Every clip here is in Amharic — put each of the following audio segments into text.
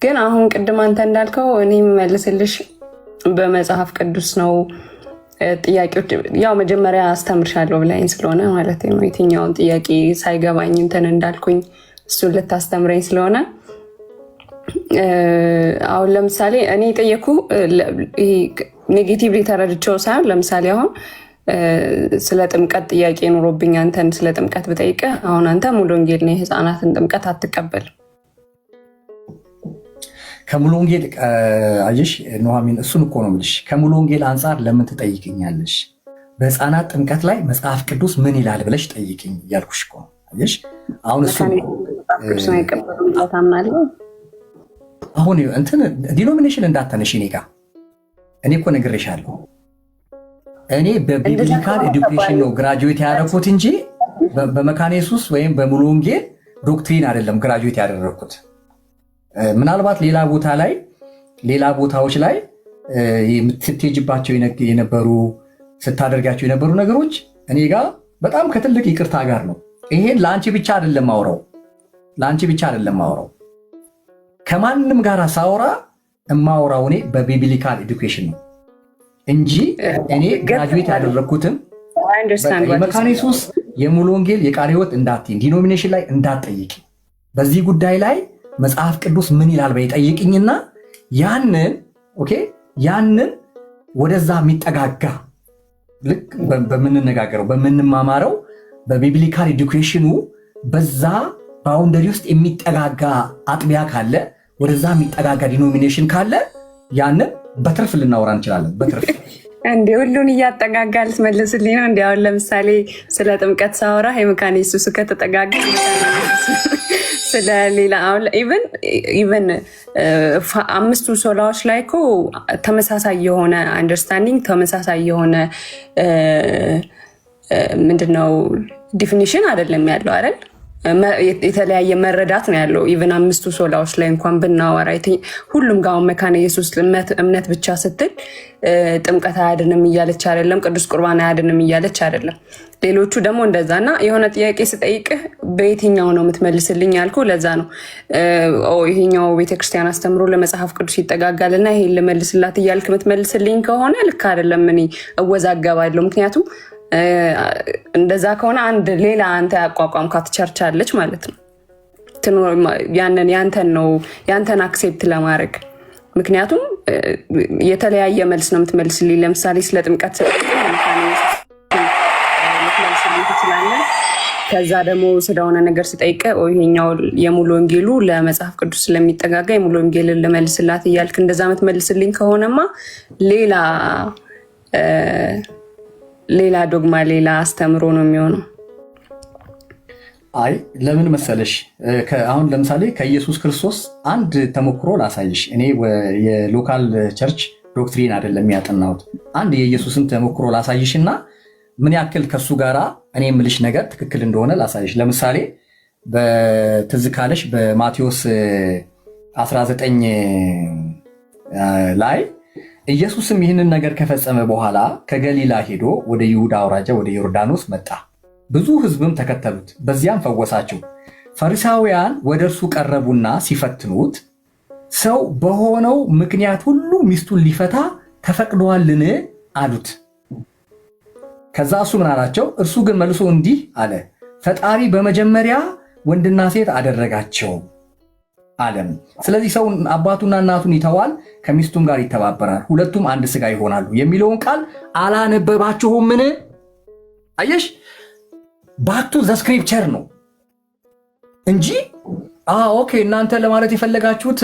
ግን አሁን ቅድም አንተ እንዳልከው እኔ የምመልስልሽ በመጽሐፍ ቅዱስ ነው። ጥያቄዎች ያው መጀመሪያ አስተምርሻለሁ ብላኝ ስለሆነ ማለት ነው። የትኛውን ጥያቄ ሳይገባኝ እንትን እንዳልኩኝ እሱን ልታስተምረኝ ስለሆነ አሁን ለምሳሌ እኔ የጠየኩ ኔጌቲቭሊ ተረድቼው ሳይሆን ለምሳሌ አሁን ስለ ጥምቀት ጥያቄ ኑሮብኝ አንተን ስለ ጥምቀት ብጠይቅህ አሁን አንተ ሙሉ ወንጌል ነው የህፃናትን ጥምቀት አትቀበልም። ከሙሉ ወንጌል አየሽ ኑሐሚን፣ እሱን እኮ ነው የምልሽ። ከሙሉ ወንጌል አንጻር ለምን ትጠይቅኛለሽ? በህፃናት ጥምቀት ላይ መጽሐፍ ቅዱስ ምን ይላል ብለሽ ጠይቅኝ እያልኩሽ እኮ ነው። አየሽ አሁን እሱ አሁን እንትን ዲኖሚኔሽን እንዳታነሽ እኔ ጋ እኔ እኮ ነግሬሻለሁ። እኔ በቢብሊካል ኤዱኬሽን ነው ግራጁዌት ያደረኩት እንጂ በመካነ ኢየሱስ ወይም በሙሉ ወንጌል ዶክትሪን አይደለም ግራጁዌት ያደረኩት። ምናልባት ሌላ ቦታዎች ላይ ስትሄጅባቸው የነበሩ ስታደርጋቸው የነበሩ ነገሮች እኔ ጋር በጣም ከትልቅ ይቅርታ ጋር ነው። ይሄን ለአንቺ ብቻ አይደለም ማውራው ከማንም ጋር ሳወራ እማወራው እኔ በቢብሊካል ኤዱኬሽን ነው እንጂ እኔ ግራጁዌት ያደረኩትም የመካነ ኢየሱስ የሙሉ ወንጌል የቃለ ሕይወት እንዳትዪ ዲኖሚኔሽን ላይ እንዳትጠይቂ። በዚህ ጉዳይ ላይ መጽሐፍ ቅዱስ ምን ይላል በይጠይቅኝና ያንን ወደዛ የሚጠጋጋ ልክ በምንነጋገረው በምንማማረው በቢብሊካል ኤዱኬሽኑ በዛ ባውንደሪ ውስጥ የሚጠጋጋ አጥቢያ ካለ ወደዛ የሚጠጋጋ ዲኖሚኔሽን ካለ ያንን በትርፍ ልናወራ እንችላለን። በትርፍ እንዴ ሁሉን እያጠጋጋ ልትመልስልኝ ነው? እንዲ አሁን ለምሳሌ ስለ ጥምቀት ሳወራ የመካነ ኢየሱስ ከተጠጋጋ ስለሌላ አሁን ኢቨን አምስቱ ሶላዎች ላይ እኮ ተመሳሳይ የሆነ አንደርስታንዲንግ ተመሳሳይ የሆነ ምንድነው ዲፊኒሽን አይደለም ያለው አይደል? የተለያየ መረዳት ነው ያለው። ኢቨን አምስቱ ሶላዎች ላይ እንኳን ብናወራ ሁሉም ጋር መካነ ኢየሱስ እምነት ብቻ ስትል ጥምቀት አያድንም እያለች አይደለም፣ ቅዱስ ቁርባን አያድንም እያለች አይደለም። ሌሎቹ ደግሞ እንደዛና የሆነ ጥያቄ ስጠይቅህ በየትኛው ነው የምትመልስልኝ ያልኩ ለዛ ነው። ይሄኛው ቤተክርስቲያን አስተምሮ ለመጽሐፍ ቅዱስ ይጠጋጋልና ይሄን ልመልስላት እያልክ የምትመልስልኝ ከሆነ ልክ አይደለም፣ እኔ እወዛገባለሁ። ምክንያቱም እንደዛ ከሆነ አንድ ሌላ አንተ ያቋቋምካት ቸርች አለች ማለት ነው። ያንን ያንተን አክሴፕት ለማድረግ ምክንያቱም የተለያየ መልስ ነው የምትመልስልኝ። ለምሳሌ ስለ ጥምቀት ከዛ ደግሞ ስለሆነ ነገር ስጠይቀ ይሄኛው የሙሉ ወንጌሉ ለመጽሐፍ ቅዱስ ስለሚጠጋጋ የሙሉ ወንጌልን ልመልስላት እያልክ እንደዛ የምትመልስልኝ ከሆነማ ሌላ ዶግማ ሌላ አስተምሮ ነው የሚሆነው። አይ ለምን መሰለሽ፣ አሁን ለምሳሌ ከኢየሱስ ክርስቶስ አንድ ተሞክሮ ላሳይሽ። እኔ የሎካል ቸርች ዶክትሪን አይደለም ያጠናሁት። አንድ የኢየሱስን ተሞክሮ ላሳይሽ እና ምን ያክል ከሱ ጋራ እኔ የምልሽ ነገር ትክክል እንደሆነ ላሳይሽ። ለምሳሌ በትዝ ካለሽ በማቴዎስ 19 ላይ ኢየሱስም ይህንን ነገር ከፈጸመ በኋላ ከገሊላ ሄዶ ወደ ይሁዳ አውራጃ ወደ ዮርዳኖስ መጣ። ብዙ ሕዝብም ተከተሉት፣ በዚያም ፈወሳቸው። ፈሪሳውያን ወደ እርሱ ቀረቡና ሲፈትኑት ሰው በሆነው ምክንያት ሁሉ ሚስቱን ሊፈታ ተፈቅዷልን አሉት። ከዛ እሱ ምን አላቸው? እርሱ ግን መልሶ እንዲህ አለ፣ ፈጣሪ በመጀመሪያ ወንድና ሴት አደረጋቸው አለም። ስለዚህ ሰው አባቱና እናቱን ይተዋል፣ ከሚስቱም ጋር ይተባበራል፣ ሁለቱም አንድ ስጋ ይሆናሉ የሚለውን ቃል አላነበባችሁምን? አየሽ፣ ባክቱ ዘ ስክሪፕቸር ነው እንጂ ኦኬ እናንተ ለማለት የፈለጋችሁት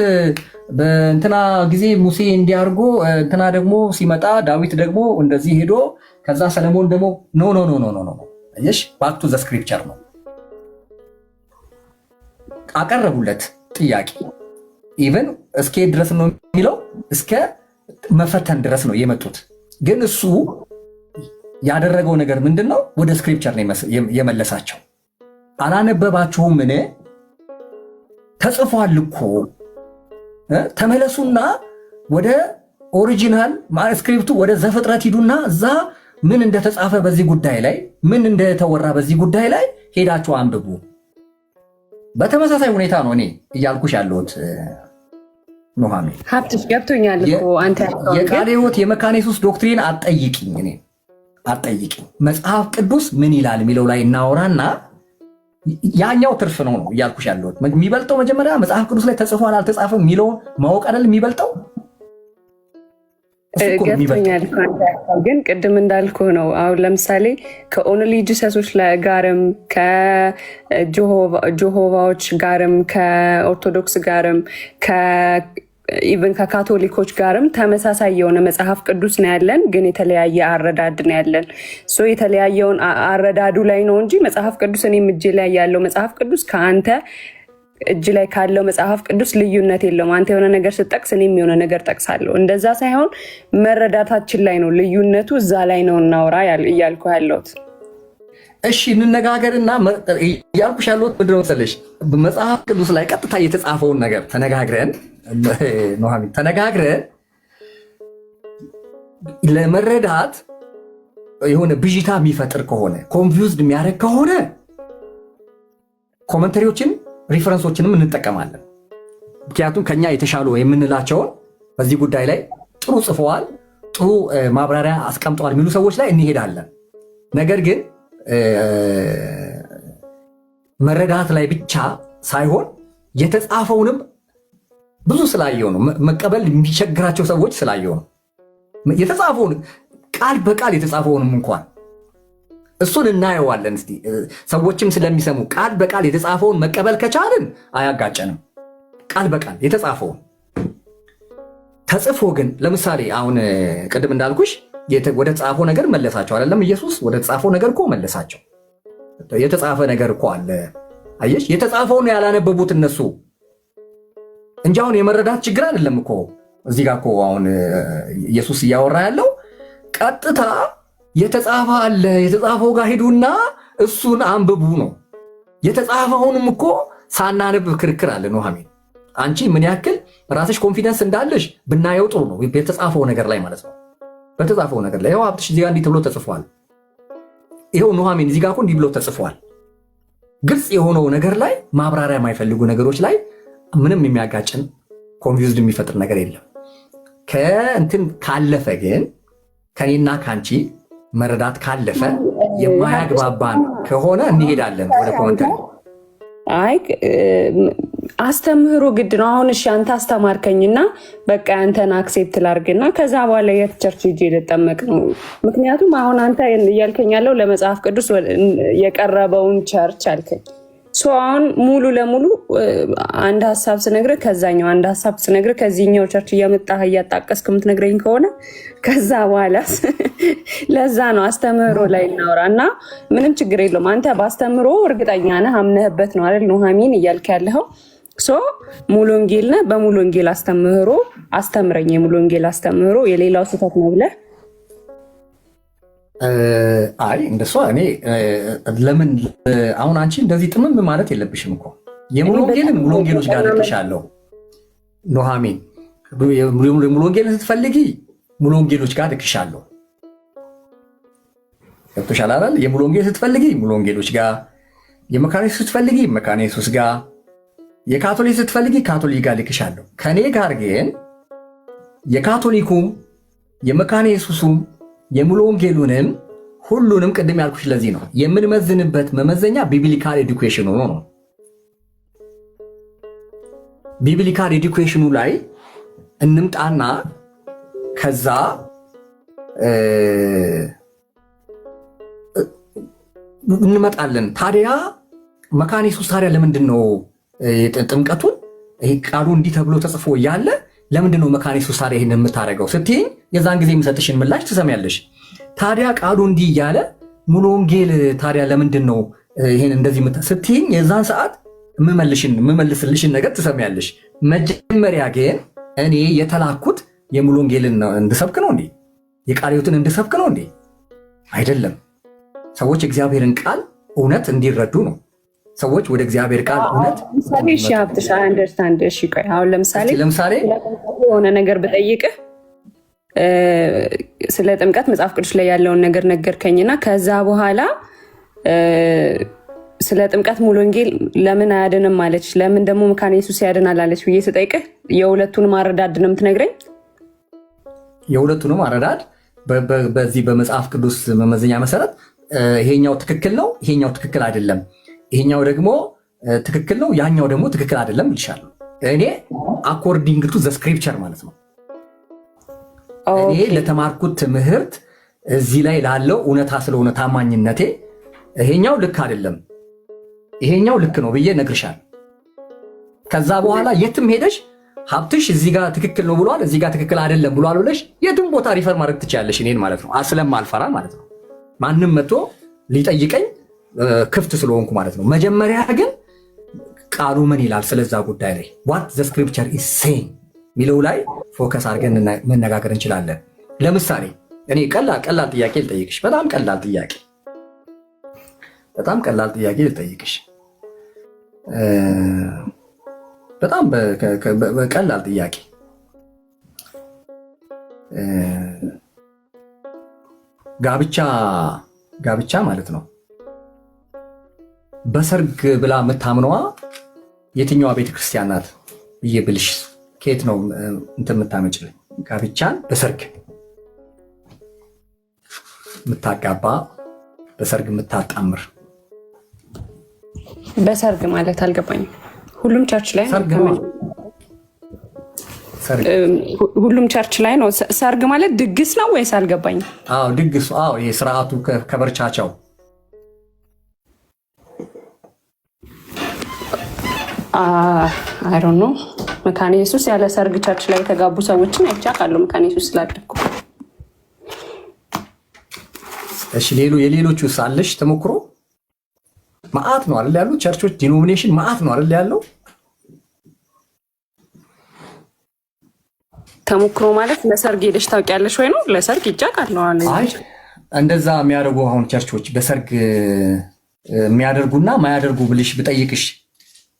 በእንትና ጊዜ ሙሴ እንዲያርጎ እንትና ደግሞ ሲመጣ ዳዊት ደግሞ እንደዚህ ሄዶ ከዛ ሰለሞን ደግሞ ኖ። አየሽ፣ ባክቱ ዘ ስክሪፕቸር ነው። አቀረቡለት ጥያቄ ኢቨን እስከ ድረስ ነው የሚለው፣ እስከ መፈተን ድረስ ነው የመጡት። ግን እሱ ያደረገው ነገር ምንድነው? ወደ ስክሪፕቸር ነው የመለሳቸው። አላነበባችሁም? ምን ተጽፏል እኮ ተመለሱና ወደ ኦሪጂናል ማኑስክሪፕቱ ወደ ዘፍጥረት ሂዱና እዛ ምን እንደተጻፈ በዚህ ጉዳይ ላይ ምን እንደተወራ በዚህ ጉዳይ ላይ ሄዳችሁ አንብቡ። በተመሳሳይ ሁኔታ ነው እኔ እያልኩሽ ያለሁት ኑሃሚን ሀብትሽ ገብቶኛል እኮ አንተ የቃለ ሕይወት የመካነ ኢየሱስ ዶክትሪን አትጠይቂኝ፣ እኔ አትጠይቂኝ። መጽሐፍ ቅዱስ ምን ይላል የሚለው ላይ እናወራና ያኛው ትርፍ ነው እያልኩሽ ያለሁት። የሚበልጠው መጀመሪያ መጽሐፍ ቅዱስ ላይ ተጽፏል አልተጻፈም የሚለውን ማወቅ አይደል የሚበልጠው? ገብቶኛል። ግን ቅድም እንዳልኩ ነው። አሁን ለምሳሌ ከኦንሊ ጂሰሶች ጋርም ከጆሆቫዎች ጋርም ከኦርቶዶክስ ጋርም ኢቨን ከካቶሊኮች ጋርም ተመሳሳይ የሆነ መጽሐፍ ቅዱስ ነው ያለን፣ ግን የተለያየ አረዳድ ነው ያለን። የተለያየውን አረዳዱ ላይ ነው እንጂ መጽሐፍ ቅዱስ እኔም እጄ ላይ ያለው መጽሐፍ ቅዱስ ከአንተ እጅ ላይ ካለው መጽሐፍ ቅዱስ ልዩነት የለውም። አንተ የሆነ ነገር ስትጠቅስ እኔም የሆነ ነገር ጠቅሳለሁ። እንደዛ ሳይሆን መረዳታችን ላይ ነው ልዩነቱ፣ እዛ ላይ ነው እናውራ እያልኩ ያለሁት። እሺ እንነጋገርና እያልኩሽ ያለሁት ምንድን ነው መሰለሽ፣ መጽሐፍ ቅዱስ ላይ ቀጥታ የተጻፈውን ነገር ተነጋግረን ኑሃሚን ተነጋግረን ለመረዳት የሆነ ብዥታ የሚፈጥር ከሆነ ኮንፊውዝድ የሚያደርግ ከሆነ ኮመንተሪዎችን ሪፈረንሶችንም እንጠቀማለን። ምክንያቱም ከኛ የተሻሉ የምንላቸውን በዚህ ጉዳይ ላይ ጥሩ ጽፈዋል፣ ጥሩ ማብራሪያ አስቀምጠዋል የሚሉ ሰዎች ላይ እንሄዳለን። ነገር ግን መረዳት ላይ ብቻ ሳይሆን የተጻፈውንም ብዙ ስላየው ነው መቀበል የሚቸግራቸው ሰዎች ስላየው ነው። የተጻፈውን ቃል በቃል የተጻፈውንም እንኳን እሱን እናየዋለን። እስቲ ሰዎችም ስለሚሰሙ ቃል በቃል የተጻፈውን መቀበል ከቻልን አያጋጨንም። ቃል በቃል የተጻፈውን ተጽፎ ግን ለምሳሌ አሁን ቅድም እንዳልኩሽ ወደ ተጻፈው ነገር መለሳቸው አይደለም? ኢየሱስ ወደ ተጻፈው ነገር እኮ መለሳቸው። የተጻፈ ነገር እኮ አለ። አየሽ፣ የተጻፈውን ያላነበቡት እነሱ እንጂ አሁን የመረዳት ችግር አይደለም እኮ እዚህ ጋር እኮ አሁን ኢየሱስ እያወራ ያለው ቀጥታ የተጻፈ አለ፣ የተጻፈው ጋር ሂዱና እሱን አንብቡ ነው። የተጻፈውንም እኮ ሳናነብ ክርክር አለ። ኑሃሚን አንቺ ምን ያክል ራስሽ ኮንፊደንስ እንዳለሽ ብናየው ጥሩ ነው። የተጻፈው ነገር ላይ ማለት ነው። በተጻፈው ነገር ላይ ይኸው ሀብትሽ እዚህ ጋር እንዲህ ተብሎ ተጽፏል። ይኸው ኑሃሚን እዚህ ጋር እኮ እንዲህ ብሎ ተጽፏል። ግልጽ የሆነው ነገር ላይ ማብራሪያ የማይፈልጉ ነገሮች ላይ ምንም የሚያጋጭን ኮንፊውዝድ የሚፈጥር ነገር የለም። ከእንትን ካለፈ ግን ከኔና ካንቺ መረዳት ካለፈ የማያግባባን ከሆነ እንሄዳለን ወደ ኮመንተሪ። አይ አስተምህሮ ግድ ነው። አሁን እሺ አንተ አስተማርከኝና በቃ አንተን አክሴፕት ላርግና ከዛ በኋላ የቸርች ሂጅ ልጠመቅ ነው። ምክንያቱም አሁን አንተ እያልከኝ ያለው ለመጽሐፍ ቅዱስ የቀረበውን ቸርች አልከኝ። አሁን ሙሉ ለሙሉ አንድ ሀሳብ ስነግርህ ከዛኛው አንድ ሀሳብ ስነግርህ ከዚህኛው ቸርች እያመጣህ እያጣቀስክ የምትነግረኝ ከሆነ ከዛ በኋላ ለዛ ነው አስተምህሮ ላይ እናውራ እና ምንም ችግር የለውም። አንተ በአስተምህሮ እርግጠኛ ነህ አምነህበት ነው አይደል ኑሃሚን እያልክ ያለኸው። ሙሉ ወንጌል ነህ። በሙሉ ወንጌል አስተምህሮ አስተምረኝ። የሙሉ ወንጌል አስተምህሮ የሌላው ስህተት ነው ብለህ አይ እንደሷ እኔ ለምን አሁን አንቺ እንደዚህ ጥምም ማለት የለብሽም እኮ። የሙሉ ወንጌልን ሙሉ ወንጌሎች ጋር ልክሻለሁ ኑሃሚን። ሙሉ ወንጌልን ስትፈልጊ ሙሉ ወንጌሎች ጋር ልክሻለሁ። ገብቶሻል አይደል? የሙሉ ወንጌል ስትፈልጊ ሙሉ ወንጌሎች ጋር፣ የመካነ ኢየሱስ ስትፈልጊ መካነ ኢየሱስ ጋር፣ የካቶሊክ ስትፈልጊ ካቶሊክ ጋር ልክሻለሁ። ከኔ ጋር ግን የካቶሊኩም የመካነ ኢየሱሱም የሙሉ ወንጌሉንም ሁሉንም ቅድም ያልኩሽ ለዚህ ነው የምንመዝንበት መመዘኛ ቢብሊካል ኤዱኬሽኑ ነው። ቢብሊካል ኤዱኬሽኑ ላይ እንምጣና ከዛ እንመጣለን። ታዲያ መካነ ኢየሱስ ታዲያ ለምንድን ነው ጥምቀቱን ይሄ ቃሉ እንዲህ ተብሎ ተጽፎ እያለ ለምንድን ነው መካነ ኢየሱስ ታዲያ ይሄን የምታደርገው ስትይኝ የዛን ጊዜ የምሰጥሽን ምላሽ ትሰሚያለሽ። ታዲያ ቃሉ እንዲህ እያለ ሙሉ ወንጌል ታዲያ ለምንድን ነው ይሄን እንደዚህ ስትይኝ የዛን ሰዓት የምመልስልሽን ነገር ትሰሚያለሽ። መጀመሪያ ግን እኔ የተላኩት የሙሉ ወንጌልን እንድሰብክ ነው እንዴ? የቃለ ሕይወትን እንድሰብክ ነው እንዴ? አይደለም። ሰዎች እግዚአብሔርን ቃል እውነት እንዲረዱ ነው። ሰዎች ወደ እግዚአብሔር ቃል እውነት አሁን ለምሳሌ የሆነ ነገር ብጠይቅህ ስለ ጥምቀት መጽሐፍ ቅዱስ ላይ ያለውን ነገር ነገርከኝና ከዛ በኋላ ስለ ጥምቀት ሙሉ ወንጌል ለምን አያድንም አለች፣ ለምን ደግሞ መካነ ኢየሱስ ያድናል አለች ብዬ ስጠይቅህ የሁለቱንም አረዳድ ነው የምትነግረኝ? የሁለቱንም አረዳድ በዚህ በመጽሐፍ ቅዱስ መመዘኛ መሰረት ይሄኛው ትክክል ነው፣ ይሄኛው ትክክል አይደለም፣ ይሄኛው ደግሞ ትክክል ነው፣ ያኛው ደግሞ ትክክል አይደለም ይልሻል። እኔ አኮርዲንግ ቱ ዘ ስክሪፕቸር ማለት ነው። እኔ ለተማርኩት ትምህርት እዚህ ላይ ላለው እውነታ ስለሆነ ታማኝነቴ ይሄኛው ልክ አይደለም፣ ይሄኛው ልክ ነው ብዬ ነግርሻል። ከዛ በኋላ የትም ሄደሽ ሀብትሽ እዚህ ጋር ትክክል ነው ብሏል፣ እዚህ ጋር ትክክል አይደለም ብሏል ብለሽ የትም ቦታ ሪፈር ማድረግ ትችያለሽ፣ እኔን ማለት ነው። ስለማልፈራ ማለት ነው። ማንም መጥቶ ሊጠይቀኝ ክፍት ስለሆንኩ ማለት ነው። መጀመሪያ ግን ቃሉ ምን ይላል ስለዛ ጉዳይ ላይ what the scripture is saying ሚለው ላይ ፎከስ አድርገን መነጋገር እንችላለን። ለምሳሌ እኔ ቀላል ጥያቄ ልጠይቅሽ፣ በጣም ቀላል ጥያቄ ልጠይቅሽ፣ በጣም በቀላል ጥያቄ ጋብቻ ማለት ነው በሰርግ ብላ የምታምነዋ የትኛዋ ቤተክርስቲያን ናት ብዬ ብልሽ ከየት ነው እንትን የምታመጭልኝ? ጋብቻን በሰርግ የምታጋባ በሰርግ የምታጣምር በሰርግ ማለት አልገባኝም። ሁሉም ቸርች ላይ ሁሉም ቸርች ላይ ነው ሰርግ ማለት ድግስ ነው ወይስ አልገባኝም? አዎ ድግሱ። አዎ ይሄ ስርዓቱ ከበርቻቸው አይ ዶንት ኖ። መካነ ኢየሱስ ያለ ሰርግ ቸርች ላይ የተጋቡ ሰዎችን አይቻቃለሁ። መካነ ኢየሱስ ስላደኩ። እሺ የሌሎቹ ሳለሽ ተሞክሮ ማአት ነው አይደል ያሉ ቸርቾች ዲኖሚኔሽን ማአት ነው አይደል ያለው። ተሞክሮ ማለት ለሰርግ ሄደሽ ታውቂያለሽ ወይ ነው? ለሰርግ ይቻቃለሁ አለ። አይ እንደዛ የሚያደርጉ አሁን ቸርቾች በሰርግ የሚያደርጉና ማያደርጉ ብልሽ ብጠይቅሽ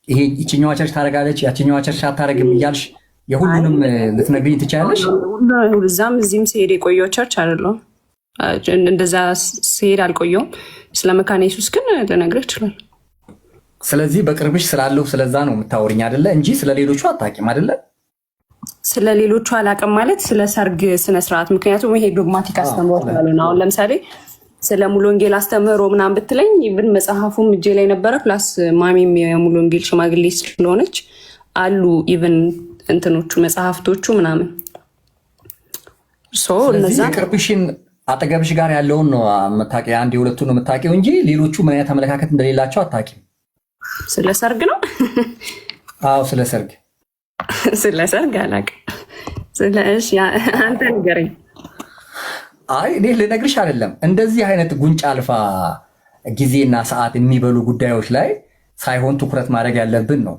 ይሄ ይችኛዋ ቸርች ታደርጋለች ያችኛዋ ቸርች አታደርግም እያልሽ የሁሉንም ልትነግሪኝ ትችያለሽ? እዛም እዚህም ሲሄድ የቆየው ቸርች አይደለም። እንደዛ ሲሄድ አልቆየውም። ስለ መካነ ኢየሱስ ግን ልነግርህ ይችላል። ስለዚህ በቅርብሽ ስላለው ስለዛ ነው የምታወሪኝ አይደለ? እንጂ ስለ ሌሎቹ አታውቂም አይደለ? ስለ ሌሎቹ አላውቅም ማለት ስለ ሰርግ ስነስርዓት። ምክንያቱም ይሄ ዶግማቲክ አስተምሮ ነው። አሁን ለምሳሌ ስለ ሙሉ ወንጌል አስተምህሮ ምናምን ብትለኝ ኢቭን መጽሐፉም እጄ ላይ ነበረ። ፕላስ ማሚም የሙሉ ወንጌል ሽማግሌ ስለሆነች አሉ ኢቭን እንትኖቹ መጽሐፍቶቹ ምናምን። ስለዚህ የቅርብሽን አጠገብሽ ጋር ያለውን ነው የምታውቂው፣ አንድ የሁለቱን ነው የምታውቂው እንጂ ሌሎቹ ምን አይነት አመለካከት እንደሌላቸው አታውቂም። ስለ ሰርግ ነው? አዎ ስለ ሰርግ አላውቅም። እሺ አንተ ንገረኝ። አይ እኔ ልነግርሽ አይደለም። እንደዚህ አይነት ጉንጭ አልፋ ጊዜና ሰዓት የሚበሉ ጉዳዮች ላይ ሳይሆን ትኩረት ማድረግ ያለብን ነው።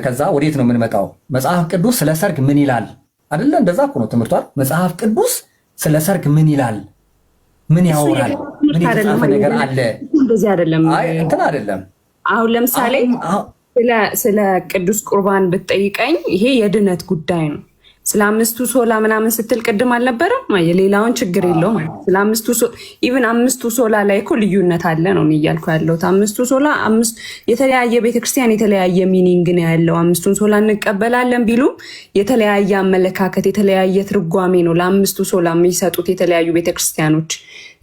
ከዛ ወዴት ነው የምንመጣው? መጽሐፍ ቅዱስ ስለ ሰርግ ምን ይላል አይደለ? እንደዛ እኮ ነው ትምህርቷል። መጽሐፍ ቅዱስ ስለ ሰርግ ምን ይላል? ምን ያወራል? ምን የተጻፈ ነገር አለ? እንደዚህ አይደለም። አይ እንትን አይደለም። አሁን ለምሳሌ ስለ ቅዱስ ቁርባን ብትጠይቀኝ ይሄ የድነት ጉዳይ ነው። ስለ አምስቱ ሶላ ምናምን ስትል ቅድም አልነበረም? የሌላውን ችግር የለውም። ስለ አምስቱ ኢቭን አምስቱ ሶላ ላይ እኮ ልዩነት አለ ነው እያልኩ ያለሁት። አምስቱ ሶላ የተለያየ ቤተክርስቲያን የተለያየ ሚኒንግ ነው ያለው። አምስቱን ሶላ እንቀበላለን ቢሉም የተለያየ አመለካከት የተለያየ ትርጓሜ ነው ለአምስቱ ሶላ የሚሰጡት የተለያዩ ቤተክርስቲያኖች።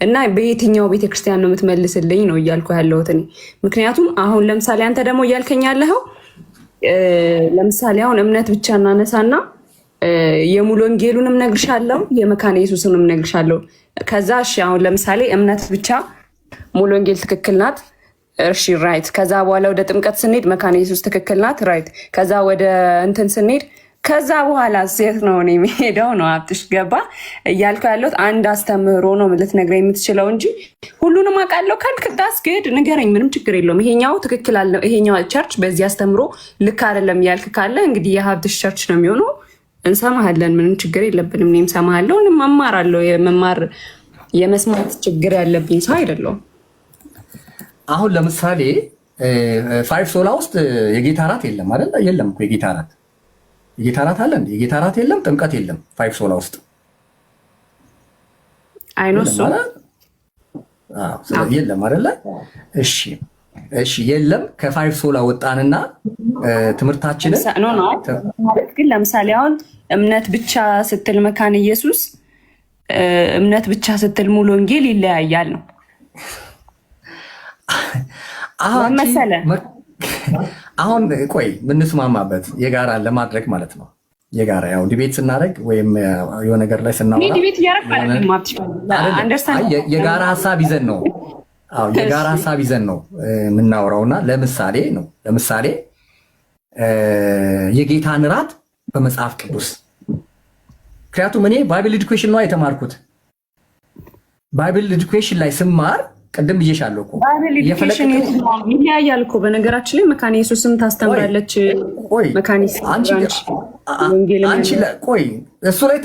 እና በየትኛው ቤተክርስቲያን ነው የምትመልስልኝ ነው እያልኩ ያለሁት እኔ። ምክንያቱም አሁን ለምሳሌ አንተ ደግሞ እያልከኝ ያለኸው ለምሳሌ አሁን እምነት ብቻ እናነሳና የሙሉ ወንጌሉንም ነግርሻለሁ የመካነ ኢየሱስንም ነግርሻለሁ። ከዛ እሺ አሁን ለምሳሌ እምነት ብቻ ሙሉ ወንጌል ትክክል ናት፣ እሺ ራይት። ከዛ በኋላ ወደ ጥምቀት ስንሄድ መካነ ኢየሱስ ትክክል ናት፣ ራይት። ከዛ ወደ እንትን ስንሄድ ከዛ በኋላ ሴት ነው እኔ የምሄደው ነው። ሀብትሽ ገባ እያልኩ ያለሁት አንድ አስተምህሮ ነው ልትነግረኝ የምትችለው እንጂ ሁሉንም አውቃለሁ ካልክ ታስገድ ንገረኝ፣ ምንም ችግር የለውም። ይሄኛው ትክክል አለ፣ ይሄኛው ቸርች በዚህ አስተምህሮ ልክ አይደለም እያልክ ካለ እንግዲህ የሀብትሽ ቸርች ነው የሚሆነው። እንሰማሃለን፣ ምንም ችግር የለብንም። እኔም እሰማሃለሁ፣ እማራለሁ። የመስማት ችግር ያለብኝ ሰው አይደለሁም። አሁን ለምሳሌ ፋይቭ ሶላ ውስጥ የጌታ እራት የለም አይደል? የለም እኮ የጌታ እራት አለ እንዴ? የጌታ እራት የለም፣ ጥምቀት የለም ፋይቭ ሶላ ውስጥ አይኖሱ የለም አይደለ? እሺ እሺ የለም ከፋይቭ ሶላ ወጣንና ትምህርታችንን ማለት ግን ለምሳሌ አሁን እምነት ብቻ ስትል መካነ ኢየሱስ፣ እምነት ብቻ ስትል ሙሉ ወንጌል ይለያያል ነው አሁን ቆይ ምንስማማበት የጋራ ለማድረግ ማለት ነው። የጋራ ያው ዲቤት ስናደርግ ወይም የሆነ ነገር ላይ ስናወራ የጋራ ሀሳብ ይዘን ነው። አዎ የጋራ ሀሳብ ይዘን ነው የምናወራውና ለምሳሌ የጌታን እራት በመጽሐፍ ቅዱስ ምክንያቱም እኔ ባይብል ኤዱኬሽን ነው የተማርኩት። ባይብል ኤዱኬሽን ላይ ስማር ቅድም ብዬሻለሁ እኮ ይለያያል እኮ በነገራችን ላይ መካነ ኢየሱስም ታስተምራለች። ቆይ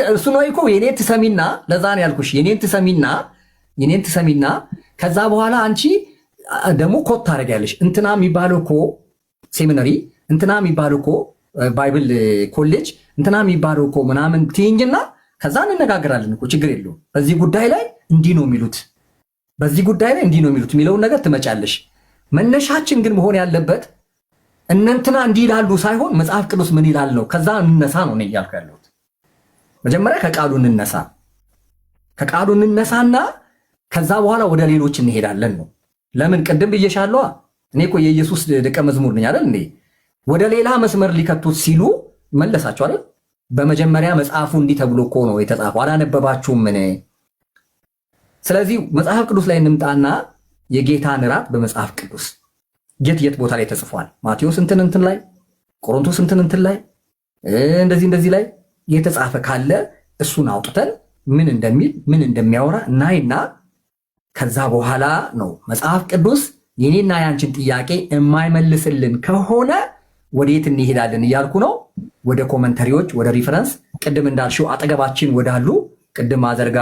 እሱ ነው እኮ የኔን ትሰሚና፣ ለዛ ነው ያልኩሽ የኔን ትሰሚና ከዛ በኋላ አንቺ ደግሞ ኮት ታደርጊያለሽ። እንትና የሚባለው እኮ ሴሚናሪ፣ እንትና የሚባለው እኮ ባይብል ኮሌጅ፣ እንትና የሚባለው እኮ ምናምን ትይኝና ከዛ እንነጋገራለን እኮ ችግር የለውም። በዚህ ጉዳይ ላይ እንዲህ ነው የሚሉት የሚለውን ነገር ትመጫለሽ። መነሻችን ግን መሆን ያለበት እነንትና እንዲህ ይላሉ ሳይሆን መጽሐፍ ቅዱስ ምን ይላል ነው። ከዛ እንነሳ ነው እያልኩ ያለሁት። መጀመሪያ ከቃሉ እንነሳና ከዛ በኋላ ወደ ሌሎች እንሄዳለን ነው። ለምን ቅድም ብዬሻለሁ። እኔ እኮ የኢየሱስ ደቀ መዝሙር ነኝ አይደል እንዴ? ወደ ሌላ መስመር ሊከቱት ሲሉ መለሳቸው አይደል? በመጀመሪያ መጽሐፉ እንዲህ ተብሎ እኮ ነው የተጻፈው፣ አላነበባችሁም ምን? ስለዚህ መጽሐፍ ቅዱስ ላይ እንምጣና የጌታን እራት በመጽሐፍ ቅዱስ የት ቦታ ላይ ተጽፏል? ማቴዎስ እንትን ላይ፣ ቆሮንቶስ እንትን ላይ፣ እንደዚህ ላይ የተጻፈ ካለ እሱን አውጥተን ምን እንደሚል ምን እንደሚያወራ እናይና ከዛ በኋላ ነው መጽሐፍ ቅዱስ የኔና ያንቺን ጥያቄ የማይመልስልን ከሆነ ወዴት እንሄዳለን እያልኩ ነው። ወደ ኮመንተሪዎች፣ ወደ ሪፈረንስ፣ ቅድም እንዳልሽው አጠገባችን ወዳሉ ቅድም አዘርጋ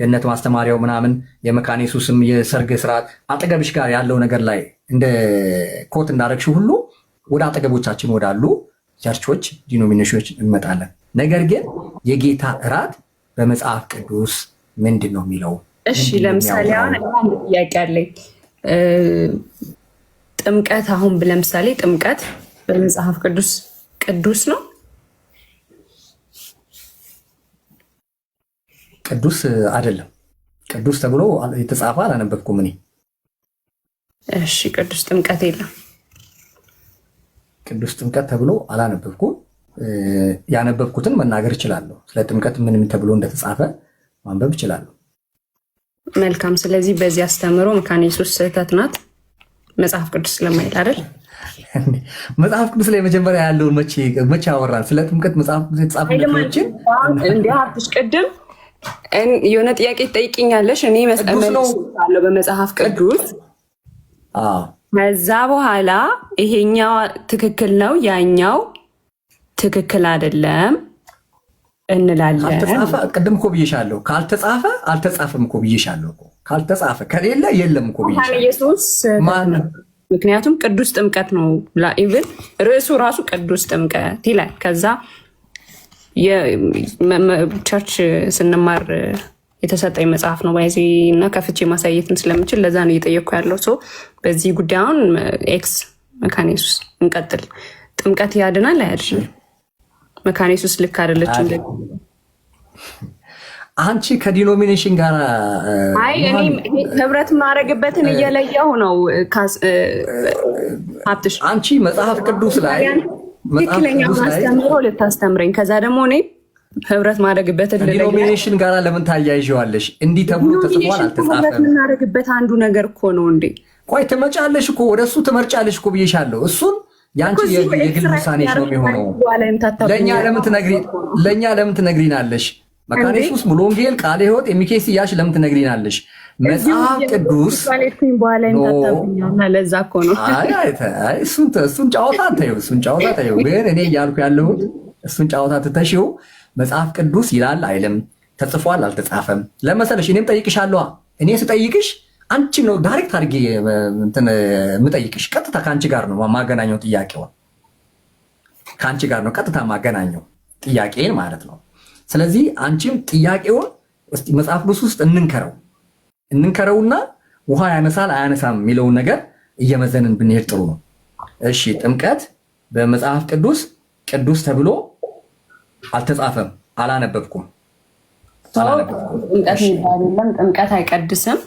ገነት ማስተማሪያው ምናምን የመካነ ኢየሱስም የሰርግ ስርዓት አጠገብሽ ጋር ያለው ነገር ላይ እንደ ኮት እንዳረግሽው ሁሉ ወደ አጠገቦቻችን ወዳሉ ቸርቾች፣ ዲኖሚኔሽኖች እንመጣለን። ነገር ግን የጌታ እራት በመጽሐፍ ቅዱስ ምንድን ነው የሚለው? እሺ ለምሳሌ አሁን ጥያቄ አለኝ። ጥምቀት አሁን ለምሳሌ ጥምቀት በመጽሐፍ ቅዱስ ቅዱስ ነው? ቅዱስ አይደለም። ቅዱስ ተብሎ የተጻፈ አላነበብኩም እኔ። እሺ ቅዱስ ጥምቀት የለም። ቅዱስ ጥምቀት ተብሎ አላነበብኩም። ያነበብኩትን መናገር እችላለሁ። ስለ ጥምቀት ምንም ተብሎ እንደተጻፈ ማንበብ እችላለሁ። መልካም። ስለዚህ በዚህ አስተምሮ መካነ ኢየሱስ ስህተት ናት መጽሐፍ ቅዱስ ስለማይል አይደል? መጽሐፍ ቅዱስ ላይ መጀመሪያ ያለውን መቼ አወራን? ስለ ጥምቀት መጽሐፍ ቅዱስ የተጻፉ ነገሮችን እንዲህ አትሽ ቅድም የሆነ ጥያቄ ትጠይቅኛለሽ፣ እኔ መልሳለሁ በመጽሐፍ ቅዱስ። ከዛ በኋላ ይሄኛው ትክክል ነው ያኛው ትክክል አይደለም እንላለን። ቅድም እኮ ብዬሻለሁ። ካልተጻፈ አልተጻፈም እኮ ብዬሻለሁ። ካልተጻፈ ከሌለ የለም እኮ ብዬሻለሁ። ኢየሱስ ምክንያቱም ቅዱስ ጥምቀት ነው። ኢቭን ርዕሱ ራሱ ቅዱስ ጥምቀት ይላል። ከዛ ቸርች ስንማር የተሰጠኝ መጽሐፍ ነው ባይዚ እና ከፍቼ ማሳየትን ስለምችል ለዛ ነው እየጠየቅኩ ያለው ሰው በዚህ ጉዳይ። አሁን ኤክስ መካነ ኢየሱስ እንቀጥል። ጥምቀት ያድናል አያድንም? መካነ ኢየሱስ ልክ አይደለችም። አንቺ ከዲኖሚኔሽን ጋር እኔ ህብረት ማድረግበትን እየለየው ነው። ሀብትሽ አንቺ መጽሐፍ ቅዱስ ላይ ትክክለኛ ማስተምሮ ልታስተምረኝ፣ ከዛ ደግሞ እኔ ህብረት ማድረግበትን ዲኖሚኔሽን ጋር ለምን ታያይዋለሽ? እንዲህ ተብሎ ተጽፏል አልተጻፈም። የምናደርግበት አንዱ ነገር እኮ ነው እንዴ። ቆይ ትመጫለሽ እኮ ወደሱ ትመርጫለሽ እኮ ብዬሻለሁ። እሱን የአንቺ የግል ውሳኔሽ ነው የሚሆነው። ለእኛ ለምን ትነግሪናለሽ? መካነ ኢየሱስ ሙሉ ወንጌል ቃለ ሕይወት የሚኬስ እያልሽ ለምን ትነግሪናለሽ? መጽሐፍ ቅዱስ ለዛ እኮ ነው። እሱን ጨዋታ ታየው። ግን እኔ እያልኩ ያለሁት እሱን ጨዋታ ትተሽው መጽሐፍ ቅዱስ ይላል አይልም፣ ተጽፏል አልተጻፈም ለመሰለሽ። እኔም ጠይቅሻለሁ። እኔ ስጠይቅሽ አንቺ ነው ዳይሬክት አድርጌ የምጠይቅሽ። ቀጥታ ከአንቺ ጋር ነው ማገናኘው ጥያቄውን፣ ከአንቺ ጋር ነው ቀጥታ ማገናኘው ጥያቄን ማለት ነው። ስለዚህ አንቺም ጥያቄውን እስቲ መጽሐፍ ቅዱስ ውስጥ እንንከረውና ውሃ ያነሳል አያነሳም የሚለውን ነገር እየመዘንን ብንሄድ ጥሩ ነው። እሺ ጥምቀት በመጽሐፍ ቅዱስ ቅዱስ ተብሎ አልተጻፈም። አላነበብኩም። ጥምቀት የሚባል የለም። ጥምቀት አይቀድስም።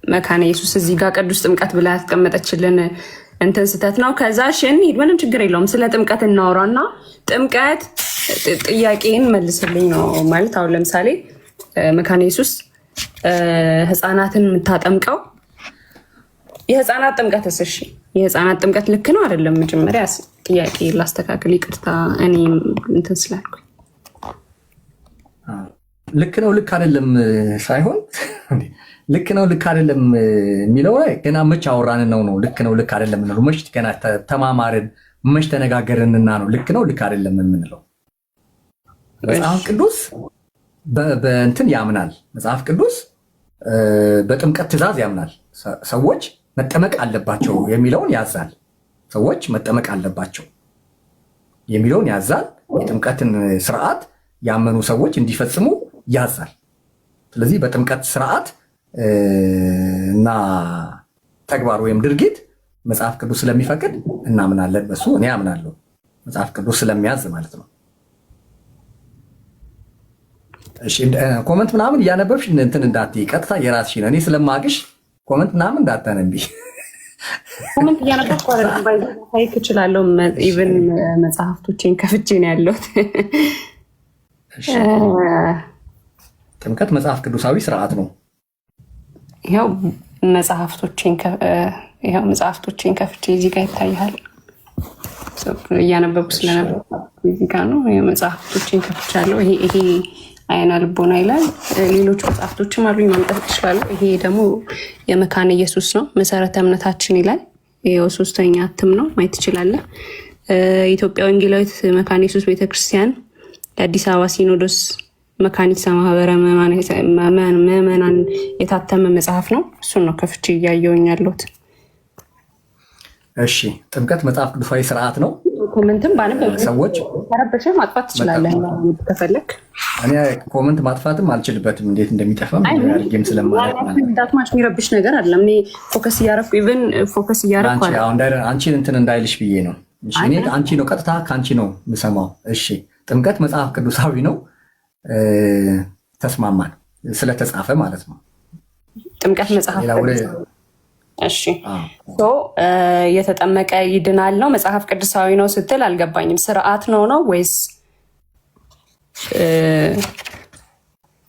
መካነ ኢየሱስ እዚህ ጋር ቅዱስ ጥምቀት ብላ ያስቀመጠችልን እንትን ስህተት ነው። ከዛ ሽን ምንም ችግር የለውም። ስለ ጥምቀት እናወራና ጥምቀት ጥያቄን መልስልኝ ነው ማለት። አሁን ለምሳሌ መካነ ኢየሱስ ህፃናትን የምታጠምቀው የህፃናት ጥምቀት እሺ፣ የህፃናት ጥምቀት ልክ ነው አይደለም? መጀመሪያ ጥያቄ ላስተካክል፣ ይቅርታ እኔ እንትን ስላልኩኝ። ልክ ነው ልክ አይደለም ሳይሆን ልክ ነው ልክ አይደለም የሚለው ላይ ገና መች አወራን ነው ልክ ነው ልክ አይደለም ነው መች ገና ተማማርን መች ተነጋገርንና ነው ልክ ነው ልክ አይደለም የምንለው። መጽሐፍ ቅዱስ በእንትን ያምናል። መጽሐፍ ቅዱስ በጥምቀት ትእዛዝ ያምናል። ሰዎች መጠመቅ አለባቸው የሚለውን ያዛል። ሰዎች መጠመቅ አለባቸው የሚለውን ያዛል። የጥምቀትን ስርዓት ያመኑ ሰዎች እንዲፈጽሙ ያዛል። ስለዚህ በጥምቀት ስርዓት እና ተግባር ወይም ድርጊት መጽሐፍ ቅዱስ ስለሚፈቅድ እናምናለን። በሱ እኔ አምናለሁ፣ መጽሐፍ ቅዱስ ስለሚያዝ ማለት ነው። እሺ ኮመንት ምናምን እያነበብሽ እንትን እንዳትዪ፣ ቀጥታ የራስሽን እኔ ስለማቅሽ ኮመንት ምናምን እንዳታነቢ። ኮመንት እያነበብኩ አይደለም፣ ባይክ እችላለሁ። ኢቭን መጽሐፍቶቼን ከፍቼ ነው ያለሁት። ጥምቀት መጽሐፍ ቅዱሳዊ ስርዓት ነው። ይኸው መጽሐፍቶቼን ከፍቼ እዚህ ጋር ይታያል። እያነበብኩ ስለነበሩ እዚህ ጋር ነው። መጽሐፍቶቼን ከፍቻለሁ። ይሄ አይነ ልቦና ይላል። ሌሎች መጽሐፍቶችም አሉኝ ማምጣት እችላለሁ። ይሄ ደግሞ የመካነ ኢየሱስ ነው፣ መሰረተ እምነታችን ይላል። ይኸው 3ኛ እትም ነው፣ ማየት ትችላለህ። ኢትዮጵያ ወንጌላዊት መካነ ኢየሱስ ቤተክርስቲያን የአዲስ አበባ ሲኖዶስ መካኒሳ ማህበረ ምዕመናን የታተመ መጽሐፍ ነው። እሱን ነው ከፍቼ እያየሁኝ ያለሁት። እሺ ጥምቀት መጽሐፍ ቅዱሳዊ ስርዓት ነው። ኮመንትም ሰዎች ተረበሸ ማጥፋት ትችላለህ ከፈለክ። እኔ ኮመንት ማጥፋትም አልችልበትም፣ እንዴት እንደሚጠፋም አድርጌም ስለማለት ዳትማች የሚረብሽ ነገር አለ። እኔ ፎከስ እያረኩ ኢቨን ፎከስ እያረኩ አንቺን እንትን እንዳይልሽ ብዬ ነው። እኔ አንቺ ነው ቀጥታ ከአንቺ ነው የምሰማው። እሺ ጥምቀት መጽሐፍ ቅዱሳዊ ነው፣ ተስማማን፣ ስለተጻፈ ማለት ነው። ጥምቀት መጽሐፍ እሺ የተጠመቀ ይድናል ነው። መጽሐፍ ቅዱሳዊ ነው ስትል አልገባኝም። ስርዓት ነው ወይስ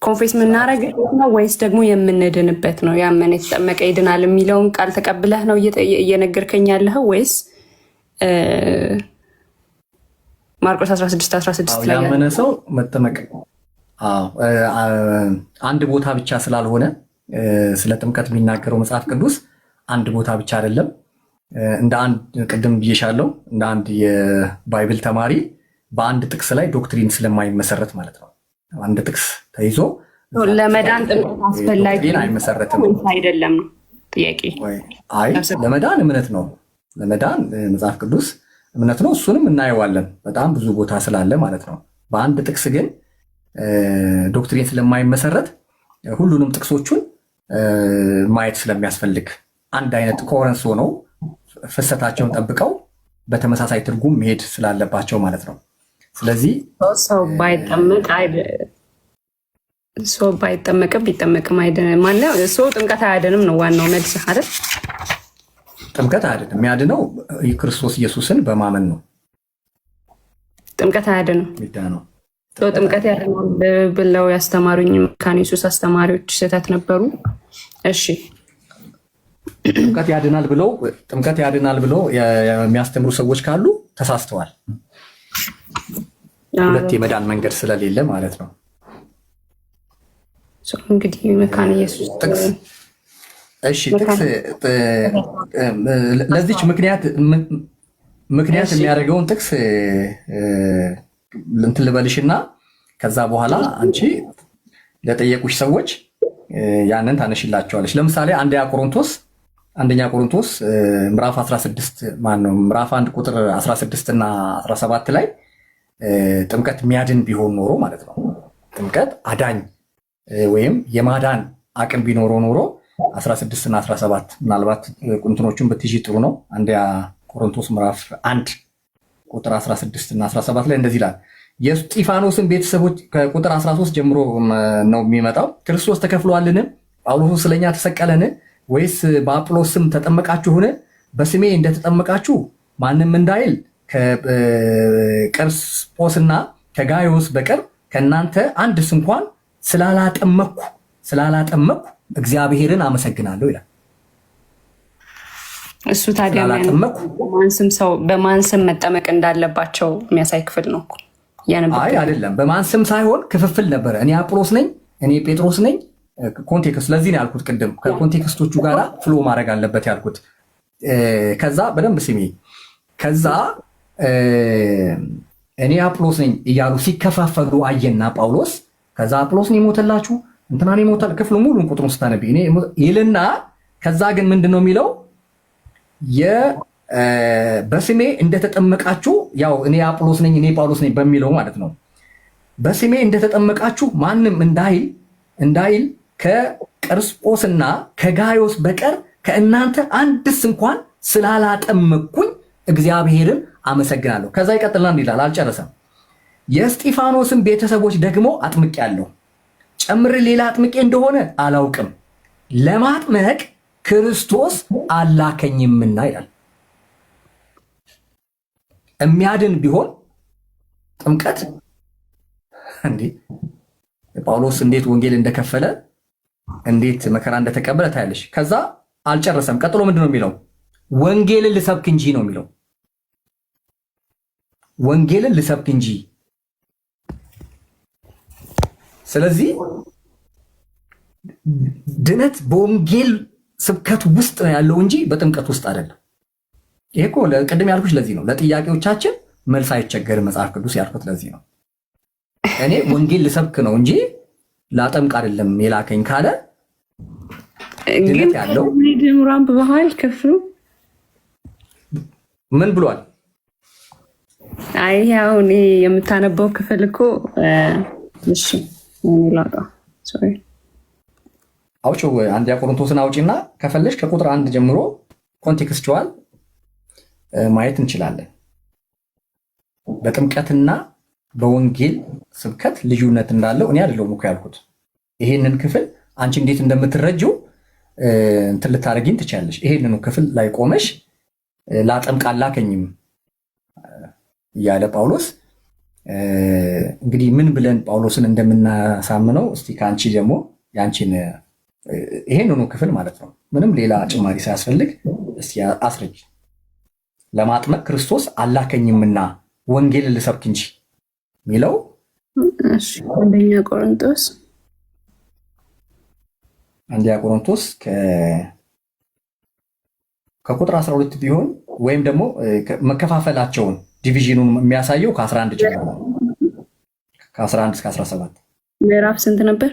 ኮንፌስ የምናደርግበት ነው ወይስ ደግሞ የምንድንበት ነው? ያመነ የተጠመቀ ይድናል የሚለውን ቃል ተቀብለህ ነው እየነገርከኝ ያለኸው ወይስ ማርቆስ 16:16 ላይ ያመነ ሰው መጠመቅ አንድ ቦታ ብቻ ስላልሆነ ስለ ጥምቀት የሚናገረው መጽሐፍ ቅዱስ አንድ ቦታ ብቻ አይደለም። እንደ አንድ ቅድም ብዬሻለሁ፣ እንደ አንድ የባይብል ተማሪ በአንድ ጥቅስ ላይ ዶክትሪን ስለማይመሰረት ማለት ነው። አንድ ጥቅስ ተይዞ ለመዳን ጥምቀት አስፈላጊ አይመሰረትም አይደለም ነው ጥያቄ። አይ ለመዳን እምነት ነው። ለመዳን መጽሐፍ ቅዱስ እምነት ነው። እሱንም እናየዋለን በጣም ብዙ ቦታ ስላለ ማለት ነው። በአንድ ጥቅስ ግን ዶክትሪን ስለማይመሰረት ሁሉንም ጥቅሶቹን ማየት ስለሚያስፈልግ አንድ አይነት ኮረንስ ሆነው ፍሰታቸውን ጠብቀው በተመሳሳይ ትርጉም መሄድ ስላለባቸው ማለት ነው። ስለዚህ ሰው ባይጠመቅም ቢጠመቅም አይደለም ማለት ሰው ጥምቀት አያድንም ነው ዋናው መልስ አይደል? ጥምቀት አያድንም። የሚያድነው ክርስቶስ ኢየሱስን በማመን ነው። ጥምቀት አያድንም ነው። ጥምቀት ያድናል ብለው ያስተማሩኝ መካነ ኢየሱስ አስተማሪዎች ስህተት ነበሩ። እሺ ጥምቀት ያድናል ብለው የሚያስተምሩ ሰዎች ካሉ ተሳስተዋል። ሁለት የመዳን መንገድ ስለሌለ ማለት ነው። እንግዲህ መካነ ኢየሱስ እሺ ጥቅስ ለዚች ምክንያት የሚያደርገውን ጥቅስ እንትን ልበልሽና ከዛ በኋላ አንቺ ለጠየቁሽ ሰዎች ያንን ታነሽላቸዋለች። ለምሳሌ አንደኛ ቆሮንቶስ ምዕራፍ 16 ምዕራፍ 1 ቁጥር 16 እና 17 ላይ ጥምቀት የሚያድን ቢሆን ኖሮ ማለት ነው፣ ጥምቀት አዳኝ ወይም የማዳን አቅም ቢኖረው ኖሮ 16 እና 17 ምናልባት ቁንትኖቹን ብትይዢ ጥሩ ነው። አንደኛ ቆሮንቶስ ምዕራፍ 1 ቁጥር 16 እና 17 ላይ እንደዚህ ይላል። የእስጢፋኖስን ቤተሰቦች ከቁጥር 13 ጀምሮ ነው የሚመጣው። ክርስቶስ ተከፍሏልን? ጳውሎስ ስለኛ ተሰቀለን? ወይስ በአጵሎስ ስም ተጠመቃችሁን? በስሜ እንደተጠመቃችሁ ማንም እንዳይል ከቀርስጶስና ከጋዮስ በቀር ከእናንተ አንድስ እንኳን ስላላጠመኩ እግዚአብሔርን አመሰግናለሁ ይላል። እሱ ታዲያ በማን ስም መጠመቅ እንዳለባቸው የሚያሳይ ክፍል ነው። አይ አይደለም፣ በማን ስም ሳይሆን ክፍፍል ነበረ። እኔ አጵሎስ ነኝ፣ እኔ ጴጥሮስ ነኝ። ኮንቴክስት ለዚህ ነው ያልኩት ቅድም፣ ከኮንቴክስቶቹ ጋር ፍሎ ማድረግ አለበት ያልኩት። ከዛ በደንብ ስሜ ከዛ እኔ አጵሎስ ነኝ እያሉ ሲከፋፈሉ አየና ጳውሎስ ከዛ አጵሎስ ነው የሞተላችሁ እንትና ነው የሞተል ክፍሉ ሙሉን ቁጥሩን ስታነቢ እኔ ይልና ከዛ ግን ምንድነው የሚለው በስሜ እንደተጠመቃችሁ ያው እኔ አጵሎስ ነኝ እኔ ጳውሎስ ነኝ በሚለው ማለት ነው። በስሜ እንደተጠመቃችሁ ማንም እንዳይል ከቀርስጶስና ከጋዮስ በቀር ከእናንተ አንድስ እንኳን ስላላጠመቅኩኝ እግዚአብሔርን አመሰግናለሁ። ከዛ ይቀጥልና ይላል፣ አልጨረሰም። የእስጢፋኖስን ቤተሰቦች ደግሞ አጥምቄአለሁ፣ ጨምሬ ሌላ አጥምቄ እንደሆነ አላውቅም፣ ለማጥመቅ ክርስቶስ አላከኝምና ይላል። የሚያድን ቢሆን ጥምቀት እንዴ ጳውሎስ እንዴት ወንጌል እንደከፈለ እንዴት መከራ እንደተቀበለ ታያለሽ። ከዛ አልጨረሰም። ቀጥሎ ምንድነው የሚለው? ወንጌልን ልሰብክ እንጂ ነው የሚለው። ወንጌልን ልሰብክ እንጂ። ስለዚህ ድነት በወንጌል ስብከት ውስጥ ነው ያለው እንጂ በጥምቀት ውስጥ አይደለም። ይሄ እኮ ቅድም ያልኩሽ ለዚህ ነው። ለጥያቄዎቻችን መልስ አይቸገርም መጽሐፍ ቅዱስ ያልኩት ለዚህ ነው። እኔ ወንጌል ልሰብክ ነው እንጂ ላጠምቅ አይደለም የላከኝ ካለ ድነት ያለው ድምራን በባህል ክፍሉ ምን ብሏል? አይ ያው እኔ የምታነበው ክፍል እኮ እሺ ሶሪ አውጪው አንደኛ ቆሮንቶስን አውጪና ከፈለሽ ከቁጥር 1 ጀምሮ ኮንቴክስቹዋል ማየት እንችላለን። በጥምቀትና በወንጌል ስብከት ልዩነት እንዳለው እኔ አይደለሁም እኮ ያልኩት። ይሄንን ክፍል አንቺ እንዴት እንደምትረጂው እንትን ልታረጊኝ ትችያለሽ። ይሄንን ክፍል ላይ ቆመሽ ላጠምቅ አላከኝም እያለ ጳውሎስ እንግዲህ ምን ብለን ጳውሎስን እንደምናሳምነው እስቲ ከአንቺ ደግሞ ያንቺን ይሄንኑ ክፍል ማለት ነው ምንም ሌላ ጭማሪ ሳያስፈልግ እስቲ አስረጅ። ለማጥመቅ ክርስቶስ አላከኝምና ወንጌል ልሰብክ እንጂ ሚለው አንደኛ ቆሮንቶስ ከቁጥር 12 ቢሆን ወይም ደግሞ መከፋፈላቸውን ዲቪዥኑን የሚያሳየው ከ11 ጀምሮ ከ11 እስከ 17 ምዕራፍ ስንት ነበር?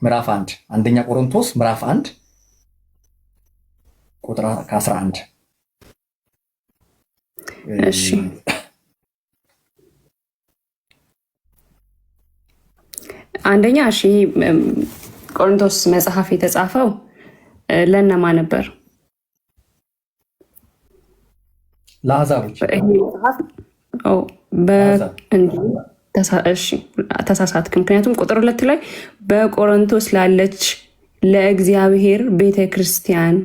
ምዕራፍ 1 አንደኛ ቆሮንቶስ ምዕራፍ 1 ቁጥር ከ11 እሺ አንደኛ እሺ ቆሮንቶስ መጽሐፍ የተጻፈው ለነማ ነበር? ለአሕዛቦች። ተሳሳትክ። ምክንያቱም ቁጥር 2 ላይ በቆሮንቶስ ላለች ለእግዚአብሔር ቤተ ክርስቲያን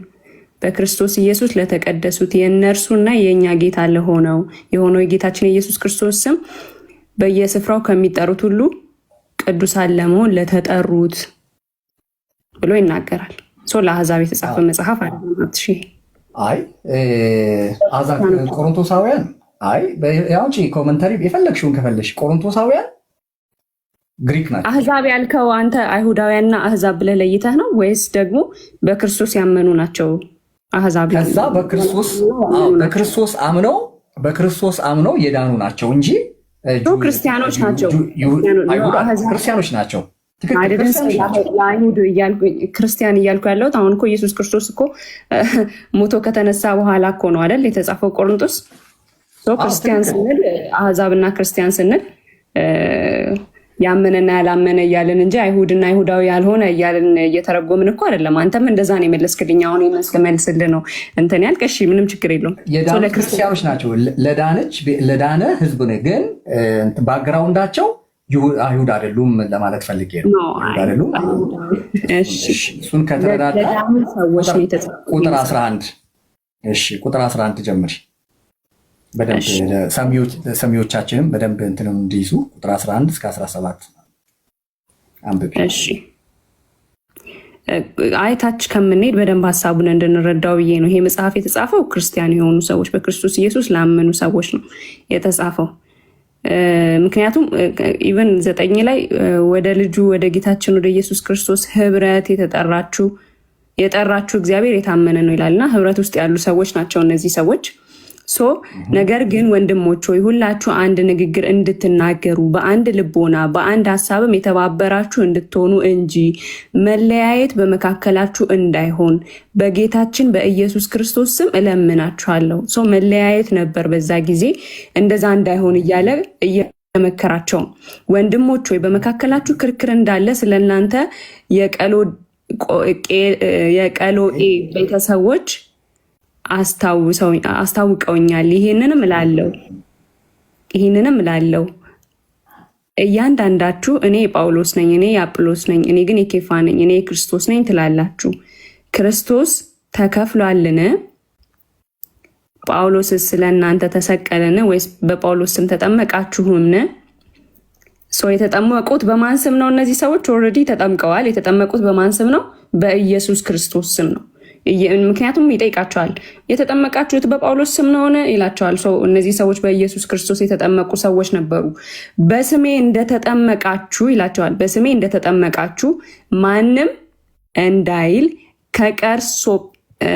በክርስቶስ ኢየሱስ ለተቀደሱት የእነርሱና የእኛ ጌታ ለሆነው የሆነው የጌታችን የኢየሱስ ክርስቶስ ስም በየስፍራው ከሚጠሩት ሁሉ ቅዱሳን ለመሆን ለተጠሩት ብሎ ይናገራል። ለአሕዛብ የተጻፈ መጽሐፍ አይደለም። አይ አሕዛብ ቆሮንቶሳውያን ያውጪ ኮመንታሪ የፈለግሽውን ከፈለሽ ቆሮንቶሳውያን ግሪክ ናቸው። አሕዛብ ያልከው አንተ አይሁዳውያንና አሕዛብ ብለህ ለይተህ ነው ወይስ ደግሞ በክርስቶስ ያመኑ ናቸው? አሕዛብ ከዛ በክርስቶስ አምነው የዳኑ ናቸው እንጂ ክርስቲያኖች ናቸው። ክርስቲያኖች ናቸው። ለአይሁድ ክርስቲያን እያልኩ ያለሁት አሁን እኮ ኢየሱስ ክርስቶስ እኮ ሞቶ ከተነሳ በኋላ እኮ ነው አይደል የተጻፈው ቆሮንቶስ። ክርስቲያን ስንል አሕዛብና ክርስቲያን ስንል ያመነና ያላመነ እያልን እንጂ አይሁድና አይሁዳዊ ያልሆነ እያልን እየተረጎምን እኮ አይደለም። አንተም እንደዛ ነው የመለስክልኝ። አሁን መልስልህ ነው እንትን ያልክ። እሺ ምንም ችግር የለውም። የዳኑ ክርስቲያኖች ናቸው። ለዳነ ህዝብ ነው፣ ግን ባክግራውንዳቸው አይሁድ አይደሉም ለማለት ፈልጌ ነው። አይደሉም። እሱን ከተረዳዳ ቁጥር 11 እሺ፣ ቁጥር 11 ጀምሪ በደንብ ሰሚዎቻችንም በደንብ እንትንም እንዲይዙ ቁጥር 11 እስከ 17 አንብቢ። እሺ አይታች ከምንሄድ በደንብ ሀሳቡን እንድንረዳው ብዬ ነው። ይሄ መጽሐፍ የተጻፈው ክርስቲያን የሆኑ ሰዎች በክርስቶስ ኢየሱስ ላመኑ ሰዎች ነው የተጻፈው። ምክንያቱም ኢቨን 9 ላይ ወደ ልጁ ወደ ጌታችን ወደ ኢየሱስ ክርስቶስ ህብረት የጠራችሁ እግዚአብሔር የታመነ ነው ይላልና ህብረት ውስጥ ያሉ ሰዎች ናቸው እነዚህ ሰዎች። ነገር ግን ወንድሞች ሆይ ሁላችሁ አንድ ንግግር እንድትናገሩ በአንድ ልቦና በአንድ ሀሳብም የተባበራችሁ እንድትሆኑ እንጂ መለያየት በመካከላችሁ እንዳይሆን በጌታችን በኢየሱስ ክርስቶስ ስም እለምናችኋለሁ። መለያየት ነበር በዛ ጊዜ፣ እንደዛ እንዳይሆን እያለ እየመከራቸው ወንድሞች ሆይ በመካከላችሁ ክርክር እንዳለ ስለእናንተ የቀሎኤ ቤተሰቦች አስታውቀውኛል። ይህንንም እላለሁ እያንዳንዳችሁ እኔ የጳውሎስ ነኝ፣ እኔ የአጵሎስ ነኝ፣ እኔ ግን የኬፋ ነኝ፣ እኔ የክርስቶስ ነኝ ትላላችሁ። ክርስቶስ ተከፍሏልን? ጳውሎስስ ስለ እናንተ ተሰቀለን? ወይስ በጳውሎስ ስም ተጠመቃችሁምን? የተጠመቁት በማን ስም ነው? እነዚህ ሰዎች ኦልሬዲ ተጠምቀዋል። የተጠመቁት በማን ስም ነው? በኢየሱስ ክርስቶስ ስም ነው። ምክንያቱም ይጠይቃቸዋል። የተጠመቃችሁት በጳውሎስ ስም ነውን ይላቸዋል። እነዚህ ሰዎች በኢየሱስ ክርስቶስ የተጠመቁ ሰዎች ነበሩ። በስሜ እንደተጠመቃችሁ ይላቸዋል። በስሜ እንደተጠመቃችሁ ማንም እንዳይል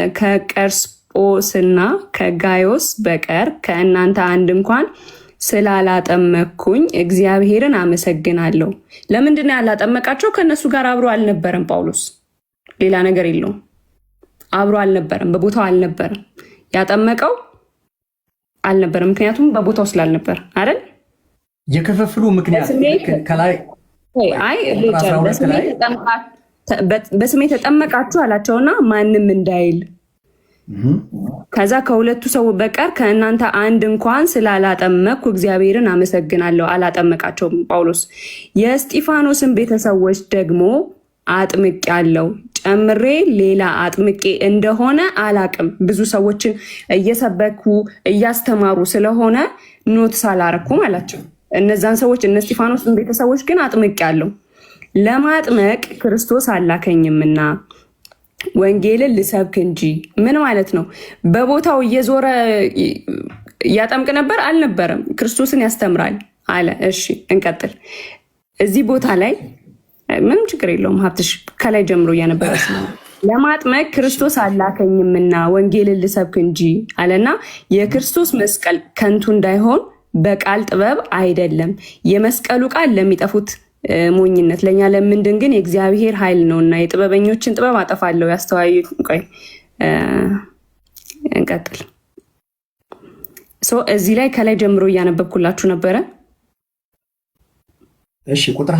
ከቀርስጶስና ከጋዮስ በቀር ከእናንተ አንድ እንኳን ስላላጠመኩኝ እግዚአብሔርን አመሰግናለሁ። ለምንድነው ያላጠመቃቸው? ከእነሱ ጋር አብሮ አልነበረም ጳውሎስ። ሌላ ነገር የለውም። አብሮ አልነበረም፣ በቦታው አልነበረም። ያጠመቀው አልነበረም፣ ምክንያቱም በቦታው ስላልነበር አይደል? የክፍፍሉ ምክንያት ከላይ በስሜ ተጠመቃችሁ አላቸውና ማንም እንዳይል ከዛ ከሁለቱ ሰው በቀር ከእናንተ አንድ እንኳን ስላላጠመቅኩ እግዚአብሔርን አመሰግናለሁ። አላጠመቃቸውም ጳውሎስ። የእስጢፋኖስን ቤተሰቦች ደግሞ አጥምቄአለሁ፣ ጨምሬ ሌላ አጥምቄ እንደሆነ አላቅም። ብዙ ሰዎችን እየሰበኩ እያስተማሩ ስለሆነ ኖት ሳላረኩም አላቸው። እነዛን ሰዎች እነ እስጢፋኖስን ቤተሰቦች ግን አጥምቄአለሁ፣ ለማጥመቅ ክርስቶስ አላከኝምና ወንጌልን ልሰብክ እንጂ። ምን ማለት ነው? በቦታው እየዞረ ያጠምቅ ነበር? አልነበረም። ክርስቶስን ያስተምራል አለ። እሺ እንቀጥል። እዚህ ቦታ ላይ ምንም ችግር የለውም ሀብትሽ፣ ከላይ ጀምሮ እያነበረ ለማጥመቅ ክርስቶስ አላከኝምና ወንጌልን ልሰብክ እንጂ አለና የክርስቶስ መስቀል ከንቱ እንዳይሆን በቃል ጥበብ አይደለም። የመስቀሉ ቃል ለሚጠፉት ሞኝነት፣ ለእኛ ለምንድን ግን የእግዚአብሔር ኃይል ነውና። የጥበበኞችን ጥበብ አጠፋለሁ፣ ያስተዋዩ። ቆይ እንቀጥል። እዚህ ላይ ከላይ ጀምሮ እያነበብኩላችሁ ነበረ። እሺ ቁጥር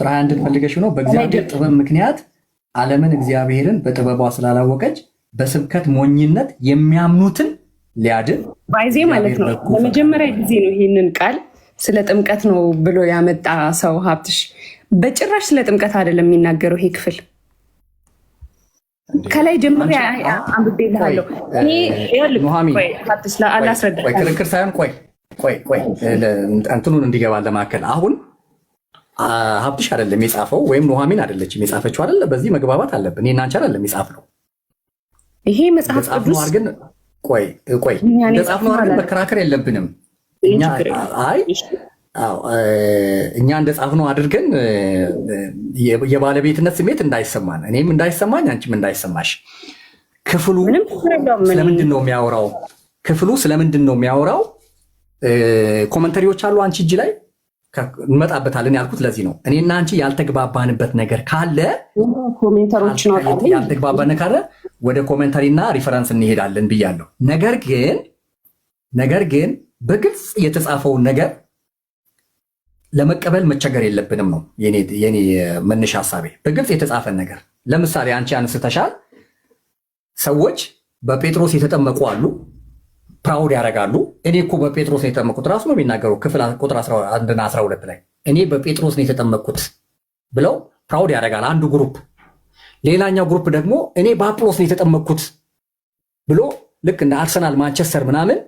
21ን ፈልገሽ ነው። በእግዚአብሔር ጥበብ ምክንያት ዓለምን እግዚአብሔርን በጥበቧ ስላላወቀች በስብከት ሞኝነት የሚያምኑትን ሊያድን ባይዜ ማለት ነው። ለመጀመሪያ ጊዜ ነው ይህንን ቃል ስለ ጥምቀት ነው ብሎ ያመጣ ሰው ሀብትሽ። በጭራሽ ስለ ጥምቀት አይደለም የሚናገረው ይሄ ክፍል። ከላይ ጀምሮ አንብቤልሃለሁ። ክርክር ሳይሆን ቆይ እንትኑን እንዲገባ ለማከል አሁን ሀብትሽ አይደለም የጻፈው ወይም ኑሐሚን አይደለችም የጻፈችው አይደለ? በዚህ መግባባት አለብን። እኔ እና አንቺ አይደለም የጻፍነው። ይሄ መጽሐፍ ቅዱስ አድርገን እንደጻፍነው አድርገን መከራከር የለብንም። እኛ እንደጻፍነው አድርገን የባለቤትነት ስሜት እንዳይሰማን፣ እኔም እንዳይሰማኝ፣ አንቺም እንዳይሰማሽ። ክፍሉ ስለምንድን ነው የሚያወራው? ክፍሉ ስለምንድን ነው የሚያወራው? ኮመንተሪዎች አሉ አንቺ እጅ ላይ እንመጣበታለን ያልኩት ለዚህ ነው። እኔና አንቺ ያልተግባባንበት ነገር ካለ ካለ ወደ ኮሜንተሪና ሪፈረንስ እንሄዳለን ብያለሁ። ነገር ግን በግልጽ የተጻፈውን ነገር ለመቀበል መቸገር የለብንም ነው የኔ መነሻ ሀሳቤ። በግልጽ የተጻፈን ነገር ለምሳሌ አንቺ አንስተሻል። ሰዎች በጴጥሮስ የተጠመቁ አሉ፣ ፕራውድ ያደርጋሉ። እኔ እኮ በጴጥሮስ ነው የተጠመቁት ራሱ ነው የሚናገረው ክፍል ቁጥር 11 እና 12 ላይ እኔ በጴጥሮስ ነው የተጠመቁት ብለው ፕራውድ ያደርጋል አንዱ ግሩፕ። ሌላኛው ግሩፕ ደግሞ እኔ በአጵሎስ ነው የተጠመቅኩት ብሎ ልክ እንደ አርሰናል ማንቸስተር ምናምን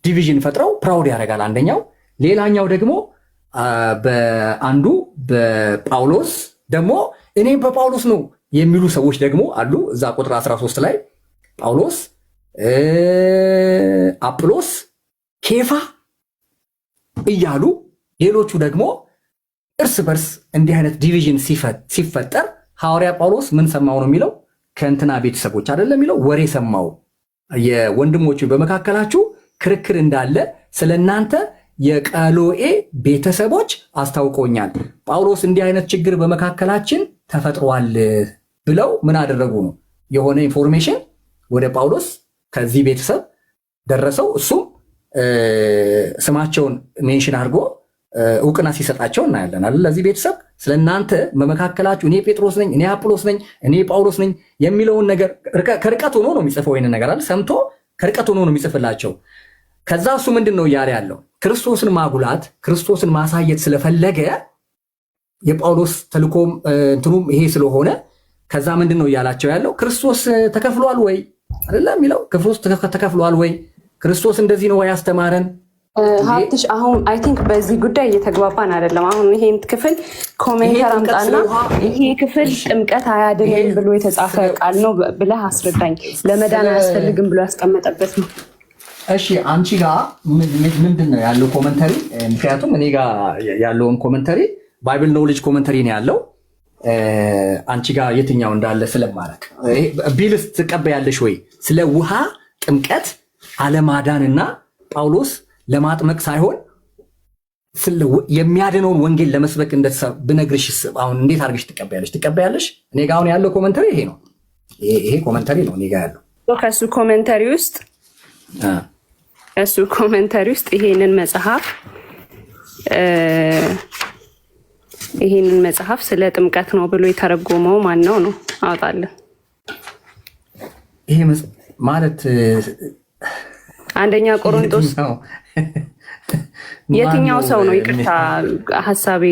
ዲቪዥን ፈጥረው ፕራውድ ያደርጋል አንደኛው። ሌላኛው ደግሞ በአንዱ በጳውሎስ ደግሞ እኔም በጳውሎስ ነው የሚሉ ሰዎች ደግሞ አሉ። እዛ ቁጥር 13 ላይ ጳውሎስ፣ አጵሎስ፣ ኬፋ እያሉ ሌሎቹ ደግሞ እርስ በርስ እንዲህ አይነት ዲቪዥን ሲፈጠር ሐዋርያ ጳውሎስ ምን ሰማው ነው የሚለው? ከእንትና ቤተሰቦች አይደለም የሚለው ወሬ ሰማው፣ የወንድሞቹ በመካከላችሁ ክርክር እንዳለ ስለናንተ የቀሎኤ ቤተሰቦች አስታውቆኛል። ጳውሎስ እንዲህ አይነት ችግር በመካከላችን ተፈጥሯል ብለው ምን አደረጉ ነው የሆነ ኢንፎርሜሽን ወደ ጳውሎስ ከዚህ ቤተሰብ ደረሰው። እሱም ስማቸውን ሜንሽን አድርጎ እውቅና ሲሰጣቸው እናያለን አይደል? ለዚህ ቤተሰብ ስለናንተ በመካከላችሁ እኔ ጴጥሮስ ነኝ፣ እኔ አጵሎስ ነኝ፣ እኔ ጳውሎስ ነኝ የሚለውን ነገር ከርቀት ሆኖ ነው የሚጽፈው። ይሄንን ነገር አይደል? ሰምቶ ከርቀት ሆኖ ነው የሚጽፍላቸው። ከዛ እሱ ምንድን ነው እያለ ያለው? ክርስቶስን ማጉላት ክርስቶስን ማሳየት ስለፈለገ የጳውሎስ ተልኮም እንትኑም ይሄ ስለሆነ ከዛ ምንድን ነው እያላቸው ያለው? ክርስቶስ ተከፍሏል ወይ አይደለም የሚለው? ክርስቶስ ተከፍሏል ወይ? ክርስቶስ እንደዚህ ነው ወይ ያስተማረን? ሀብትሽ አሁን አይ ቲንክ በዚህ ጉዳይ እየተግባባን አይደለም። አሁን ይሄን ክፍል ኮሜንተር አምጣና ይሄ ክፍል ጥምቀት አያድንም ብሎ የተጻፈ ቃል ነው ብለህ አስረዳኝ። ለመዳን አያስፈልግም ብሎ ያስቀመጠበት ነው። እሺ አንቺ ጋር ምንድን ነው ያለው ኮመንተሪ? ምክንያቱም እኔ ጋር ያለውን ኮመንተሪ ባይብል ኖውሌጅ ኮመንተሪ ነው ያለው። አንቺ ጋር የትኛው እንዳለ ስለማረክ ቢልስ ትቀበያለሽ ወይ? ስለ ውሃ ጥምቀት አለማዳንና ጳውሎስ ለማጥመቅ ሳይሆን የሚያድነውን ወንጌል ለመስበክ ብነግርሽ አሁን እንዴት አድርገሽ ትቀበያለሽ? ትቀበያለሽ? እኔ ጋር አሁን ያለው ኮመንተሪ ይሄ ነው። ይሄ ኮመንተሪ ነው እኔ ጋር ያለው። ከሱ ኮመንተሪ ውስጥ ይሄንን መጽሐፍ ስለ ጥምቀት ነው ብሎ የተረጎመው ማን ነው? አውጣለን። ይሄ ማለት አንደኛ ቆሮንቶስ የትኛው ሰው ነው? ይቅርታ ሀሳቤ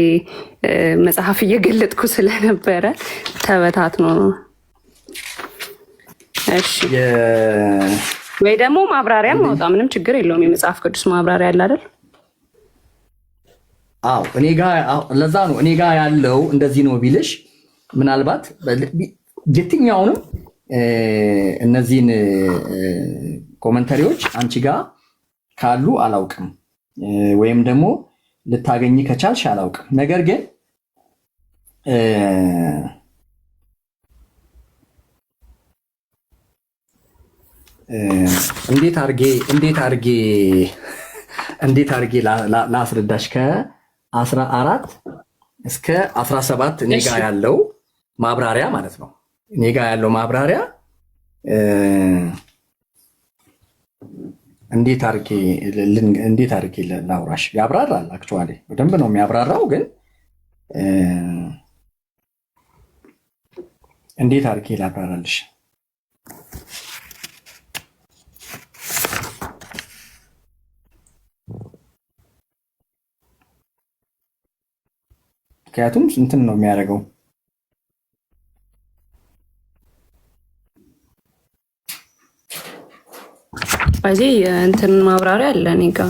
መጽሐፍ እየገለጥኩ ስለነበረ ተበታትኖ ነው። እሺ ወይ ደግሞ ማብራሪያም ማውጣ፣ ምንም ችግር የለውም። የመጽሐፍ ቅዱስ ማብራሪያ አለ አይደል? አዎ እኔ ጋር ለዛ ነው እኔ ጋር ያለው እንደዚህ ነው ቢልሽ ምናልባት የትኛውንም እነዚህን ኮመንተሪዎች አንቺ ጋር ካሉ አላውቅም፣ ወይም ደግሞ ልታገኝ ከቻልሽ አላውቅም። ነገር ግን እንዴት አርጌ ላስረዳሽ? ከ14 እስከ 17 እኔ ጋር ያለው ማብራሪያ ማለት ነው። እኔ ጋር ያለው ማብራሪያ እንዴት አርጌ ላውራሽ? ያብራራል። አክቹዋሊ በደንብ ነው የሚያብራራው። ግን እንዴት አርጌ ላብራራልሽ? ምክንያቱም እንትን ነው የሚያደርገው በዚህ እንትን ማብራሪያ አለ እኔ ጋ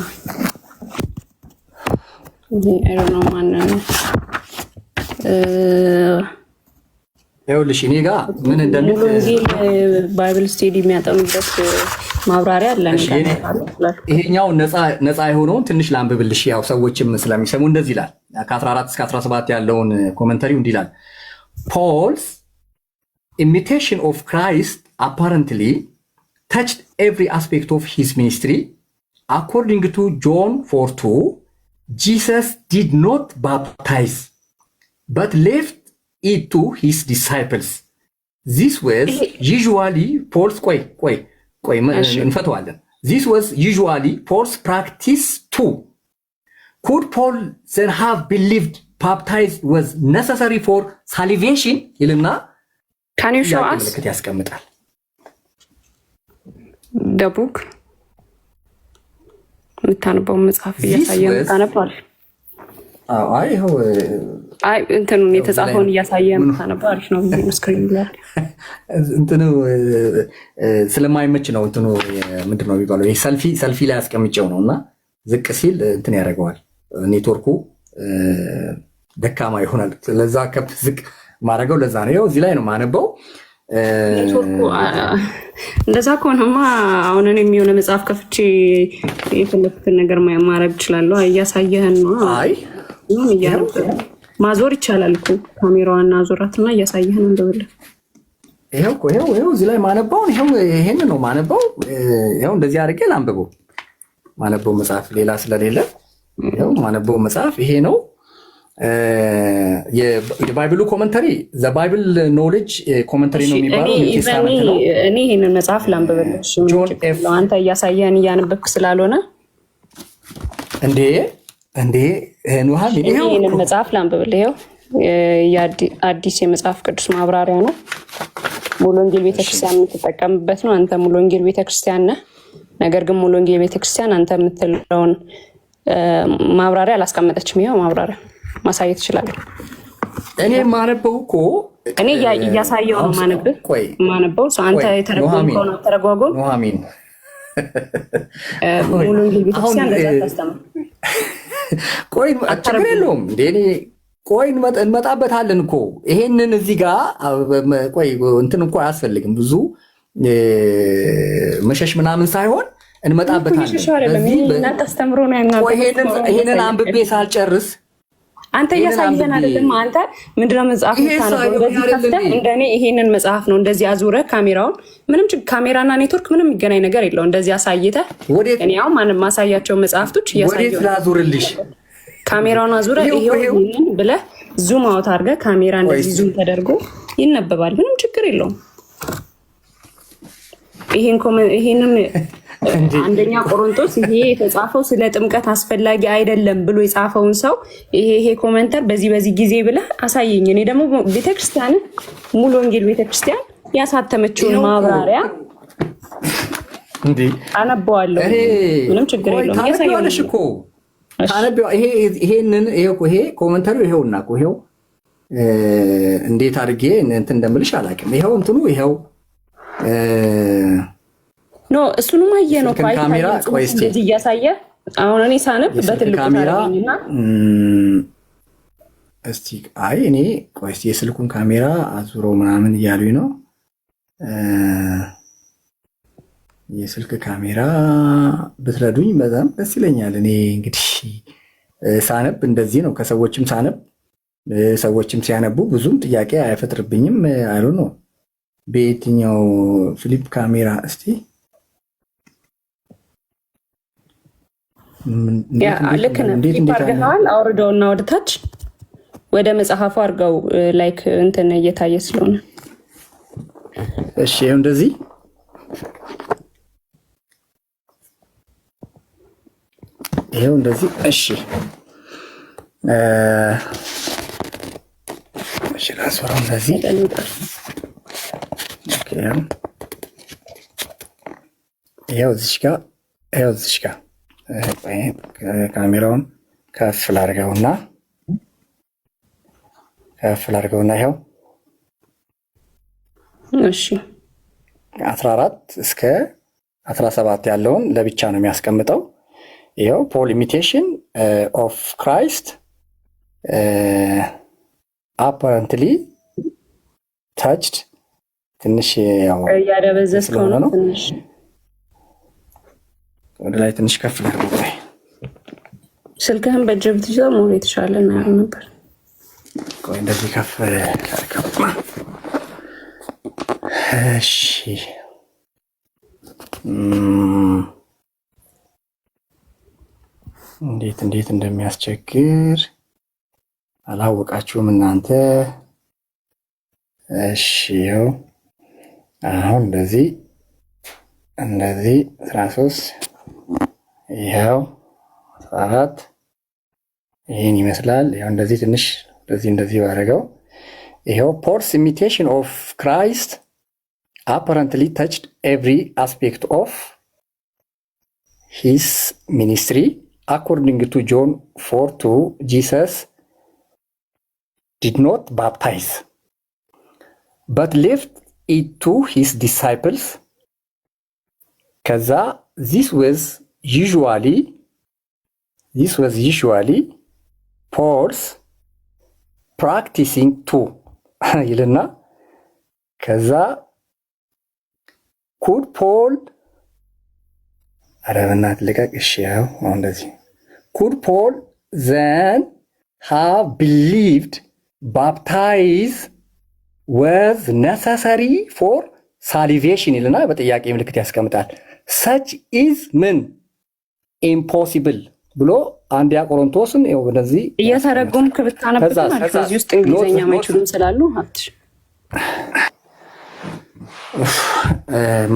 ነው ማንን ይኸውልሽ እኔ ጋ ምን እንደሚል ባይብል ስቴዲ የሚያጠኑበት ማብራሪያ አለ። ይሄኛው ነፃ የሆነውን ትንሽ ላንብብልሽ፣ ያው ሰዎችም ስለሚሰሙ እንደዚህ ይላል። ከ14 እስከ 17 ያለውን ኮመንተሪው እንዲህ ይላል። ፖልስ imitation of Christ apparently touched every aspect of his ministry. According to John 4:2, Jesus did not baptize, but left it to his disciples. This was usually Paul's እንፈተዋለን. This was usually Paul's practice too. could Paul then have believed baptized was necessary for salvation ይልና can you show us ምልክት ያስቀምጣል። the book ምታነበው መጽሐፍ እያሳየ ምታነባል። አይ ይኸው አይ እንትኑን የተጻፈውን እያሳየ ምታነባው አሪፍ ነው። ስክሪን ላይ እንትኑ ስለማይመች ነው። እንትኑ ምንድነው የሚባለው? ይሄ ሰልፊ ላይ አስቀምጨው ነውና ዝቅ ሲል እንትን ያደርገዋል። ኔትወርኩ ደካማ ይሆናል። ለዛ ከፍ ዝቅ ማድረገው ለዛ ነው። ይኸው እዚህ ላይ ነው ማነበው። ኔትወርኩ እንደዛ ከሆነማ አሁን እኔ የሚሆነ መጽሐፍ ከፍቼ የፈለኩትን ነገር ማድረግ እችላለሁ። እያሳየህን ነው። አይ ማዞር ይቻላል እኮ ካሜራዋን አዞራትና እያሳየህን እንደወለ ይኸው እዚህ ላይ ማነበው። ይሄን ነው ማነበው። ይኸው እንደዚህ አድርጌ ላንብበው። ማነበው መጽሐፍ ሌላ ስለሌለ ይኸው ማነበው መጽሐፍ ይሄ ነው። የባይብሉ ኮመንተሪ ዘ ባይብል ኖሌጅ ኮመንተሪ ነው የሚባለው። እኔ ይሄንን መጽሐፍ ላንብብልሽ። አንተ እያሳየህን እያነበብክ ስላልሆነ እንዴ ኑሃሚ ይሄንን መጽሐፍ ላንብብልህ። ይኸው የአዲስ የመጽሐፍ ቅዱስ ማብራሪያ ነው። ሙሉ ወንጌል ቤተክርስቲያን የምትጠቀምበት ነው። አንተ ሙሉ ወንጌል ቤተክርስቲያን ነህ። ነገር ግን ሙሉ ወንጌል ቤተክርስቲያን አንተ የምትለውን ማብራሪያ አላስቀመጠችም። ይኸው ማብራሪያ ማሳየት ይችላል። እኔ ማነበው እኮ እኔ እያሳየው ነው ማነበው። አንተ የተረጎምከው ነው ተረጓጎም ኑሃሚን ሙሉ ወንጌል ቤተክርስቲያን ለዛ ታስተምር። ቆይ ችግር የለውም እንዴ እኔ ቆይ እንመጣበታለን እኮ ይሄንን እዚህ ጋር ቆይ እንትን እኮ አያስፈልግም ብዙ መሸሽ ምናምን ሳይሆን እንመጣበታለን። ይሄንን አንብቤ ሳልጨርስ አንተ እያሳየን አይደለም። አንተ ምንድነው መጽሐፍ ታነበው? እንደዚህ ከፍተህ እንደኔ ይሄንን መጽሐፍ ነው እንደዚህ አዙረ ካሜራውን ምንም ካሜራና ኔትወርክ ምንም የሚገናኝ ነገር የለው። እንደዚህ አሳይተህ እኔ ያው ማንም ማሳያቸው መጽሐፍቶች እያሳየው ወዴት ላዙርልሽ? ካሜራውን አዙረ ይሄው ብለህ ዙም አውት አድርገህ ካሜራ እንደዚህ ዙም ተደርጎ ይነበባል። ምንም ችግር የለውም። ይሄንን አንደኛ ቆሮንቶስ ይሄ የተጻፈው ስለ ጥምቀት አስፈላጊ አይደለም ብሎ የጻፈውን ሰው ይሄ ኮሜንተር በዚህ ጊዜ ብለህ አሳየኝ። እኔ ደግሞ ቤተክርስቲያን ሙሉ ወንጌል ቤተክርስቲያን ያሳተመችውን ማብራሪያ አነበዋለሁ። ምንም ችግር የለውም። ያሳየኝ እኮ ታነቢው ይሄ ኮሜንተሩ ይሄውና እኮ ይሄው እንዴት አድርጌ እንትን እንደምልሽ አላውቅም። ይሄው እንትኑ ይሄው ኖ እሱንም አየህ ነው ካሜራ ቆይስቲ እያሳየ አሁን እኔ ሳነብ በትልቁ ታረጋኝና እስቲ አይ እኔ ቆይስቲ የስልኩን ካሜራ አዙሮ ምናምን እያሉኝ ነው። የስልክ ካሜራ ብትረዱኝ በጣም ደስ ይለኛል። እኔ እንግዲህ ሳነብ እንደዚህ ነው። ከሰዎችም ሳነብ ሰዎችም ሲያነቡ ብዙም ጥያቄ አይፈጥርብኝም። አይሉ ነው በየትኛው ፍሊፕ ካሜራ እስቲ ልክ ነህ። አውርደውና ወደታች ወደ መጽሐፉ አድርገው ላይክ እንትን እየታየ ስለሆነ እሺ ይኸው እንደዚህ እሺ እሺ ላስወራው እንደዚህ ይኸው እዚህ ጋር ካሜራውን ከፍ ላድርገውና ይኸው እሺ 14 እስከ 17 ያለውን ለብቻ ነው የሚያስቀምጠው። ይኸው ፖል ኢሚቴሽን ኦፍ ክራይስት አፓረንትሊ ታችድ ትንሽ ያው ያደበዘዝከው ነው ትንሽ ወደ ላይ ትንሽ ከፍ ላድርገው። ስልክህን በእጅህ ብትይዘው ሞር የተሻለ ነው ነበር። ቆይ እንደዚህ ከፍ ላድርገው። እሺ እንዴት እንደሚያስቸግር አላወቃችሁም እናንተ። እሺ ይኸው አሁን እንደዚህ 13 ይኸው 14 ይህን ይመስላል። ያው እንደዚህ ትንሽ እንደዚህ ባደረገው ይሄው ፖልስ ኢሚቴሽን ኦፍ ክራይስት apparently touched every aspect of his ministry. According to John 4:2, Jesus did not baptize, but left it to his disciples. ከዛ this was usually Paul's practicing too ይልና ከዛ could Paul አረበናት ልቀቅ እሺ ያው እንደዚህ could Paul then have believed baptize was necessary for salvation ይልና በጥያቄ ምልክት ያስቀምጣል። such is ምን impossible ብሎ አንደኛ ቆሮንቶስን ይኸው በዚህ እየተረጎም ከብታነብት ማለት ነው። እዚህ ውስጥ እንግሊዘኛ ማይችሉም ስላሉ ሀብት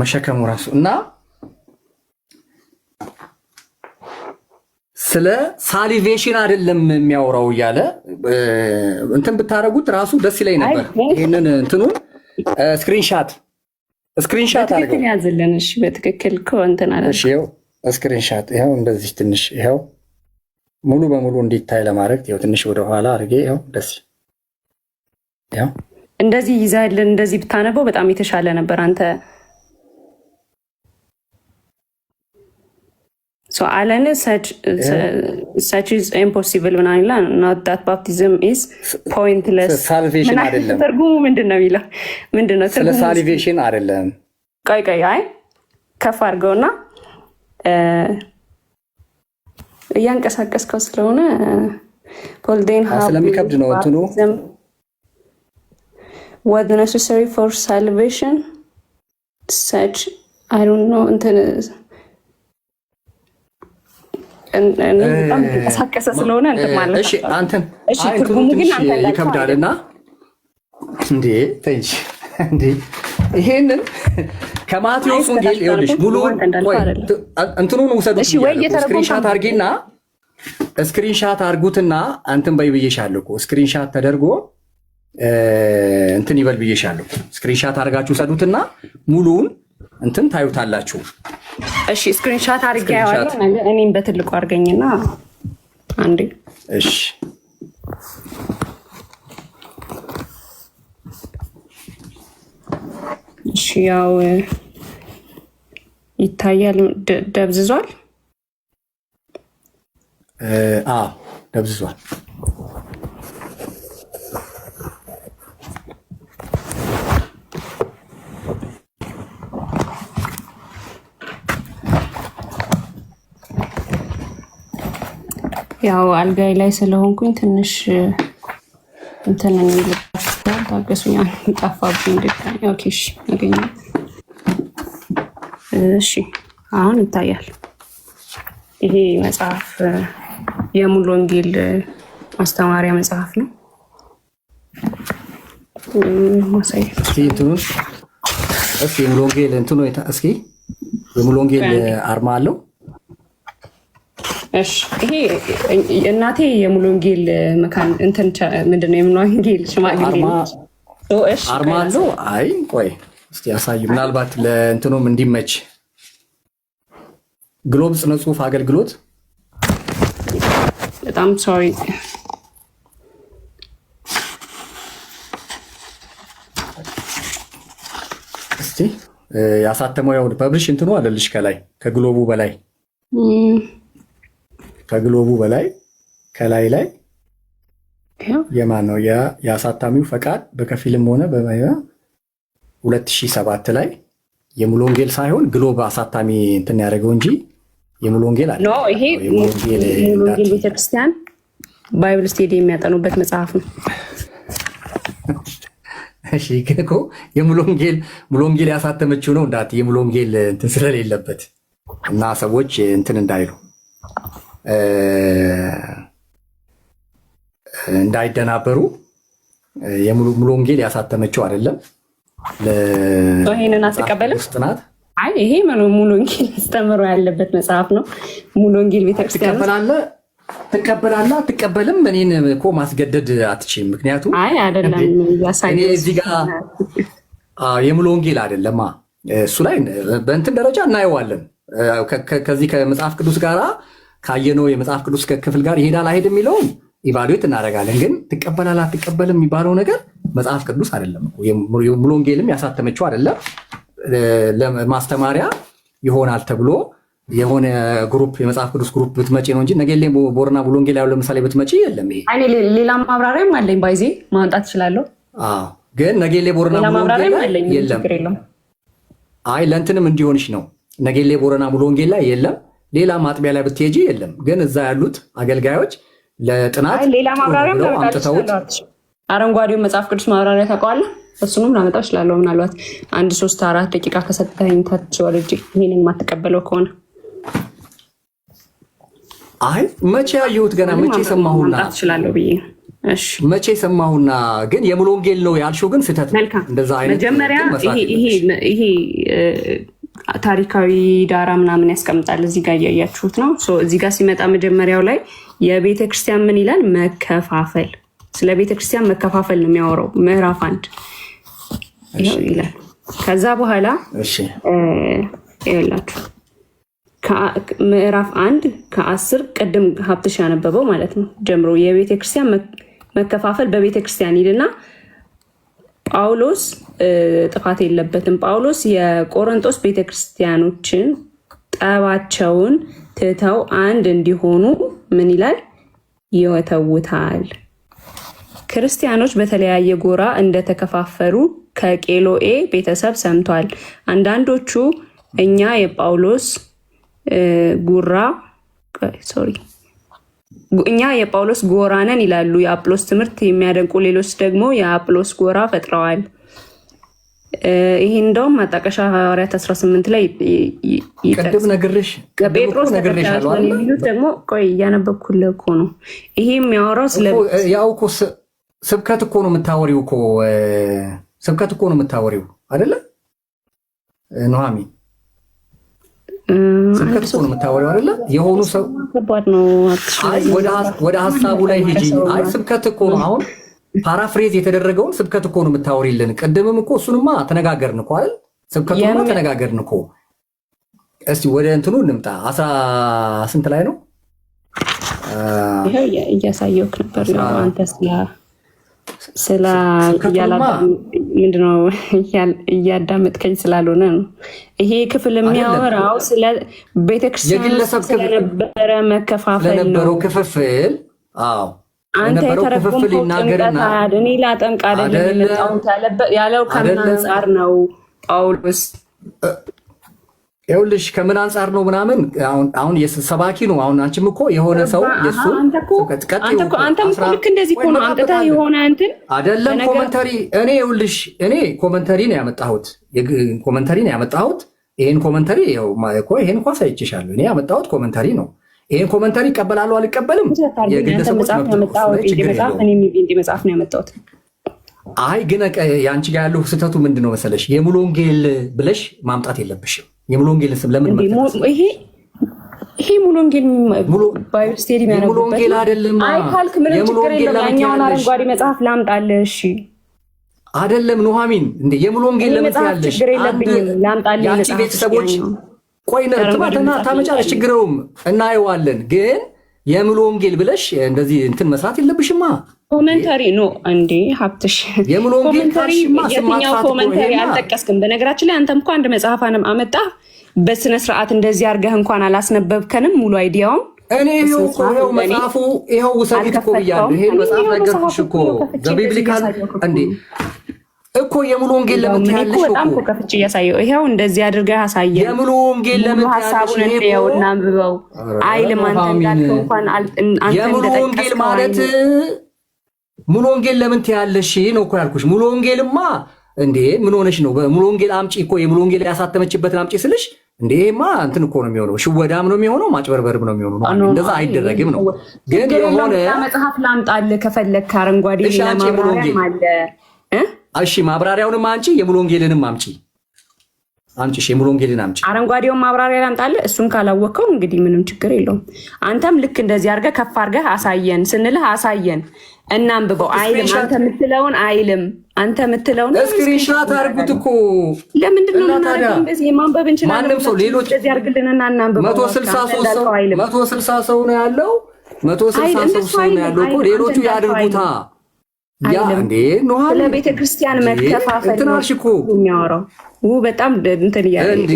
መሸከሙ ራሱ እና ስለ ሳሊቬሽን አይደለም የሚያወራው እያለ እንትን ብታረጉት ራሱ ደስ ይለኝ ነበር። ይሄንን እንትኑን ስክሪንሻት አድርገው ያዝልን። እሺ በትክክል እንትን አለ። እሺ ይኸው ስክሪንሻት ይኸው እንደዚህ ትንሽ ይኸው ሙሉ በሙሉ እንዲታይ ለማድረግ ይኸው ትንሽ ወደ ኋላ አድርጌ ይኸው ደስ ይኸው እንደዚህ ይዛልን እንደዚህ ብታነበው በጣም የተሻለ ነበር። አንተ so አለን such is impossible ምናምን ይላል። not that baptism is pointless salvation አይደለም። ትርጉሙ ምንድነው የሚለው? ምንድነው ስለ salvation አይደለም። ቆይ አይ ከፍ አድርገውና እያንቀሳቀስከው ስለሆነ ፖልዴን ስለሚከብድ ነው እንትኑ what necessary for salvation such I don't know እንትን በጣም ተንቀሳቀሰ ስለሆነ እንትን ማለት ነው። እሺ አንተን እሺ ትርጉሙ ግን አንተ ይከብዳልና እንዴ ተይሽ እንዴ ይሄንን ከማቴዎስ ወንጌል ይኸውልሽ ሙሉ እንትኑን ውሰዱት። ስክሪንሻት አድርጉትና እንትን በይ ብዬሻለሁ እኮ ስክሪንሻት ተደርጎ እንትን ይበል ብዬሻለሁ። ስክሪንሻት አድርጋችሁ ሰዱትና ሙሉውን እንትን ታዩታላችሁ። እሺ ስክሪንሻት አድርጌ ያዋለሁ እኔም በትልቁ አድርገኝና አንዴ እሺ እሺ ያው ይታያል። ደብዝዟል። ደብዝዟል። ያው አልጋይ ላይ ስለሆንኩኝ ትንሽ እንትን እንልባችሁ ታገሱኝ። ጠፋብኝ ድጋሚ። ኦኬ እሺ አገኘሁ። እሺ አሁን ይታያል። ይሄ መጽሐፍ የሙሉ ወንጌል ማስተማሪያ መጽሐፍ ነው። እስኪ የሙሉ ወንጌል እንትኑ እስኪ የሙሉ ወንጌል አርማ አለው። እሺ ይሄ እናቴ የሙሉ ወንጌል መካን እንትን ምንድነው የሙሉ ወንጌል ሽማግሌ አርማ አለው። አይ ቆይ እስቲ ያሳዩ፣ ምናልባት ለእንትኑም እንዲመች ግሎብ ጽነ ጽሁፍ አገልግሎት። በጣም ሶሪ እስቲ ያሳተመው ያው ፐብሊሽ እንትኑ አለልሽ ከላይ ከግሎቡ በላይ ከላይ ላይ የማን ነው የአሳታሚው ፈቃድ በከፊልም ሆነ በማያ 2007 ላይ የሙሉ ወንጌል ሳይሆን ግሎብ አሳታሚ እንትን ያደረገው እንጂ የሙሉ ወንጌል አለ። ይሄ ሙሉ ወንጌል ቤተክርስቲያን ባይብል ስቴዲ የሚያጠኑበት መጽሐፍ ነው። እሺ እኮ የሙሉ ወንጌል ያሳተመችው ነው እንዳት የሙሉ ወንጌል እንትን ስለሌለበት እና ሰዎች እንትን እንዳይሉ እንዳይደናበሩ የሙሉ ወንጌል ያሳተመችው አይደለም። ይሄንን አትቀበልም? ጥናት አይ ይሄ ሙሉ ወንጌል አስተምሮ ያለበት መጽሐፍ ነው። ሙሉ ወንጌል ቤተክርስቲያን ትቀበላለህ? ትቀበላለህ አትቀበልም? እኔን እኮ ማስገደድ አትችይም። ምክንያቱም አይ አይደለም እኔ እዚህ ጋር የሙሉ ወንጌል አይደለማ እሱ ላይ በእንትን ደረጃ እናየዋለን። ከዚህ ከመጽሐፍ ቅዱስ ጋር ካየነው የመጽሐፍ ቅዱስ ክፍል ጋር ይሄዳል አይሄድ የሚለውን ኢቫሉዌት እናደርጋለን። ግን ትቀበላለህ አትቀበልም የሚባለው ነገር መጽሐፍ ቅዱስ አይደለም። ሙሉ ወንጌልም ያሳተመችው አይደለም። ለማስተማሪያ ይሆናል ተብሎ የሆነ ግሩፕ የመጽሐፍ ቅዱስ ግሩፕ ብትመጪ ነው እንጂ ነገሌ ቦረና ሙሉ ወንጌል ያለው ለምሳሌ ብትመጪ የለም። ይሄ ሌላ ማብራሪያም አለኝ ባይዜ ማምጣት እችላለሁ። ግን ነገሌ ቦረና ሙሉ ወንጌል የለም። አይ ለእንትንም እንዲሆንሽ ነው። ነገሌ ቦረና ሙሉ ወንጌል ላይ የለም። ሌላ ማጥቢያ ላይ ብትሄጂ የለም። ግን እዛ ያሉት አገልጋዮች ለጥናት ሌላ ማብራሪያም አምጥተውት አረንጓዴው መጽሐፍ ቅዱስ ማብራሪያ ታውቀዋለህ? እሱንም ላመጣው እችላለሁ። ምናልባት 1-3-4 ደቂቃ ከሰጠኝ ታች ወልጅ ይሄንን የማትቀበለው ከሆነ አይ መቼ ያየሁት ገና መቼ ሰማሁና እችላለሁ ብዬ እሺ መቼ ሰማሁና። ግን የሙሉ ወንጌል ነው ያልሽው ግን ስህተት ነው። እንደዛ አይነት መጀመሪያ ይሄ ታሪካዊ ዳራ ምናምን ያስቀምጣል። እዚህ ጋር እያያችሁት ነው። እዚህ ጋር ሲመጣ መጀመሪያው ላይ የቤተ ክርስቲያን ምን ይላል? መከፋፈል። ስለ ቤተ ክርስቲያን መከፋፈል ነው የሚያወራው። ምዕራፍ 1 ይላል። ከዛ በኋላ ይላችሁ ምዕራፍ 1 ከ10 ቅድም ሀብትሽ ያነበበው ማለት ነው ጀምሮ የቤተ ክርስቲያን መከፋፈል በቤተ ክርስቲያን ይልና ጳውሎስ ጥፋት የለበትም። ጳውሎስ የቆሮንቶስ ቤተክርስቲያኖችን ጠባቸውን ትተው አንድ እንዲሆኑ ምን ይላል? ይወተውታል። ክርስቲያኖች በተለያየ ጎራ እንደተከፋፈሉ ከቄሎኤ ቤተሰብ ሰምቷል። አንዳንዶቹ እኛ የጳውሎስ ጎራ ነን ይላሉ። የአጵሎስ ትምህርት የሚያደንቁ ሌሎች ደግሞ የአጵሎስ ጎራ ፈጥረዋል። ይህ እንደውም ማጣቀሻ ሐዋርያት 18 ላይ ቅድም ነግሬሽ ጴጥሮስ የሚሉት ደግሞ ቆይ እያነበብኩልህ እኮ ነው። ይሄ የሚያወራው ያው እኮ ስብከት እኮ ነው የምታወሪው እኮ ስብከት እኮ ነው የምታወሪው አይደለ ኑሐሚን? ስብከት እኮ ነው የምታወሪው አይደለ? የሆኑ ሰው ከባድ ነው። ወደ ሀሳቡ ላይ ሂጂ። አይ ስብከት እኮ ነው አሁን ፓራፍሬዝ የተደረገውን ስብከት እኮ ነው የምታወሪልን። ቅድምም እኮ እሱንማ ተነጋገርን እኮ አይደል? ስብከቱንማ ተነጋገርን እኮ። እስቲ ወደ እንትኑ እንምጣ። 18 ላይ ነው ይሄ እያሳየውክ ነበር። አንተ ስለ ምንድነው እያዳመጥከኝ ስላልሆነ ነው። ይሄ ክፍል የሚያወራው ስለ ቤተክርስቲያን ስለነበረ መከፋፈል ነው። ክፍፍል አዎ አንተ የተረጎምከው ጥምቀት እኔ ላጠምቅ አይደለም የመጣሁት ያለው ከምን አንጻር ነው ጳውሎስ? ይኸውልሽ ከምን አንጻር ነው ምናምን አሁን ሰባኪ ነው። አሁን አንቺም እኮ የሆነ ሰው የሱ አንተም እኮ ልክ እንደዚህ እኮ ነው አምጥተህ የሆነ እንትን አይደለም ኮመንተሪ። እኔ ኮመንተሪ ነው ያመጣሁት። ይሄን ኮመንተሪ ይሄን እንኳን ሳይችሻለሁ። እኔ ያመጣሁት ኮመንተሪ ነው። ይሄን ኮመንተሪ ይቀበላሉ አልቀበልም የግለሰቦች መጽሐፍ ነው ያመጣሁት። አይ ግን የአንቺ ጋር ያለው ስህተቱ ምንድን ነው መሰለሽ? የሙሉ ወንጌል ብለሽ ማምጣት የለብሽም። የሙሉ ወንጌል ስም ለምን ይሄ ሙሉ ወንጌል ባይብል ስቴዲ ሙሉ ወንጌል አይደለም። አይ ካልክ ምንም ችግር የለም። ያኛውን አረንጓዴ መጽሐፍ ላምጣልህ። እሺ አይደለም ኑሐሚን እንዴ የሙሉ ወንጌል ለምን ትያለሽ? የአንቺ ቤተሰቦች ቆይ ነጥባትና ታመጫለሽ፣ ችግረውም እናየዋለን። ግን የሙሉ ወንጌል ብለሽ እንደዚህ እንትን መስራት የለብሽማ። ኮሜንታሪ ነው እንዴ ሀብትሽ? የሙሉ ወንጌል ካልሽማ የትኛው ኮሜንታሪ አልጠቀስኩም። በነገራችን ላይ አንተም እንኳን አንድ መጽሐፍ አመጣ በስነ ስርዓት እንደዚህ አድርገህ እንኳን አላስነበብከንም ሙሉ አይዲያውን። እኔ ይኸው መጽሐፉ ይኸው ውሰዱት እኮ ብያለሁ። ይሄን መጽሐፍ ነገርኩሽ እኮ ዘቢብሊካል እንዴ እኮ የሙሉ ወንጌል ለምን ትያለሽ? በጣም እኮ ከፍቼ እያሳየው ይሄው እንደዚህ አድርገህ አሳየው። የሙሉ ወንጌል ለምን ትያለሽ? ይሄውና አንብበው አይልም። አንተ እንዳልከው እንኳን አንተ የሙሉ ወንጌል ማለት ሙሉ ወንጌል ለምን ትያለሽ ነው እኮ ያልኩሽ። ሙሉ ወንጌልማ እንዴ ምን ሆነሽ ነው? በሙሉ ወንጌል አምጪ እኮ የሙሉ ወንጌል ያሳተመችበትን አምጪ ስልሽ እንዴማ እንትን እኮ ነው የሚሆነው፣ ሽወዳም ነው የሚሆነው፣ ማጭበርበርም ነው የሚሆነው። እንደዛ አይደረግም ነው። ግን የሆነ መጽሐፍ ላምጣልህ ከፈለክ አረንጓዴ ለማብራሪያ አለ። እሺ ማብራሪያውንም አንቺ የሙሉ ወንጌልንም አምጪ። አምጪ፣ የሙሉ ወንጌልን አምጪ። አረንጓዴውን ማብራሪያ ላምጣልህ። እሱን ካላወቀው እንግዲህ ምንም ችግር የለውም። አንተም ልክ እንደዚህ አድርገህ ከፍ አድርገህ አሳየን ስንልህ አሳየን፣ እናንብበው አይልም። አንተ የምትለውን አይልም። አንተ የምትለውን ስክሪንሻት አድርጉት እኮ። ለምንድን ነው እንደዚህ ማንበብ እንችላለን? ማንም ሰው ሌሎች እንደዚህ አድርግልንና እናንብበው። 160 ሰው ነው ያለው። 160 ሰው ነው ያለው እኮ። ሌሎቹ ያድርጉታ። ያ እንዴ ነው ስለ ቤተ ክርስቲያን መከፋፈል እንትናልሽኮ የሚያወራው በጣም እንትን እያለ እንዴ።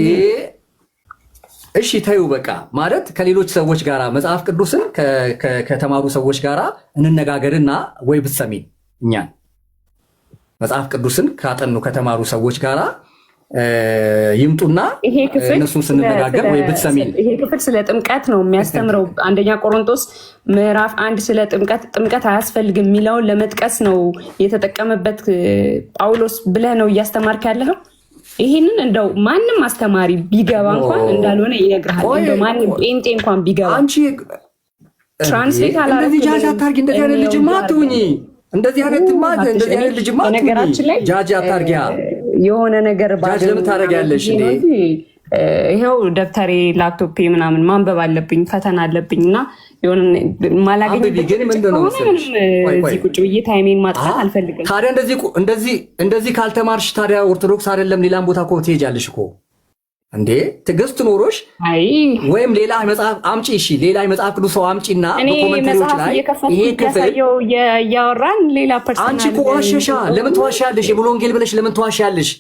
እሺ ታዩ በቃ ማለት ከሌሎች ሰዎች ጋራ መጽሐፍ ቅዱስን ከተማሩ ሰዎች ጋራ እንነጋገርና ወይ ብትሰሚን እኛን መጽሐፍ ቅዱስን ካጠኑ ከተማሩ ሰዎች ጋራ ይምጡና እነሱን ስንነጋገር ወይ ብትሰሚን። ይሄ ክፍል ስለ ጥምቀት ነው የሚያስተምረው። አንደኛ ቆሮንቶስ ምዕራፍ 1 ስለ ጥምቀት አያስፈልግም የሚለውን ለመጥቀስ ነው የተጠቀመበት ጳውሎስ ብለህ ነው እያስተማርክ ያለኸው። ይህንን እንደው ማንም አስተማሪ ቢገባ እንኳን እንዳልሆነ ይነግርሃል። እንደው ማንም ጴንጤ እንኳን ቢገባ ትራንስሌት አላረክ። እንደዚህ ጃጅ አታርጊ። እንደዚህ አይነት ልጅማ አትሁኚ። እንደዚህ አይነት ልጅማ አትሁኚ። ነገራችን ላይ ጃጅ አታርጊያ። የሆነ ነገር ጃጅ ለምን ታደርጊያለሽ እንዴ? ይሄው ደብተሬ ላፕቶፔ ምናምን ማንበብ አለብኝ፣ ፈተና አለብኝ እና የሆነ ማላገኝበት ግን ምንድነው እዚህ ቁጭ ብዬ ታይሜን ማጥፋት አልፈልግም። ታዲያ እንደዚህ ካልተማርሽ ታዲያ ኦርቶዶክስ አይደለም ሌላም ቦታ እኮ ትሄጃለሽ እኮ እንዴ። ትዕግስት ኖሮሽ ወይም ሌላ መጽሐፍ አምጪ። እሺ ሌላ መጽሐፍ ቅዱስ ሰው አምጪና በኮሜንታሪዎች ላይ ይሄ ክፍል እያወራን ሌላ ፐርሰናል አንቺ እኮ ዋሸሻ። ለምን ተዋሻለሽ? የሙሉ ወንጌል ብለሽ ለምን ተዋሻለሽ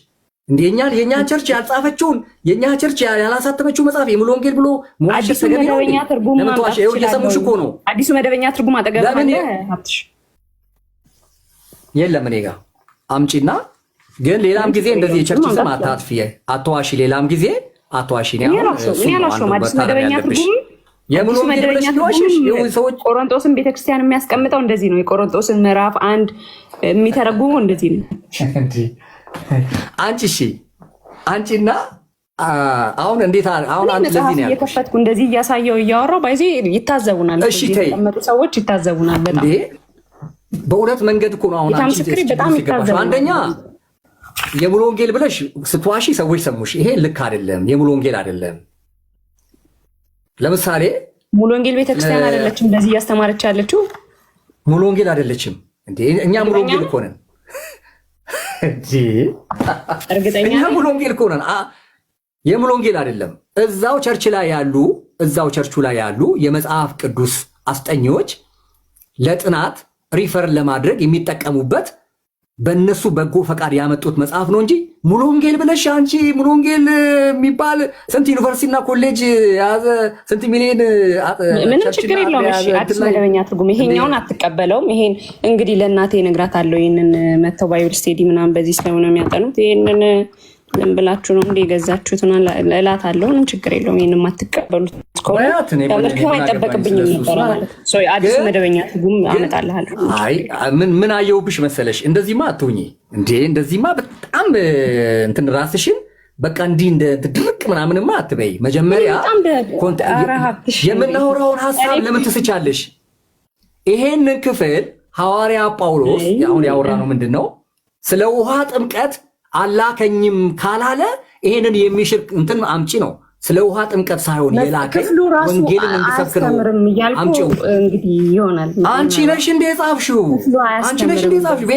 እንዴ? የኛ ቸርች ያልጻፈችውን የኛ ቸርች ያላሳተመችው መጽሐፍ የሙሉ ወንጌል ብሎ አዲሱ መደበኛ ትርጉም ማምጣት እየሰሙሽ እኮ ነው። አዲሱ መደበኛ ትርጉም አጠገብ አለ ሀብትሽ። የለም እኔ ጋር አምጪና ግን ሌላም ጊዜ እንደዚህ የቸርች ስም አታጥፊ፣ አትዋሺ። ሌላም ጊዜ አትዋሺ። አዲስ መደበኛ ትርጉም የሙሉ መደበኛ ትርጉም ቆሮንቶስን ቤተክርስቲያን የሚያስቀምጠው እንደዚህ ነው። የቆሮንቶስን ምዕራፍ 1 የሚተረጉመው እንደዚህ ነው። አንቺ እሺ አንቺና አሁን እንዴት አሁን አንተ ለዚህ ነው የከፈትኩ እንደዚህ እያሳየው እያወራው ባይዚ ይታዘቡናል። እሺ ተይ ተቀመጡ ሰዎች ይታዘቡናል። በጣም በሁለት መንገድ እኮ ነው አሁን አንቺ በጣም ይታዘቡናል። አንደኛ የሙሉ ወንጌል ብለሽ ስትዋሺ ሰዎች ሰሙሽ። ይሄ ልክ አይደለም፣ የሙሉ ወንጌል አይደለም። ለምሳሌ ሙሉ ወንጌል ቤተክርስቲያን አይደለችም እንደዚህ እያስተማረች ያለችው። ሙሉ ወንጌል አይደለችም እንዴ? እኛ ሙሉ ወንጌል እኮ ነን እንጂ እርግጠኛ እኛ ሙሉ ወንጌል እኮ ነን። የሙሉ ወንጌል አይደለም። እዛው ቸርቹ ላይ ያሉ የመጽሐፍ ቅዱስ አስጠኚዎች ለጥናት ሪፈር ለማድረግ የሚጠቀሙበት በእነሱ በጎ ፈቃድ ያመጡት መጽሐፍ ነው እንጂ ሙሉ ወንጌል ብለሽ አንቺ ሙሉ ወንጌል የሚባል ስንት ዩኒቨርሲቲና ኮሌጅ የያዘ ስንት ሚሊዮን ምንም ችግር የለውም። እሺ አዲስ መደበኛ ትርጉም ይሄኛውን አትቀበለውም። ይሄን እንግዲህ ለእናቴ እነግራታለሁ። ይሄንን መተው ባይብል ስቴዲ ምናምን በዚህ ስለሆነ የሚያጠኑት ይሄንን ዝም ብላችሁ ነው እንደ የገዛችሁትና እላታለሁ። ምንም ችግር የለውም። ይሄንን የማትቀበሉት ከሆነ ተመልከው አይጠበቅብኝም ነበር ማለት ነው። አዲስ መደበኛ ትርጉም አመጣልሃለሁ። አይ ምን አየሁብሽ መሰለሽ? እንደዚህማ አትሁኚ እንዴ! እንደዚህማ በጣም እንትን ራስሽን በቃ እንዲህ እንደ ድርቅ ምናምንማ አትበይ። መጀመሪያ የምናወራውን ሀሳብ ለምን ትስቻለሽ? ይሄንን ክፍል ሐዋርያ ጳውሎስ አሁን ያወራ ነው ምንድን ነው ስለ ውሃ ጥምቀት አላከኝም ካላለ ይሄንን የሚሽር እንትን አምጪ ነው። ስለ ውሃ ጥምቀት ሳይሆን የላከኝ ወንጌልን እንድሰብክ ነው። አምጪው እንግዲህ ይሆናል። አንቺ ነሽ እንደ ጻፍሽው፣ አንቺ ነሽ እንደ ጻፍሽው።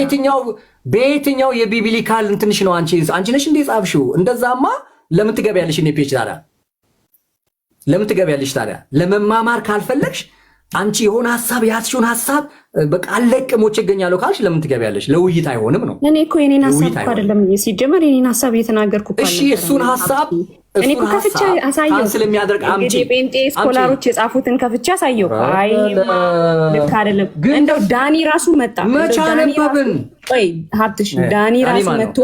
በየትኛው የቢብሊካል እንትንሽ ነው አንቺ ነሽ እንደ ጻፍሽው። እንደዛማ ለምን ትገቢያለሽ? እኔ ፔጅ ታዲያ ለምን ትገቢያለሽ? ታዲያ ለመማማር ካልፈለግሽ አንቺ የሆነ ሀሳብ ያዝሽውን ሀሳብ በቃ አለቅሞች ይገኛለሁ ካልሽ ለምን ትገቢያለሽ? ለውይይት አይሆንም ነው። እኔ እኮ የኔን ሀሳብ እኮ አይደለም ሲጀመር የኔን ሀሳብ እየተናገርኩ እኮ። እሺ እሱን ሀሳብ እኔ እኮ ከፍቼ አሳየው ስለሚያደርግ አምጪ። ጴንጤ ስኮላሮች የጻፉትን ከፍቼ አሳየው። አይ ልክ አይደለም። እንደው ዳኒ ራሱ መጣ። መቼ አነበብን? ወይ ሀብትሽ ዳኒ ራሱ መጥቶ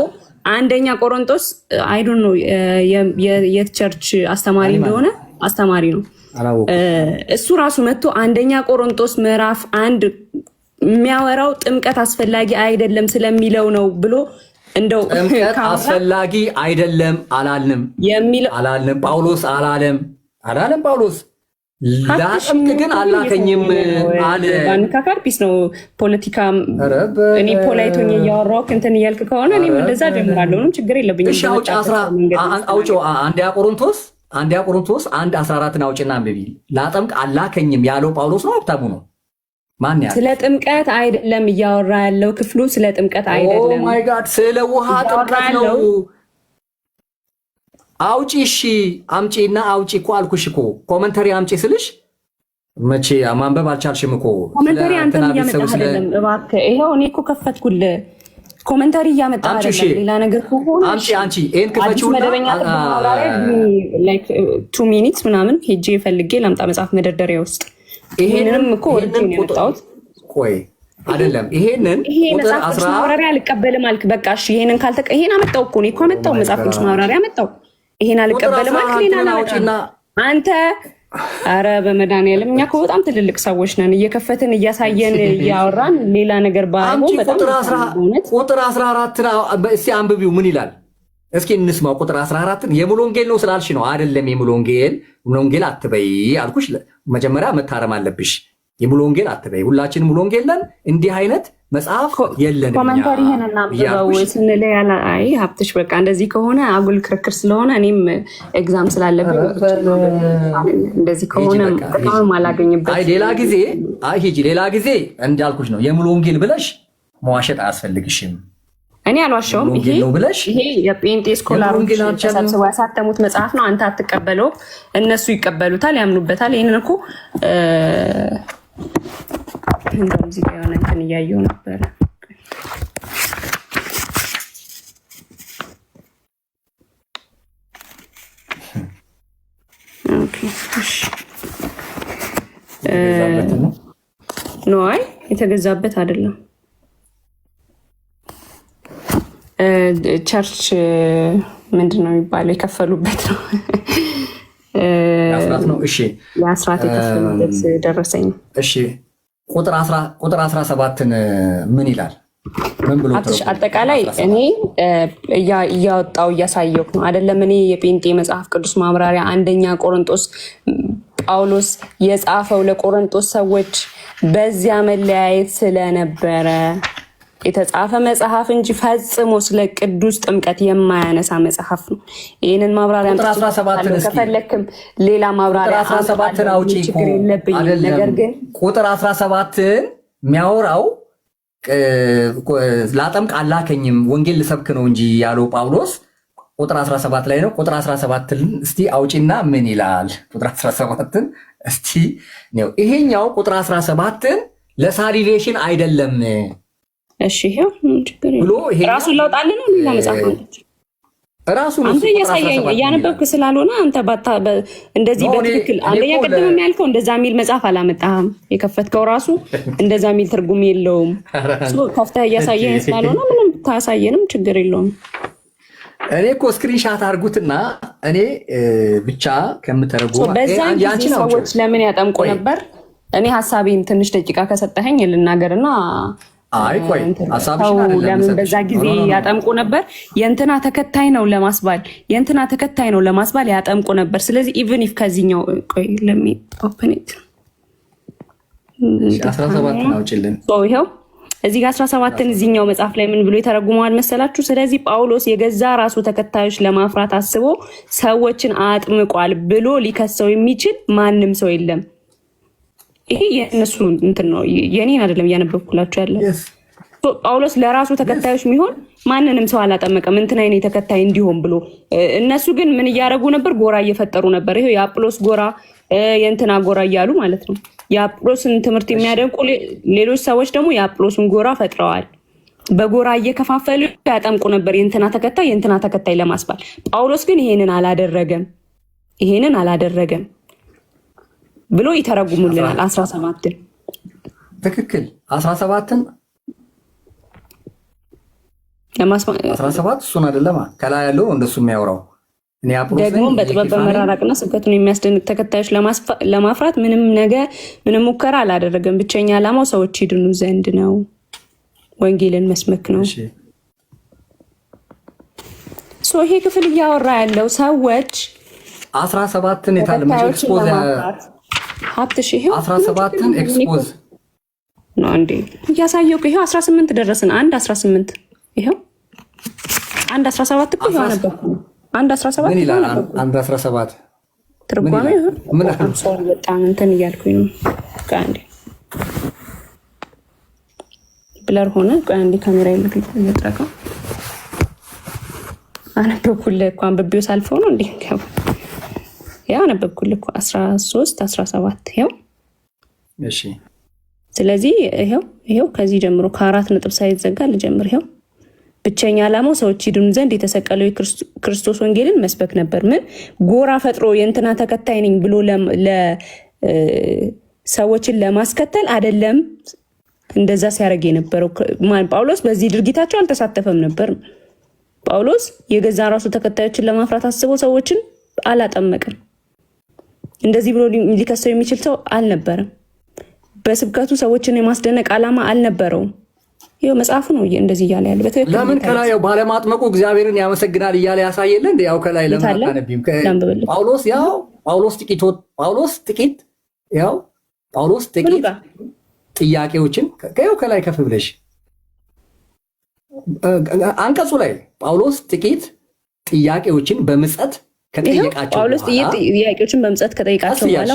አንደኛ ቆሮንቶስ አይ ዶንት ኖ የቸርች አስተማሪ እንደሆነ አስተማሪ ነው እሱ ራሱ መጥቶ አንደኛ ቆሮንቶስ ምዕራፍ 1 የሚያወራው ጥምቀት አስፈላጊ አይደለም ስለሚለው ነው ብሎ እንደው ጥምቀት አስፈላጊ አይደለም አላልንም። ጳውሎስ አላለም ጳውሎስ ላጥምቅ ግን አላከኝም አለ። ባንካካር ፒስ ነው ፖለቲካ። እኔ ፖላይቶኝ እያወራሁ እንትን እያልክ ከሆነ እኔም እንደዛ ጀምራለሁ። ምንም ችግር የለብኝም። እሺ አውጪው አንደኛ ቆሮንቶስ 1:14 አውጪና አንብቢ። ላጠምቅ አላከኝም ያለው ጳውሎስ ነው ሀብታሙ ነው? ማን ያለው? ስለ ጥምቀት አይደለም እያወራ ያለው ክፍሉ፣ ስለ ጥምቀት አይደለም። ኦ ማይ ጋድ ስለ ውሃ ጥምቀት ነው። አውጪ እሺ አምጪና አውጪ እኮ አልኩሽ እኮ ኮመንተሪ አምጪ ስልሽ መቼ ማንበብ አልቻልሽም እኮ ኮመንተሪ አንተም እያመጣህ አይደለም እባክህ ይሄው እኔ እኮ ከፈትኩልህ ኮመንተሪ እያመጣህ አይደለም ሌላ ነገር ከሆነ አንቺ ኤን ክፈችውና መደበኛ ላይክ 2 ሚኒትስ ምናምን ሄጄ ፈልጌ ላምጣ መጽሐፍ መደርደሪያ ውስጥ ይሄንንም እኮ ወርጄ ነው የመጣሁት ቆይ አይደለም ይሄንን ቁጥር 10 ማብራሪያ አልቀበልም አልክ በቃ እሺ ይሄንን ካልተቀ ይሄን አመጣው እኮ ነው እኮ አመጣው መጽሐፍ ቅዱስ ማብራሪያ አመጣው ይሄን አልቀበልም አልክ ሌላ ነው አንተ አረ በመድኃኒዓለም እኛ እኮ በጣም ትልልቅ ሰዎች ነን እየከፈትን እያሳየን እያወራን ሌላ ነገር ባይሆን በጣም ቁጥር 14 እስኪ አንብቢው ምን ይላል እስኪ እንስማው ቁጥር 14 የሙሉ ወንጌል ነው ስላልሽ ነው አይደለም የሙሉ ወንጌል አትበይ አልኩሽ መጀመሪያ መታረም አለብሽ የሙሉ ወንጌል አትበይ ሁላችንም ሙሉ ወንጌል ነን እንዲህ አይነት መጽሐፍ የለንም ኮሜንታሪ ሄነና አብዛው ስንለ ያላ አይ ሀብትሽ በቃ እንደዚህ ከሆነ አጉል ክርክር ስለሆነ እኔም ኤግዛም ስላለብኝ እንደዚህ ከሆነ በጣም ማላገኝበት አይ ሌላ ጊዜ እንዳልኩሽ ነው የሙሉ ወንጌል ብለሽ መዋሸት አያስፈልግሽም እኔ አልዋሻውም ይሄ የጴንጤ ስኮላሮች ተሰብስበው ያሳተሙት መጽሐፍ ነው አንተ አትቀበለው እነሱ ይቀበሉታል ያምኑበታል ይሄንን እኮ እንደውም እዚህ ጋር የሆነ እንትን እያየሁ ነበር ኖይ የተገዛበት አይደለም ቸርች ምንድነው የሚባለው የከፈሉበት ነው ያስራት ነው እሺ ያስራት የከፈሉበት ደረሰኝ እሺ ቁጥር 17ን ምን ይላል ምን ብሎ አጠቃላይ እኔ እያወጣው እያሳየው ነው አይደለም እኔ የጴንጤ መጽሐፍ ቅዱስ ማብራሪያ አንደኛ ቆሮንቶስ ጳውሎስ የጻፈው ለቆሮንቶስ ሰዎች በዚያ መለያየት ስለነበረ የተጻፈ መጽሐፍ እንጂ ፈጽሞ ስለ ቅዱስ ጥምቀት የማያነሳ መጽሐፍ ነው። ይሄንን ማብራሪያ ቁጥር 17 ከፈለክም ሌላ ማብራሪያ 17 አውጪ ነገር ግን ቁጥር 17 የሚያወራው ላጠምቅ አላከኝም ወንጌል ልሰብክ ነው እንጂ ያለው ጳውሎስ ቁጥር 17 ላይ ነው። ቁጥር 17 እስቲ አውጪና ምን ይላል? ቁጥር 17 እስቲ ነው ይሄኛው ቁጥር 17 ለሳሊቬሽን አይደለም እሺ ይሄው ችግር የለም ራሱን ላውጣልን ነው ሌላ መጽሐፍ ማለት ራሱን አንተ እያሳየኝ እያነበብክ ስላልሆነ አንተ እንደዚህ በትክክል አንደኛ ቀደም ያልከው እንደዛ የሚል መጽሐፍ አላመጣህም የከፈትከው ራሱ እንደዛ የሚል ትርጉም የለውም ከፍተህ እያሳየኝ ስላልሆነ ምንም ታሳየንም ችግር የለውም እኔ እኮ ስክሪንሻት አድርጉትና እኔ ብቻ ከምተረጉም ያንቺ ሰዎች ለምን ያጠምቁ ነበር እኔ ሐሳቤን ትንሽ ደቂቃ ከሰጠኸኝ ልናገርና አይ ቆይ ሐሳብሽን አይደለም ለምን በዛ ጊዜ ያጠምቁ ነበር የእንትና ተከታይ ነው ለማስባል ያጠምቁ ነበር ስለዚህ ኢቭን ኢፍ ከዚህኛው ቆይ ለሚ ኦፕን ኢት 17 ነው ጭልን ይሄው እዚህ ጋር 17ን እዚህኛው መጽሐፍ ላይ ምን ብሎ የተረጉመዋል መሰላችሁ ስለዚህ ጳውሎስ የገዛ ራሱ ተከታዮች ለማፍራት አስቦ ሰዎችን አጥምቋል ብሎ ሊከሰው የሚችል ማንም ሰው የለም ይሄ የነሱ እንትን ነው የኔን አይደለም ያነበብኩላችሁ ያለ ጳውሎስ ለራሱ ተከታዮች የሚሆን ማንንም ሰው አላጠመቀም እንትና የኔ ተከታይ እንዲሆን ብሎ እነሱ ግን ምን እያደረጉ ነበር ጎራ እየፈጠሩ ነበር ይሄ የአጵሎስ ጎራ የእንትና ጎራ እያሉ ማለት ነው የአጵሎስን ትምህርት የሚያደንቁ ሌሎች ሰዎች ደግሞ የአጵሎስን ጎራ ፈጥረዋል በጎራ እየከፋፈሉ ያጠምቁ ነበር የእንትና ተከታይ ለማስባል ጳውሎስ ግን ይሄንን አላደረገም ብሎ ይተረጉሙልናል 17 ትክክል 17 እሱን አይደለም ከላይ ያለው እንደሱ የሚያወራው እኔ አጵሎስ ደግሞ በጥበብ በመራራቅና ስብከቱን የሚያስደንቅ ተከታዮች ለማፍራት ምንም ሙከራ አላደረገም ብቸኛ ዓላማው ሰዎች ይድኑ ዘንድ ነው ወንጌልን መስበክ ነው ይሄ ክፍል እያወራ ያለው ሰዎች 17ን የታለመች ሀብትሽ ይሄው 17ን ኤክስፖዝ ነው እንዴ እያሳየው ይሄው 18 ደረስን። 1:18 ይሄው 1:17 እኮ ይሄው ነበር። 1:17 ምን ይላል? 1:17 ትርጓሜ ምን አምሳው በጣም እንትን እያልኩኝ ነው። ካንዲ ብለር ሆነ ካንዲ ካሜራ እየጠረቀው አነበብኩልህ እኮ አንብቤው ሳልፈው ነው እንዴ? ያው አነበብኩልህ እኮ 13 17 ይሄው። እሺ ስለዚህ ይሄው ከዚህ ጀምሮ ከ4 ነጥብ ሳይዘጋ ልጀምር። ይሄው ብቸኛ ዓላማው ሰዎች ይድኑ ዘንድ የተሰቀለው የክርስቶስ ወንጌልን መስበክ ነበር። ምን ጎራ ፈጥሮ የእንትና ተከታይ ነኝ ብሎ ሰዎችን ለማስከተል አይደለም። እንደዛ ሲያደርግ የነበረው ጳውሎስ በዚህ ድርጊታቸው አልተሳተፈም ነበር። ጳውሎስ የገዛ ራሱ ተከታዮችን ለማፍራት አስቦ ሰዎችን አላጠመቅም። እንደዚህ ብሎ ሊከሰው የሚችል ሰው አልነበረም። በስብከቱ ሰዎችን የማስደነቅ ዓላማ አልነበረውም። ይሄው መጽሐፉ ነው እንደዚህ እያለ ያለ። በትክክል ለምን ከላይ ያው ባለማጥመቁ እግዚአብሔርን ያመሰግናል እያለ ያሳየለ እንዴ? ያው ከላይ ለምን አታነቢም? ጳውሎስ ጥቂት ጥያቄዎችን ከላይ ከፍ ብለሽ አንቀጹ ላይ ጳውሎስ ጥቂት ጥያቄዎችን በምጸት ከጠየቃቸው ጳውሎስ ጥያቄዎችን በምጸት ከጠየቃቸው በኋላ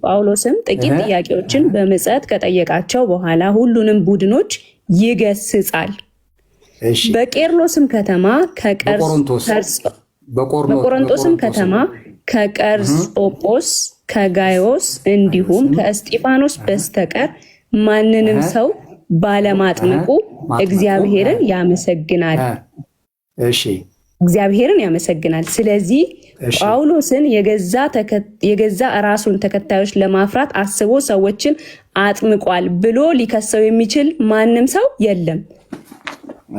ጳውሎስም ጥቂት ጥያቄዎችን በምጸት ከጠየቃቸው በኋላ ሁሉንም ቡድኖች ይገስጻል። በቆሮንቶስም ከተማ ከቀርስጶስ ከጋዮስ እንዲሁም ከእስጢፋኖስ በስተቀር ማንንም ሰው ባለማጥመቁ እግዚአብሔርን ያመሰግናል። ስለዚህ ጳውሎስን የገዛ ራሱን ተከታዮች ለማፍራት አስቦ ሰዎችን አጥምቋል ብሎ ሊከሰው የሚችል ማንም ሰው የለም።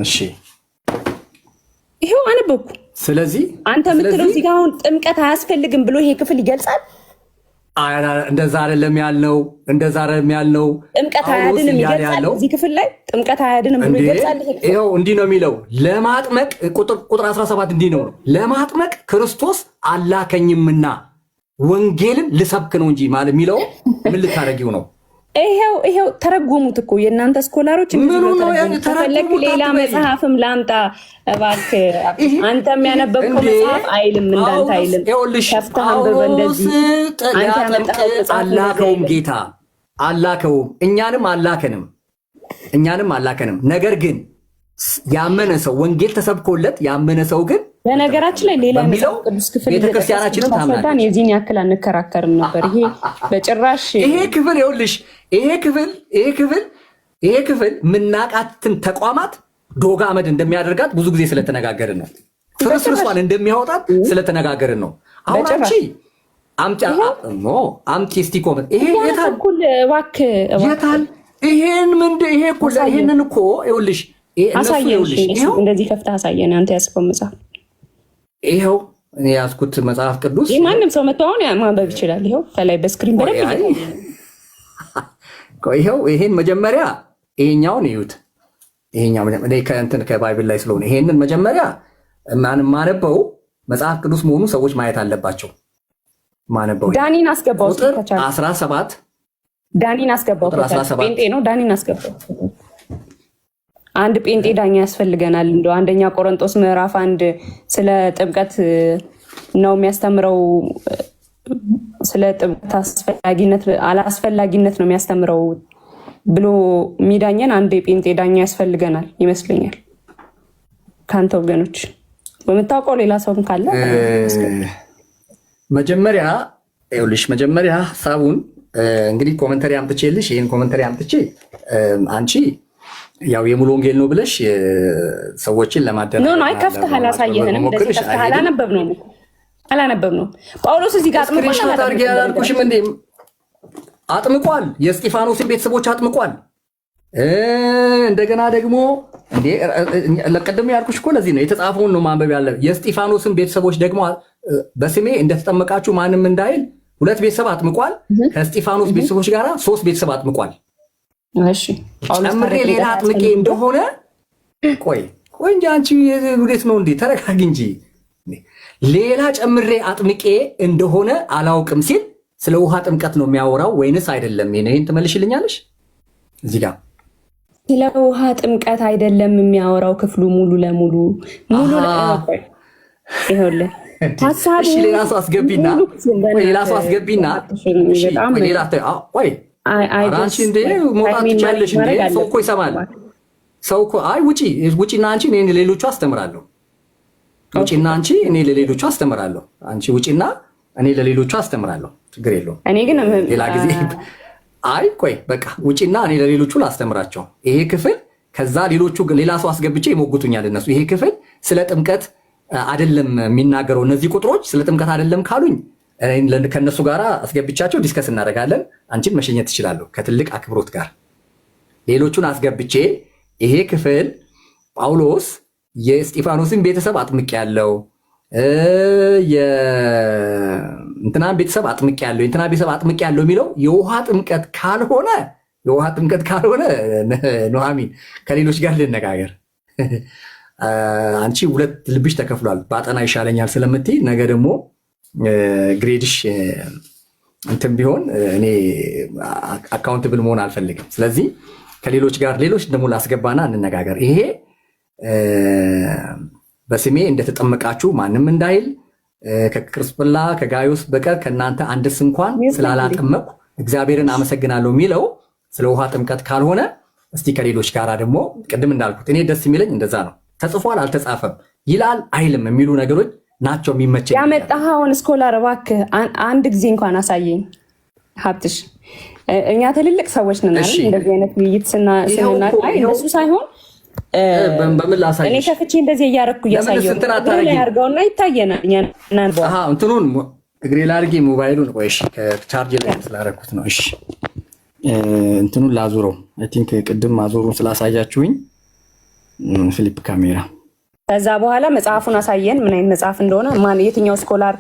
እሺ ይሄው አነበብኩ። ስለዚህ አንተ የምትለው እዚህ ጋር አሁን ጥምቀት አያስፈልግም ብሎ ይሄ ክፍል ይገልጻል። እንደዛ አይደለም ያልነው። ጥምቀት አያድንም ይገልጻል። እዚህ ክፍል ላይ ጥምቀት አያድንም ብሎ ይገልጻል። ይሄው እንዲህ ነው የሚለው። ለማጥመቅ ቁጥር 17 እንዲህ ነው፣ ለማጥመቅ ክርስቶስ አላከኝምና ወንጌልን ልሰብክ ነው እንጂ ማለት የሚለው ምን ልታረጊው ነው? ይሄው ተረጎሙት እኮ የእናንተ ስኮላሮች። ተፈለክ ሌላ መጽሐፍም ላምጣ እባክህ። አንተ የሚያነበብከው መጽሐፍ አይልም እንዳንተ አይልም። ከፍተህ አንብበህ እንደዚህ አላከውም፣ ጌታ አላከውም፣ እኛንም አላከንም። ነገር ግን ያመነ ሰው ወንጌል ተሰብኮለት ያመነ ሰው ግን በነገራችን ላይ ሌላ መጽሐፍ ቅዱስ ክፍል ቤተክርስቲያናችን ታምናለች። የዚህን ያክል አንከራከርም ነበር። ይሄ በጭራሽ ይሄ ክፍል ይኸውልሽ፣ ይሄ ክፍል ምናቃትን ተቋማት ዶግ አመድ እንደሚያደርጋት ብዙ ጊዜ ስለተነጋገርን ነው። ፍርስርሷን እንደሚያወጣት ስለተነጋገርን ነው። አሁን አምጪ እስቲ ኮመንት ይሄ የታል ይሄንን እኮ ይኸውልሽ እንደዚህ ከፍተህ አሳየን። አንተ ያስከው መጽሐፍ ይሄው እኔ ያስኩት መጽሐፍ ቅዱስ ማንም ሰው መጥቶ አሁን ማንበብ ይችላል። ይሄው ከላይ በስክሪን በደንብ ይሄው ይሄን መጀመሪያ ይሄኛውን እዩት። ይሄኛው እኔ ከእንትን ከባይብል ላይ ስለሆነ ይሄንን መጀመሪያ ማነበው መጽሐፍ ቅዱስ መሆኑ ሰዎች ማየት አለባቸው። ማነበው ዳኒን አስገባው 17 ዳኒን አስገባው ጴንጤ ነው። ዳኒን አስገባው። አንድ ጴንጤ ዳኛ ያስፈልገናል። እንደው አንደኛ ቆሮንቶስ ምዕራፍ 1 ስለ ጥምቀት ነው የሚያስተምረው። ስለ ጥምቀት አላስፈላጊነት ነው የሚያስተምረው ብሎ የሚዳኘን አንድ የጴንጤ ዳኛ ያስፈልገናል ይመስለኛል። ከአንተ ወገኖች በምታውቀው ሌላ ሰውም ካለ መጀመሪያ ሀሳቡን እንግዲህ ኮመንተሪ አምጥቼልሽ ይህን ኮመንተሪ አምጥቼ አንቺ ያው የሙሉ ወንጌል ነው ብለሽ ሰዎችን ለማደረግ ነው። አይ ከፍተህ አላሳየህንም። እንደዚህ ከፍተህ አላነበብነው። ጳውሎስ እዚህ ጋር አላልኩሽም እንዴ? አጥምቋል። የእስጢፋኖስን ቤተሰቦች አጥምቋል። እንደገና ደግሞ እንዴ ለቀደም ያልኩሽ እኮ ለዚህ ነው የተጻፈውን ነው ማንበብ ያለ። የእስጢፋኖስን ቤተሰቦች ደግሞ በስሜ እንደተጠመቃችሁ ማንም እንዳይል 2 ቤተሰብ አጥምቋል። ከእስጢፋኖስ ቤተሰቦች ጋር 3 ቤተሰብ አጥምቋል። እሺ ጨምሬ ሌላ አጥምቄ እንደሆነ ቆይ እንጂ አንቺ እንዴት ነው እንዴ? ተረጋጊ እንጂ ሌላ ጨምሬ አጥምቄ እንደሆነ አላውቅም ሲል ስለ ውሃ ጥምቀት ነው የሚያወራው ወይንስ አይደለም? ይሄን ትመልሽልኛለሽ? እዚህ ጋር ስለ ውሃ ጥምቀት አይደለም የሚያወራው ክፍሉ ሙሉ ለሙሉ ይኸውልህ ሐሳቡ ሌላ ሰው አስገቢና አንቺ እንደ መውጣት ትችያለሽ እንደ ሰው እኮ ይሰማል። ሰው እኮ ውጪና አንቺ እኔ ለሌሎቹ አስተምራለሁ። ውጪና አንቺ እኔ ለሌሎቹ አስተምራለሁ። አንቺ ውጪና እኔ ለሌሎቹ አስተምራለሁ። ችግር የለውም። እኔ ግን ሌላ ጊዜ በቃ ውጪና እኔ ለሌሎቹ ላስተምራቸው። ይሄ ክፍል ከዛ ሌላ ሰው አስገብቼ ይሞግቱኛል እነሱ። ይሄ ክፍል ስለ ጥምቀት አይደለም የሚናገረው። እነዚህ ቁጥሮች ስለ ጥምቀት አይደለም ካሉኝ ከነሱ ጋር አስገብቻቸው ዲስከስ እናደርጋለን። አንቺን መሸኘት ትችላለሁ ከትልቅ አክብሮት ጋር። ሌሎቹን አስገብቼ ይሄ ክፍል ጳውሎስ የእስጢፋኖስን ቤተሰብ አጥምቄ ያለው የእንትናን ቤተሰብ አጥምቄ ያለው የእንትና ቤተሰብ አጥምቄ ያለው የሚለው የውሃ ጥምቀት ካልሆነ ኑሐሚን ከሌሎች ጋር ልነጋገር። አንቺ ሁለት ልብሽ ተከፍሏል። ባጠና ይሻለኛል ስለምትይ ነገ ደግሞ ግሬድሽ እንትን ቢሆን እኔ አካውንትብል መሆን አልፈልግም። ስለዚህ ከሌሎች ጋር ሌሎች ደግሞ ላስገባና እንነጋገር። ይሄ በስሜ እንደተጠመቃችሁ ማንም እንዳይል ከክርስጵላ ከጋዮስ በቀር ከእናንተ አንድስ እንኳን ስላላጠመቁ እግዚአብሔርን አመሰግናለሁ የሚለው ስለ ውሃ ጥምቀት ካልሆነ እስቲ ከሌሎች ጋር ደግሞ ቅድም እንዳልኩት እኔ ደስ የሚለኝ እንደዛ ነው። ተጽፏል አልተጻፈም ይላል አይልም የሚሉ ነገሮች ናቸው የሚመቸኝ። ያመጣኸውን ስኮላር እባክህ አንድ ጊዜ እንኳን አሳየኝ ሀብትሽ። እኛ ትልልቅ ሰዎች ነን አይደል? እንደዚህ አይነት ውይይት ስናቃይ እንደሱ ሳይሆን በምን ላሳይሽ? እኔ ከፍቼ እንደዚህ እያረኩ እያሳየሁ ላይ አድርገውና ይታየናል። እንትኑን እግሬ ላድርጌ ሞባይሉን ቆይሽ ከቻርጅ ላይ ስላደረኩት ነው። እሺ እንትኑን ላዙረው። አይ ቲንክ ቅድም ማዞሩን ስላሳያችሁኝ ፊሊፕ ካሜራ። ከዛ በኋላ መጽሐፉን አሳየን፣ ምን አይነት መጽሐፍ እንደሆነ የትኛው ስኮላር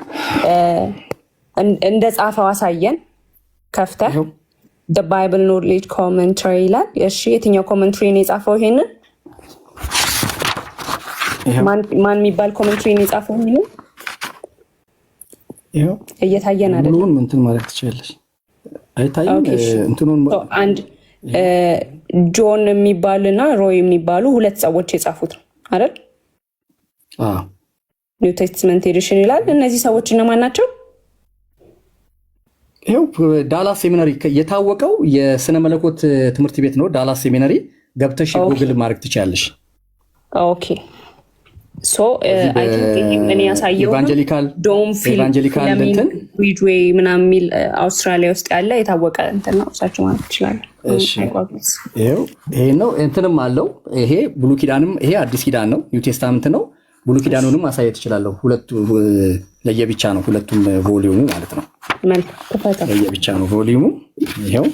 እንደ ጻፈው አሳየን። ከፍተህ the bible knowledge commentary ይላል። እሺ የትኛው ኮመንትሪ ነው የጻፈው? ይሄንን ማን የሚባል ኮመንትሪ ነው የጻፈው? ይሄው እየታየን አይደል? ሙሉውን እንትን ማለት ትችላለሽ። አይታይም እንትኑን አንድ ጆን የሚባልና ሮይ የሚባሉ ሁለት ሰዎች የጻፉት ነው አይደል? ኒው ቴስትመንት ኤዲሽን ይላል። እነዚህ ሰዎች እነማን ናቸው? ይኸው ዳላስ ሴሚናሪ የታወቀው የስነ መለኮት ትምህርት ቤት ነው። ዳላስ ሴሚናሪ ገብተሽ ጉግል ማድረግ ትችላለሽ። ኦኬ ሶ አይ ቲንክ እኔ ያሳየው ኢቫንጀሊካል እንትን ሪድዌይ ምናምን የሚል አውስትራሊያ ውስጥ ያለ የታወቀ እንትን ነው። እሳቸው ማለት ይችላል። እሺ ይሄ ነው እንትንም አለው። ይሄ ብሉይ ኪዳንም ይሄ አዲስ ኪዳን ነው፣ ኒው ቴስታመንት ነው። ብሉይ ኪዳኑንም ማሳየት እችላለሁ። ሁለቱ ለየብቻ ነው፣ ሁለቱም ቮሊዩሙ ማለት ነው። መልካም ለየብቻ ነው ቮሊዩሙ። ይሄው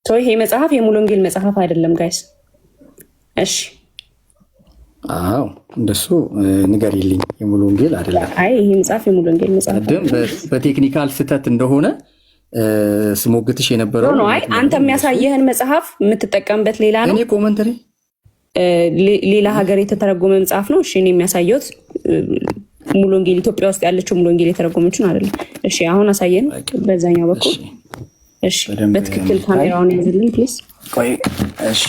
ይሄ መጽሐፍ የሙሉ ወንጌል መጽሐፍ አይደለም ጋይስ። እሺ እንደሱ ንገሪልኝ። የሙሉ ወንጌል አይደለም። አይ ይሄ መጽሐፍ የሙሉ ወንጌል መጽሐፍ በቴክኒካል ስህተት እንደሆነ ስሞግትሽ የነበረው ነው። አይ አንተ የሚያሳየህን መጽሐፍ የምትጠቀምበት ሌላ ነው። እኔ ኮመንተሪ ሌላ ሀገር የተተረጎመ መጽሐፍ ነው። እሺ እኔ የሚያሳየው ሙሉ ወንጌል ኢትዮጵያ ውስጥ ያለችው ሙሉ ወንጌል የተረጎመችን አይደለም። እሺ አሁን አሳየን በዛኛው በኩል። እሺ በትክክል ካሜራውን ያዝልን ፕሊዝ። ቆይ እሺ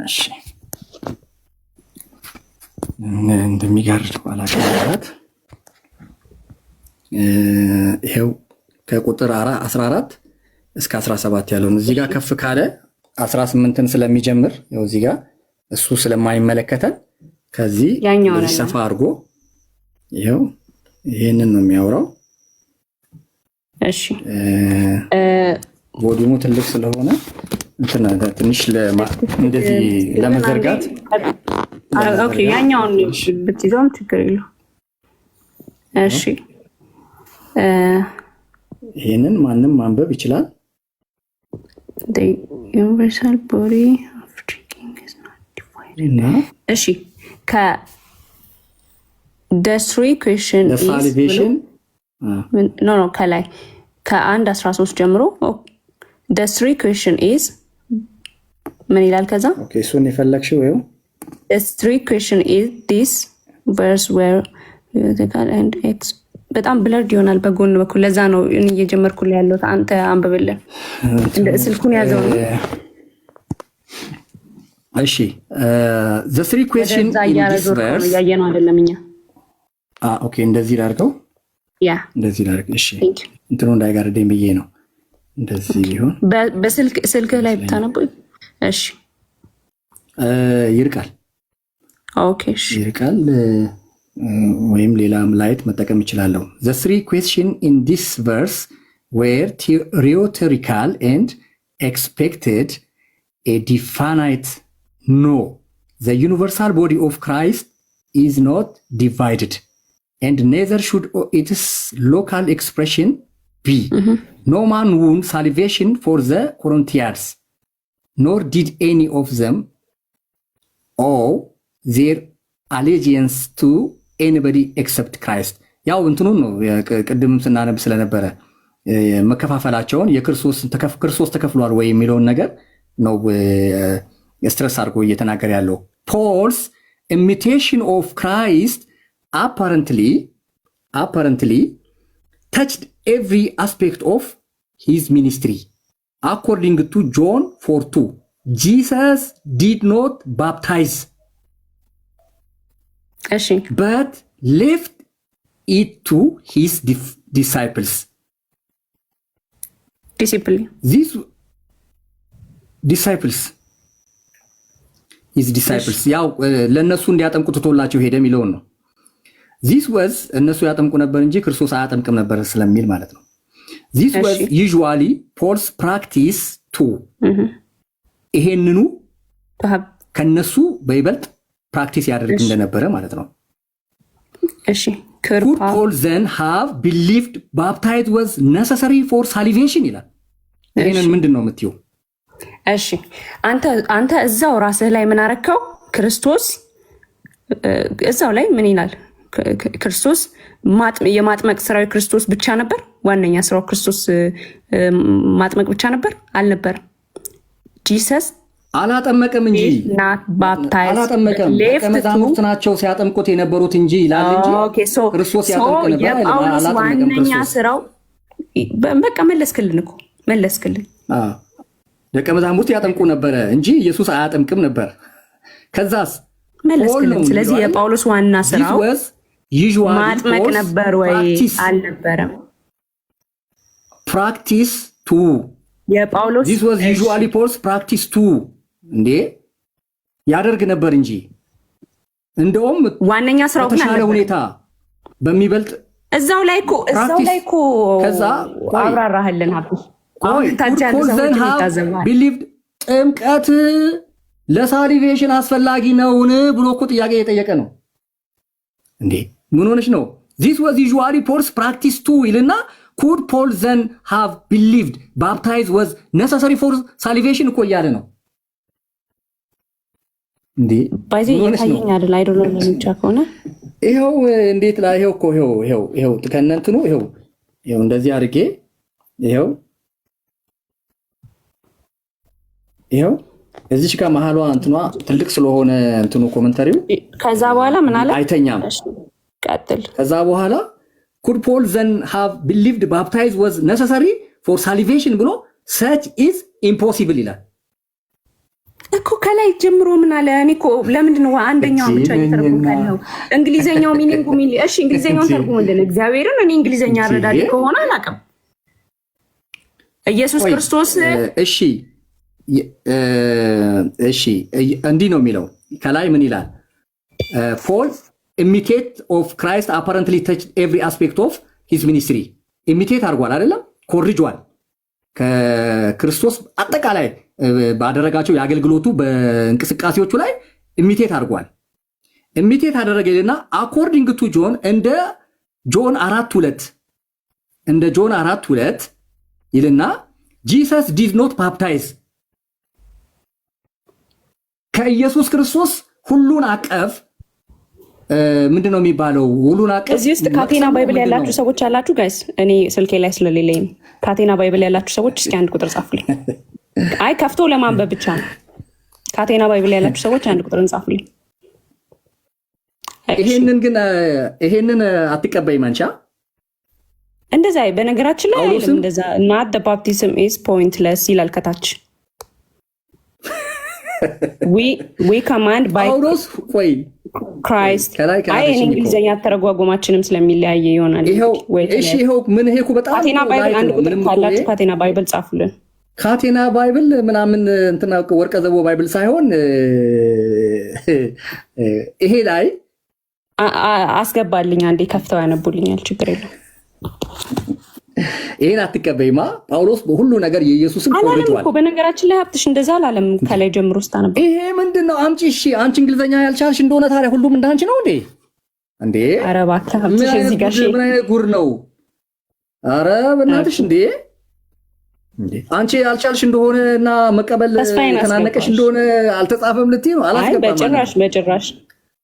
እሺ እንደሚጋርድ ባላቀራት ይሄው ከቁጥር 14 እስከ 17 ያለውን እዚህ ጋር ከፍ ካለ 18ን ስለሚጀምር ያው እዚህ ጋር እሱ ስለማይመለከተን ከዚህ ሰፋ አድርጎ ይሄው ይሄንን ነው የሚያወራው። እሺ ቮሊዩሙ ትልቅ ስለሆነ ትንሽ እንደዚህ ለመዘርጋት ኦኬ ያኛውን ብትይዘውም ችግር የለውም። እሺ ይሄንን ማንም ማንበብ ይችላል። the universal body of drinking is not divided. እሺ the three question is no ከላይ ከ1 13 ጀምሮ the three question is ምን ይላል ከዛ? ኦኬ እሱን የፈለግሽው ይኸው the three question is this verse where and x በጣም ብለርድ ይሆናል በጎን በኩል ለዛ ነው እኔ እየጀመርኩ ያለሁት። አንተ አንብብልን ስልኩን ያዘው ነው። እሺ the three question in this verse ያየነው አይደለም እኛ። ኦኬ እንደዚህ ላድርገው። ያ እንደዚህ ላድርግ። እሺ እንትኑ እንዳይጋርደኝ ብዬ ነው እንደዚህ ይሁን። በስልክ ላይ ብታነቡ እሺ ይርቃል። ኦኬ እሺ ይርቃል ወይም ሌላ ላይት መጠቀም ይችላል። the three question in this verse were rhetorical and expected a definite no. The universal body of Christ is not divided and neither should its local expression be. No man won salvation for the Corinthians, nor did any of them owe their allegiance to anybody except Christ. ያው እንትኑን ነው ቅድም ስናነብ ስለነበረ መከፋፈላቸውን ክርስቶስ ተከፍሏል ወይ የሚለውን ነገር ነው ስትረስ አድርጎ እየተናገረ ያለው። Paul's imitation of Christ apparently touched every aspect of his ministry. According to John 4:2, Jesus did not baptize, but left it to his disciples. These his disciples ያው ለነሱ እንዲያጠምቁ ትቶላቸው ሄደ የሚለውን ነው። this was እነሱ ያጠምቁ ነበር እንጂ ክርስቶስ አያጠምቅም ነበር ስለሚል ማለት ነው። this was usually Paul's practice too. ይሄንኑ ከነሱ በይበልጥ ፕራክቲስ ያደርግ እንደነበረ ማለት ነው። እሺ could Paul then have believed baptized was necessary for salvation ይላል። ይሄንን ምንድነው የምትይው? እሺ አንተ እዛው ራስህ ላይ ምን አረከው? ክርስቶስ እዛው ላይ ምን ይላል? ክርስቶስ የማጥመቅ ስራው ክርስቶስ ብቻ ነበር? ዋነኛ ስራው ክርስቶስ ማጥመቅ ብቻ ነበር? አልነበረም። ጂሰስ አላጠመቀም እንጂ አላጠመቀም። ከመዛሙርት ናቸው ሲያጠምቁት የነበሩት እንጂ ይላል እንጂ ክርስቶስ ያጠምቅ ነበር አላጠመቀም። ዋነኛ ስራው በቃ መለስክልን እኮ መለስክልን። ደቀ መዛሙርት ያጠምቁ ነበር እንጂ ኢየሱስ አያጠምቅም ነበር። ከዛስ መለስክልን። ስለዚህ የጳውሎስ ዋና ስራው ማጥመቅ ነበር ወይ አልነበረም? ፕራክቲስ ቱ የጳውሎስ this was usually Paul's practice too እንዴ ያደርግ ነበር እንጂ እንደውም ዋነኛ ስራው በተሻለ ሁኔታ በሚበልጥ እዛው ላይ እኮ ከዛ አብራራህልን ሀብቱ ቢሊቭድ ጥምቀት ለሳሊቬሽን አስፈላጊ ነውን ብሎ እኮ ጥያቄ እየጠየቀ ነው እንዴ። ምን ሆነሽ ነው? this was usually Paul's practice too ይልና could Paul then have believed baptized was necessary for salvation እኮ እያለ ነው እንዴ። ባይዘ ይታየኝ አይደል? አይዶሎ ለምንቻ ከሆነ ይሄው እንዴት ላይ ይሄው እኮ ይሄው ከነንትኑ ይሄው እንደዚህ አድርጌ ይሄው እዚች ጋር መሐሏ እንትኗ ትልቅ ስለሆነ እንትኑ ኮሜንታሪው ከዛ በኋላ ምን አለ? አይተኛም። ቀጥል። ከዛ በኋላ could Paul then have believed baptized was necessary for salvation ብሎ such is impossible ይላል እኮ ከላይ ጀምሮ ምን አለ? እኔ እኮ ለምንድን ነው አንደኛው ብቻ እየተረጎምኩ ነው? እንግሊዘኛው ሚኒንጉ እሺ እንግሊዘኛውን ተርጉምልን እግዚአብሔርን። እኔ እንግሊዘኛ አረዳድ ከሆነ አላውቅም። ኢየሱስ ክርስቶስ እሺ እንዲህ ነው የሚለው ከላይ ምን ይላል? Paul imitate of Christ apparently touched every aspect of his ministry. imitate አድርጓል አይደለም? ኮርጇል። ከክርስቶስ አጠቃላይ ባደረጋቸው የአገልግሎቱ በእንቅስቃሴዎቹ ላይ ኢሚቴት አድርጓል። ኢሚቴት አደረገልና according to John እንደ ጆን 4:2 ይልና Jesus did not baptize ከኢየሱስ ክርስቶስ ሁሉን አቀፍ ምንድነው የሚባለው? ሁሉን አቀፍ እዚህ ውስጥ ካቴና ባይብል ያላችሁ ሰዎች አላችሁ ጋይስ? እኔ ስልኬ ላይ ስለሌለኝ ካቴና ባይብል ያላችሁ ሰዎች እስኪ አንድ ቁጥር ጻፉልኝ። አይ ከፍቶ ለማንበብ ብቻ ነው። ካቴና ባይብል ያላችሁ ሰዎች አንድ ቁጥር እንጻፉልኝ። ይሄንን ግን ይሄንን አትቀበይም አንቺ? እንደዛ በነገራችን ላይ አይልም እንደዛ not the baptism is pointless ይላል ከታች we command by ጳውሎስ ቆይ Christ አይ እንግሊዘኛ ተረጓጎማችንም ስለሚለያየ ይሆናል። እሺ ይሄው ምን ይሄ እኮ በጣም ካቴና ባይብል አንድ ቁጥር ካላችሁ ካቴና ባይብል ጻፉልን። ካቴና ባይብል ምናምን እንትና ወርቀ ዘቦ ባይብል ሳይሆን ይሄ ላይ አስገባልኝ አንዴ ከፍተው ያነቡልኛል። ችግር የለም። ይሄን አትቀበይማ። ጳውሎስ በሁሉ ነገር የኢየሱስን ኮርጇል እኮ። በነገራችን ላይ ሀብትሽ እንደዛ አላለም። ከላይ ጀምሮ ስታነብ ይሄ ምንድነው? አምጪ። እሺ አንቺ እንግሊዘኛ ያልቻልሽ እንደሆነ ታዲያ ሁሉም እንዳንቺ ነው እንዴ? እንዴ ኧረ እባክህ ሀብትሽ እዚህ ጋር ምን አይነት ጉር ነው? ኧረ በእናትሽ እንዴ! አንቺ ያልቻልሽ እንደሆነ እና መቀበል ተናነቀሽ እንደሆነ አልተጻፈም ልትይ ነው? አላስገባም። በጭራሽ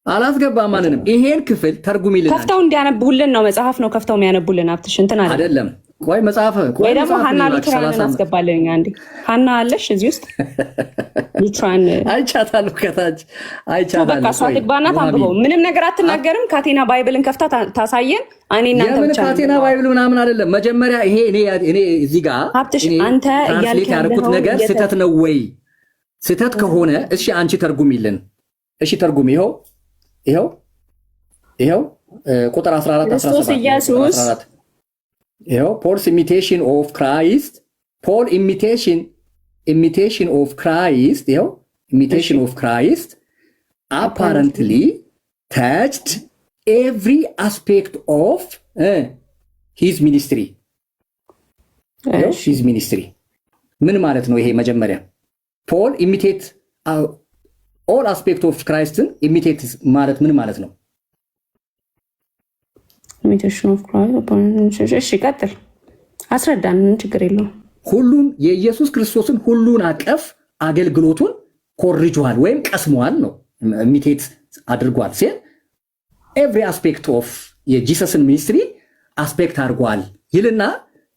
አላስገባም ማንንም። ይሄን ክፍል ተርጉሚልን። ከፍተው እንዲያነቡልን ነው። መጽሐፍ ነው ከፍተው የሚያነቡልን። ሀብትሽ እንትን አይደለም። ቆይ መጽሐፍ ወይ ደግሞ ሀና ሉትራንን አስገባልኝ አንዴ። ሀና አለሽ እዚህ ውስጥ ሉትራን አይቻታለሁ፣ ከታች አይቻታለሁ። በቃ እሷ ትግባና ታንብበው። ምንም ነገር አትናገርም። ካቴና ባይብልን ከፍታ ታሳየን። እኔ እናንተ ብቻ ካቴና ባይብል ምናምን አይደለም። መጀመሪያ ይሄ እኔ እዚህ ጋር ሀብትሽ አንተ ያልኩት ነገር ስህተት ነው ወይ? ስህተት ከሆነ እሺ አንቺ ተርጉሚልን። እሺ ተርጉሚ። ይኸው ቁጥር 14 17 ይኸው ፖልስ ኢሚቴሽን ኦፍ ክራይስት ፖል ኢሚቴሽን ኦፍ ክራይስት ይኸው ኢሚቴሽን ኦፍ ክራይስት አፓረንትሊ ተችድ ኤቭሪ አስፔክት ኦፍ ሂዝ ሚኒስትሪ። ሂዝ ሚኒስትሪ ምን ማለት ነው? ይሄ መጀመሪያ ፖል ኢሚቴት ኦል አስፔክት ኦፍ ክራይስትን ኢሚቴት ማለት ምን ማለት ነው? ኢሚቴሽን ኦፍ ክራይስት። እሺ ቀጥል፣ አስረዳን። ምን ችግር የለውም። ሁሉን የኢየሱስ ክርስቶስን ሁሉን አቀፍ አገልግሎቱን ኮርጇል ወይም ቀስሟል ነው። ኢሚቴት አድርጓል ሲል ኤቭሪ አስፔክት ኦፍ የጂሰስን ሚኒስትሪ አስፔክት አድርጓል ይልና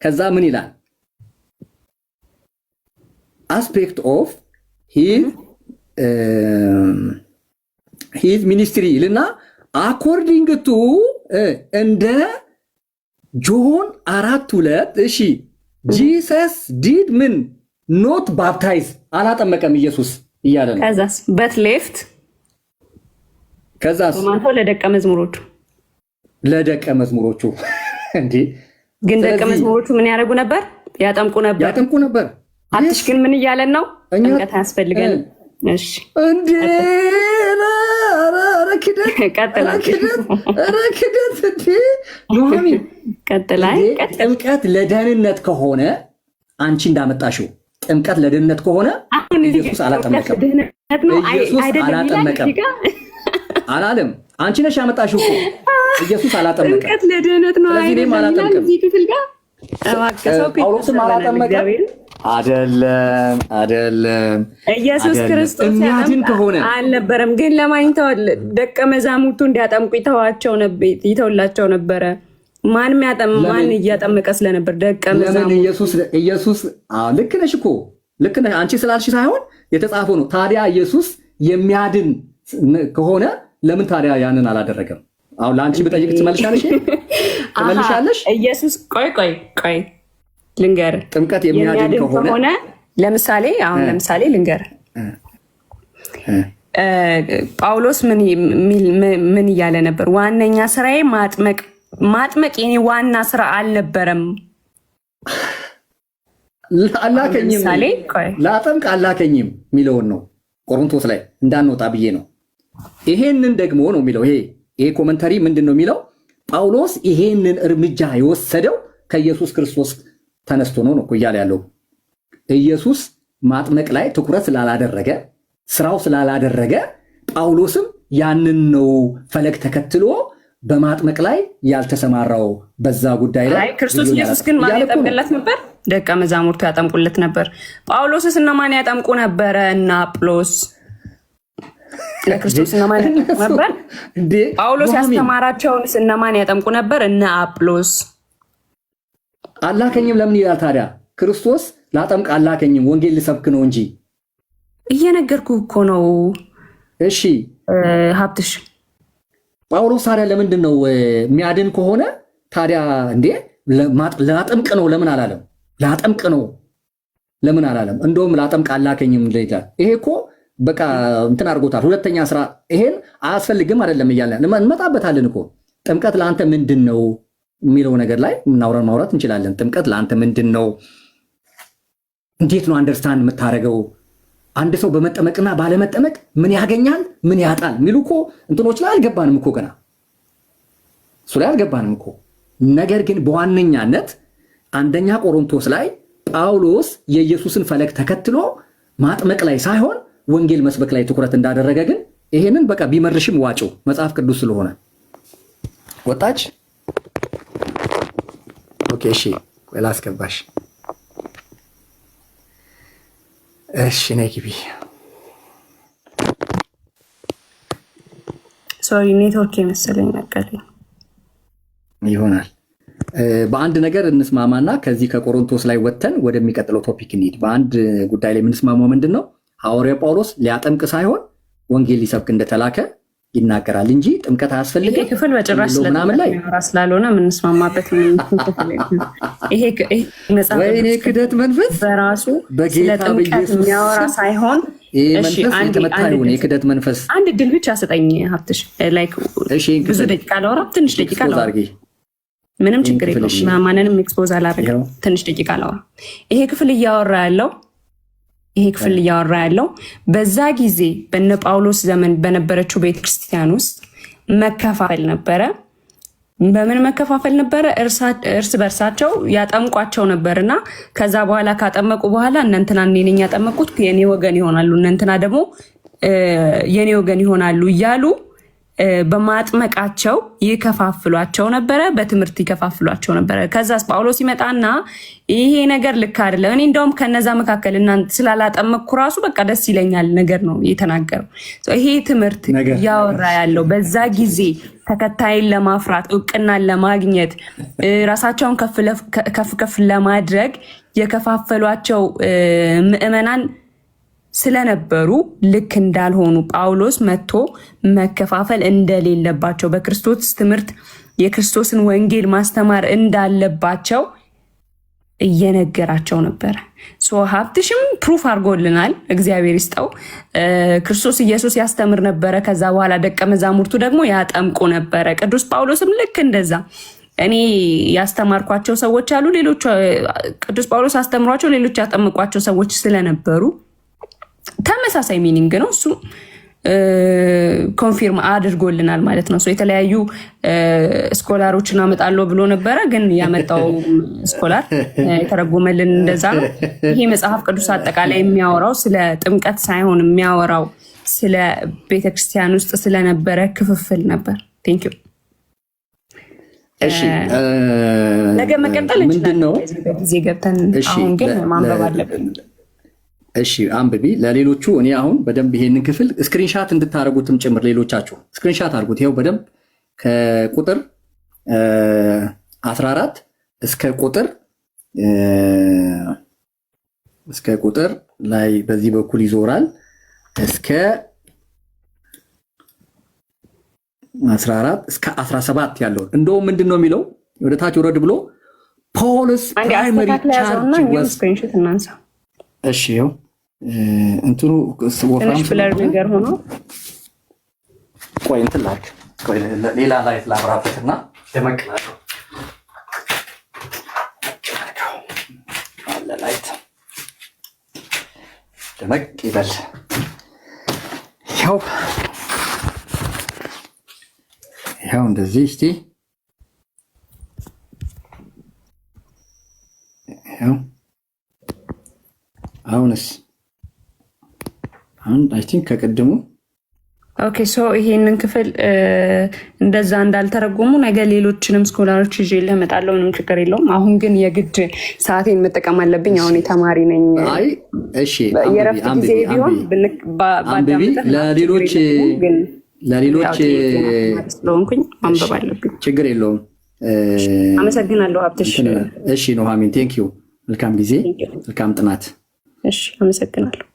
ከዛ ምን ይላል? አስፔክት ኦፍ ሂዝ ሚኒስትሪ ይልና አኮርዲንግ ቱ እንደ ጆን 4:2 እሺ ጂሰስ ዲድ ምን ኖት ባፕታይዝ አላጠመቀም ኢየሱስ እያለ ነው። ከዛስ በት ሌፍት ከዛስ ማንቶ ለደቀ መዝሙሮቹ እንዴ ግን ደቀ መዝሙሮቹ ምን ያደርጉ ነበር? ያጠምቁ ነበር። አትሽ ግን ምን እያለን ነው? ጥምቀት አያስፈልገንም። እሺ እንዴ ጥምቀት ለደህንነት ከሆነ አንቺ እንዳመጣሽው ጥምቀት ለደህንነት ከሆነ ኢየሱስ አላጠመቀም። አላለም። አንቺ ነሽ ያመጣሽው እኮ ኢየሱስ አላጠመቀም። ጥምቀት ለደህንነት ነው አይደለም? እዚህ ክፍል ጋር ጳውሎስም አላጠመቀም። አይደለም ኢየሱስ ክርስቶስ የሚያድን ከሆነ አልነበረም። ግን ለማኝተው ደቀ መዛሙርቱ እንዲያጠምቁ ይተውላቸው ነበረ። ማን እያጠመቀ ስለነበር ደቀ መዛሙርቱ። ኢየሱስ ልክ ነሽ እኮ ልክ ነሽ አንቺ ስላልሽ ሳይሆን የተጻፈው ነው። ታዲያ ኢየሱስ የሚያድን ከሆነ ለምን ታዲያ ያንን አላደረገም? አሁን ለአንቺ ብጠይቅ ትመልሻለሽ? ኢየሱስ ቆይ ልንገር፣ ጥምቀት የሚያድን ከሆነ ለምሳሌ ልንገር፣ ጳውሎስ ምን እያለ ነበር? ዋነኛ ስራዬ ማጥመቅ የኔ ዋና ስራ አልነበረም። አላከኝም ላጠምቅ አላከኝም የሚለውን ነው ቆሮንቶስ ላይ እንዳንወጣ ብዬ ነው። ይሄንን ደግሞ ነው የሚለው። ይሄ ኮመንታሪ ምንድን ነው የሚለው? ጳውሎስ ይሄንን እርምጃ የወሰደው ከኢየሱስ ክርስቶስ ተነስቶ ነው እያለ ያለው። ኢየሱስ ማጥመቅ ላይ ትኩረት ስላላደረገ ስራው ስላላደረገ ጳውሎስም ያንን ነው ፈለግ ተከትሎ በማጥመቅ ላይ ያልተሰማራው በዛ ጉዳይ ላይ። ክርስቶስ ኢየሱስ ግን ማን ያጠምቅለት ነበር? ደቀ መዛሙርቱ ያጠምቁለት ነበር። ጳውሎስስ እነማን ያጠምቁ ነበረ? እና አጵሎስ ለክርስቶስ እነማን ያጠምቁ ነበር? ጳውሎስ ያስተማራቸውንስ እነማን ያጠምቁ ነበር? እነ አጵሎስ። አላከኝም ለምን ይላል ታዲያ? ክርስቶስ ላጠምቅ አላከኝም ወንጌል ልሰብክ ነው እንጂ እየነገርኩ እኮ ነው። እሺ ሀብትሽ ጳውሎስ ታዲያ ለምንድን ነው የሚያድን ከሆነ ታዲያ እንዴ ላጠምቅ ነው ለምን አላለም? ላጠምቅ ነው ለምን አላለም? እንደውም ላጠምቅ አላከኝም ይላል። ይሄ እኮ በቃ እንትን አድርጎታል። ሁለተኛ ስራ ይሄን አያስፈልግም አይደለም እያለን እንመጣበታለን እኮ። ጥምቀት ለአንተ ምንድን ነው የሚለው ነገር ላይ ማውራት እንችላለን። ጥምቀት ለአንተ ምንድን ነው? እንዴት ነው አንደርስታንድ የምታደርገው? አንድ ሰው በመጠመቅና ባለመጠመቅ ምን ያገኛል ምን ያጣል የሚሉ እኮ እንትኖች ላይ አልገባንም እኮ ገና እሱ ላይ አልገባንም እኮ። ነገር ግን በዋነኛነት አንደኛ ቆሮንቶስ ላይ ጳውሎስ የኢየሱስን ፈለግ ተከትሎ ማጥመቅ ላይ ሳይሆን ወንጌል መስበክ ላይ ትኩረት እንዳደረገ ግን ይሄንን በቃ ቢመርሽም ዋጭው መጽሐፍ ቅዱስ ስለሆነ ወጣች። ኦኬ እሺ ላስገባሽ። እሺ ነይ ግቢ። ሶሪ ኔትወርክ የመሰለኝ ነገረኝ ይሆናል። በአንድ ነገር እንስማማና ከዚህ ከቆሮንቶስ ላይ ወጥተን ወደሚቀጥለው ቶፒክ እንሂድ። በአንድ ጉዳይ ላይ የምንስማማው ምንድን ነው? ሐዋርያው ጳውሎስ ሊያጠምቅ ሳይሆን ወንጌል ሊሰብክ እንደተላከ ይናገራል እንጂ ጥምቀት አያስፈልግም። ይሄ ክፍል በጭራሽ ስላልሆነ የምንስማማበት ይሄ መጽሐፍ ወይኔ ክደት መንፈስ በራሱ ስለ ጥምቀት የሚያወራ ሳይሆን የክደት መንፈስ አንድ ድል ብቻ ስጠኝ ሀብትሽ። ላይክ ብዙ ደቂቃ ላወራ ትንሽ ደቂቃ ላወራ ምንም ችግር የለውም። ማንንም ኤክስፖዝ አላደረግም። ትንሽ ደቂቃ ላወራ። ይሄ ክፍል እያወራ ያለው በዛ ጊዜ በነ ጳውሎስ ዘመን በነበረችው ቤተክርስቲያን ውስጥ መከፋፈል ነበረ። በምን መከፋፈል ነበረ? እርስ በርሳቸው ያጠምቋቸው ነበርና ከዛ በኋላ ካጠመቁ በኋላ እነንትና እኔ ነኝ ያጠመቁት የኔ ወገን ይሆናሉ፣ እነንትና ደግሞ የኔ ወገን ይሆናሉ እያሉ በማጥመቃቸው ይከፋፍሏቸው ነበረ፣ በትምህርት ይከፋፍሏቸው ነበረ። ከዛስ ጳውሎስ ይመጣና ይሄ ነገር ልክ አይደለም፣ እኔ እንደውም ከነዛ መካከል እናንተ ስላላጠመቅኩ ራሱ በቃ ደስ ይለኛል ነገር ነው የተናገረው። ይሄ ትምህርት ያወራ ያለው በዛ ጊዜ ተከታይን ለማፍራት እውቅናን ለማግኘት ራሳቸውን ከፍ ከፍ ለማድረግ የከፋፈሏቸው ምዕመናን ስለነበሩ ልክ እንዳልሆኑ ጳውሎስ መጥቶ መከፋፈል እንደሌለባቸው በክርስቶስ ትምህርት የክርስቶስን ወንጌል ማስተማር እንዳለባቸው እየነገራቸው ነበረ። ሀብትሽም ፕሩፍ አድርጎልናል፣ እግዚአብሔር ይስጠው። ክርስቶስ ኢየሱስ ያስተምር ነበረ። ከዛ በኋላ ደቀ መዛሙርቱ ደግሞ ያጠምቁ ነበረ። ቅዱስ ጳውሎስም ልክ እንደዛ እኔ ያስተማርኳቸው ሰዎች አሉ፣ ሌሎች ቅዱስ ጳውሎስ አስተምሯቸው ሌሎች ያጠምቋቸው ሰዎች ስለነበሩ ተመሳሳይ ሚኒንግ ነው። እሱ ኮንፊርም አድርጎልናል ማለት ነው። የተለያዩ ስኮላሮችን አመጣለሁ ብሎ ነበረ፣ ግን ያመጣው ስኮላር የተረጎመልን እንደዛ ነው። ይሄ መጽሐፍ ቅዱስ አጠቃላይ የሚያወራው ስለ ጥምቀት ሳይሆን የሚያወራው ስለ ቤተክርስቲያን ውስጥ ስለነበረ ክፍፍል ነበር። ቴንክ ዩ። ነገ መቀጠል እንችላለን በጊዜ ገብተን፣ አሁን ግን ማንበብ አለብን። እሺ አንብቢ። ለሌሎቹ እኔ አሁን በደንብ ይሄንን ክፍል ስክሪንሻት እንድታደርጉትም ጭምር ሌሎቻችሁ ስክሪንሻት አድርጉት። ይኸው በደንብ ከቁጥር 14 እስከ ቁጥር ላይ በዚህ በኩል ይዞራል እስከ 14 እስከ 17 ያለው እንደውም ምንድን ነው የሚለው ወደ ታች ወረድ ብሎ ፖልስ ፕራይመሪ ቻርጅ እሺ ይኸው እንትኑ ወፍራም ብለር ነገር ሆኖ ቆይ እንትን ላክ ቆይ ሌላ ላይት ላብራበትና ደመቅላለሁ አለ ላይት ደመቅ ይበል። ይኸው እንደዚህ እስቲ ይኸው አሁንስ አይ ቲንክ ከቀደሙ ኦኬ። ሶ ይሄንን ክፍል እንደዛ እንዳልተረጎሙ ነገ ሌሎችንም ስኮላሮች ይዤ እመጣለሁ። ምንም ችግር የለውም። አሁን ግን የግድ ሰዓቴን መጠቀም አለብኝ። አሁን ተማሪ ነኝ። አይ እሺ፣ የረፍት ጊዜ ቢሆን ለሌሎች ስለሆንኩኝ ማንበብ አለብኝ። ችግር የለውም። አመሰግናለሁ ሀብትሽ። እሺ ኑሃሚን ቴንክ ዩ። መልካም ጊዜ፣ መልካም ጥናት። እሺ አመሰግናለሁ።